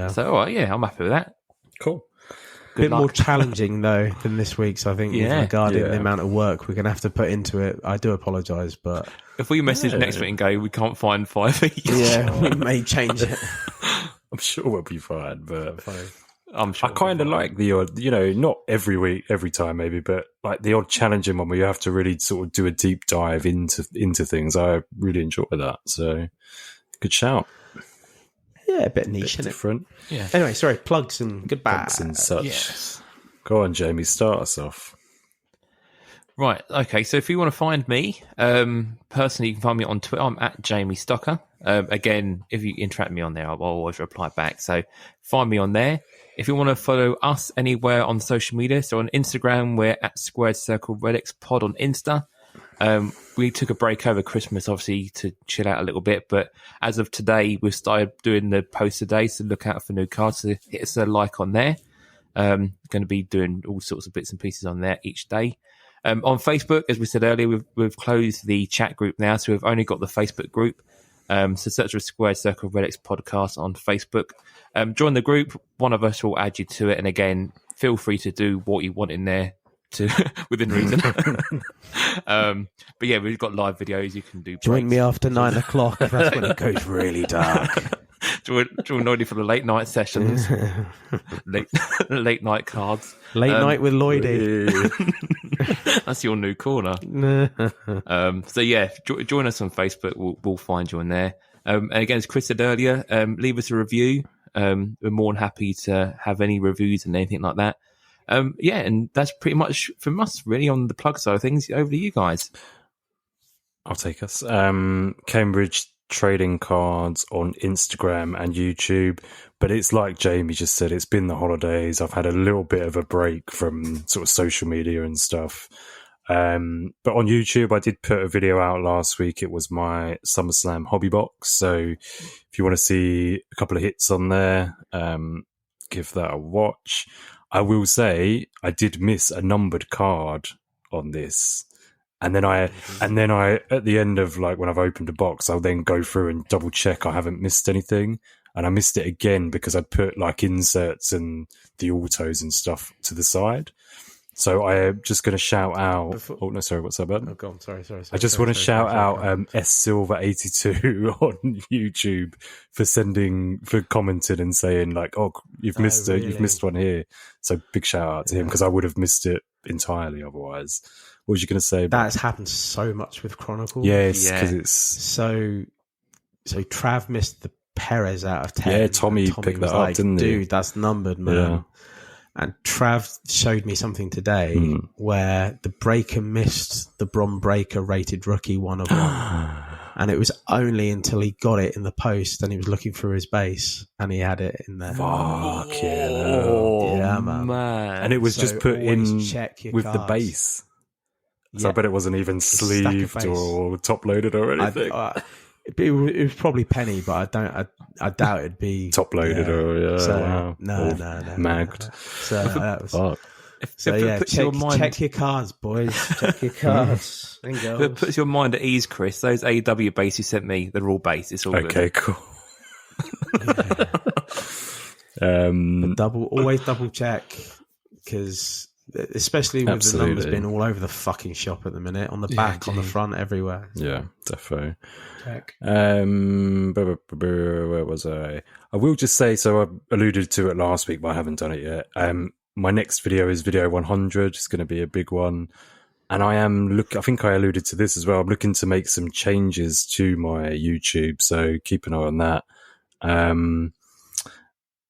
So, all right, I'm happy with that. Cool. A bit more challenging, though, than this week's, I think, regarding the amount of work we're going to have to put into it. I do apologise, but... If we message next week and go, we can't find 5 each. Yeah, we may change it. I'm sure we'll be fine, but... I'm sure I kind of like the odd, not every week, every time maybe, but like the odd challenging one where you have to really sort of do a deep dive into things. I really enjoy that. So, good shout. Yeah, a bit niche, different. Yeah. Anyway, sorry, plugs and goodbye. Plugs and such. Yes. Go on, Jamie, start us off. Right, okay, so if you want to find me, personally, you can find me on Twitter. I'm at Jamie Stocker. Again, if you interact with me on there, I'll always reply back. So find me on there. If you want to follow us anywhere on social media, so on Instagram, we're at Squared Circle Relics Pod on Insta. We took a break over Christmas, obviously, to chill out a little bit. But as of today, we've started doing the post today, so look out for new cards. So hit us a like on there. Going to be doing all sorts of bits and pieces on there each day. On Facebook, as we said earlier, we've closed the chat group now, so we've only got the Facebook group. So search for Squared Circle Relics Podcast on Facebook. Join the group. One of us will add you to it. And again, feel free to do what you want in there within reason. But yeah, we've got live videos. You can do. Join me after 9 o'clock. That's when it goes really dark. Join Lloydy for the late night sessions. late night cards. Late night with Lloydy. That's your new corner. So yeah, join us on Facebook. We'll find you on there. And again, as Chris said earlier, leave us a review. we're more than happy to have any reviews and anything like that. Yeah, and that's pretty much from us really on the plug side of things. Over to you guys. I'll take us. Cambridge Trading Cards on Instagram and YouTube. But it's like Jamie just said, it's been the holidays. I've had a little bit of a break from sort of social media and stuff. But on YouTube, I did put a video out last week. It was my SummerSlam hobby box. So if you want to see a couple of hits on there, give that a watch. I will say I did miss a numbered card on this. And then I, at the end of like when I've opened a box, I'll then go through and double check I haven't missed anything. And I missed it again because I'd put like inserts and the autos and stuff to the side. So I'm just going to shout out. Oh no, sorry, what's that, bud? Oh, go on. Sorry. I just want to shout out S Silver 82 on YouTube for commenting and saying like, "Oh, you've missed it. You've missed one here." So big shout out to him because I would have missed it entirely otherwise. What was you going to say? That's happened so much with Chronicles. Yes, because it's so Trav missed the Perez out of 10. Yeah, Tommy picked that up, didn't he? Dude, that's numbered, man. Yeah. And Trav showed me something today where the breaker missed the Bron Breaker rated rookie 1 of 1. And it was only until he got it in the post and he was looking through his base and he had it in there. Fuck yeah, man. And it was just put in with cards. the base. So I bet it wasn't even sleeved or top loaded or anything. It was probably penny, but I doubt it'd be top loaded or no, magged. So that was. Fuck. Check your cards, boys. Check your cards. If it puts your mind at ease, Chris, those AEW base you sent me, they're all base. It's all okay, good. Cool. Always double check because especially with the numbers being all over the fucking shop at the minute, on the back, on the front, everywhere. Yeah, definitely. Check. Where was I? I will just say, so I alluded to it last week, but I haven't done it yet. My next video is video 100. It's going to be a big one. And I think I alluded to this as well. I'm looking to make some changes to my YouTube, so keep an eye on that.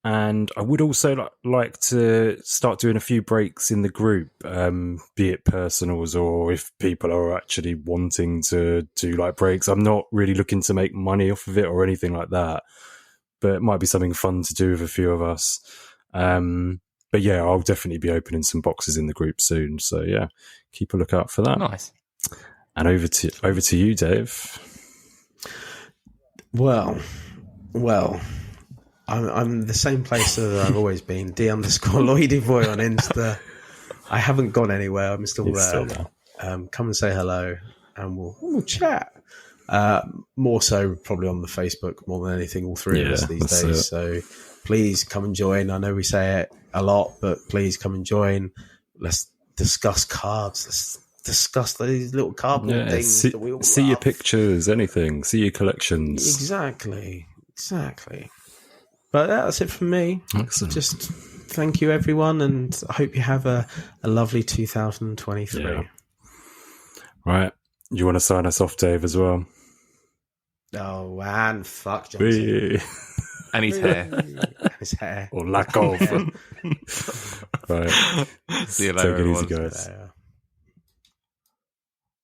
And I would also like to start doing a few breaks in the group, be it personals or if people are actually wanting to do like breaks. I'm not really looking to make money off of it or anything like that, but it might be something fun to do with a few of us. But yeah, I'll definitely be opening some boxes in the group soon. So yeah, keep a lookout for that. Nice. And over to you, Dave. Well, I'm the same place that I've always been. D_Lloydy boy on Insta. I haven't gone anywhere. I'm still there. Still there. Come and say hello, and we'll chat. More so probably on the Facebook more than anything. All three of us these days. So please come and join. I know we say it a lot, but please come and join. Let's discuss cards. Let's discuss these little cardboard things that we all see love. your pictures, anything. See your collections. Exactly. But that's it from me. Excellent. Just thank you, everyone, and I hope you have a lovely 2023. Yeah. Right. You want to sign us off, Dave, as well? Oh, man. Fuck Johnson. And his hair. His hair. Or lack of. Right. See you later, Take it easy, everyone. guys.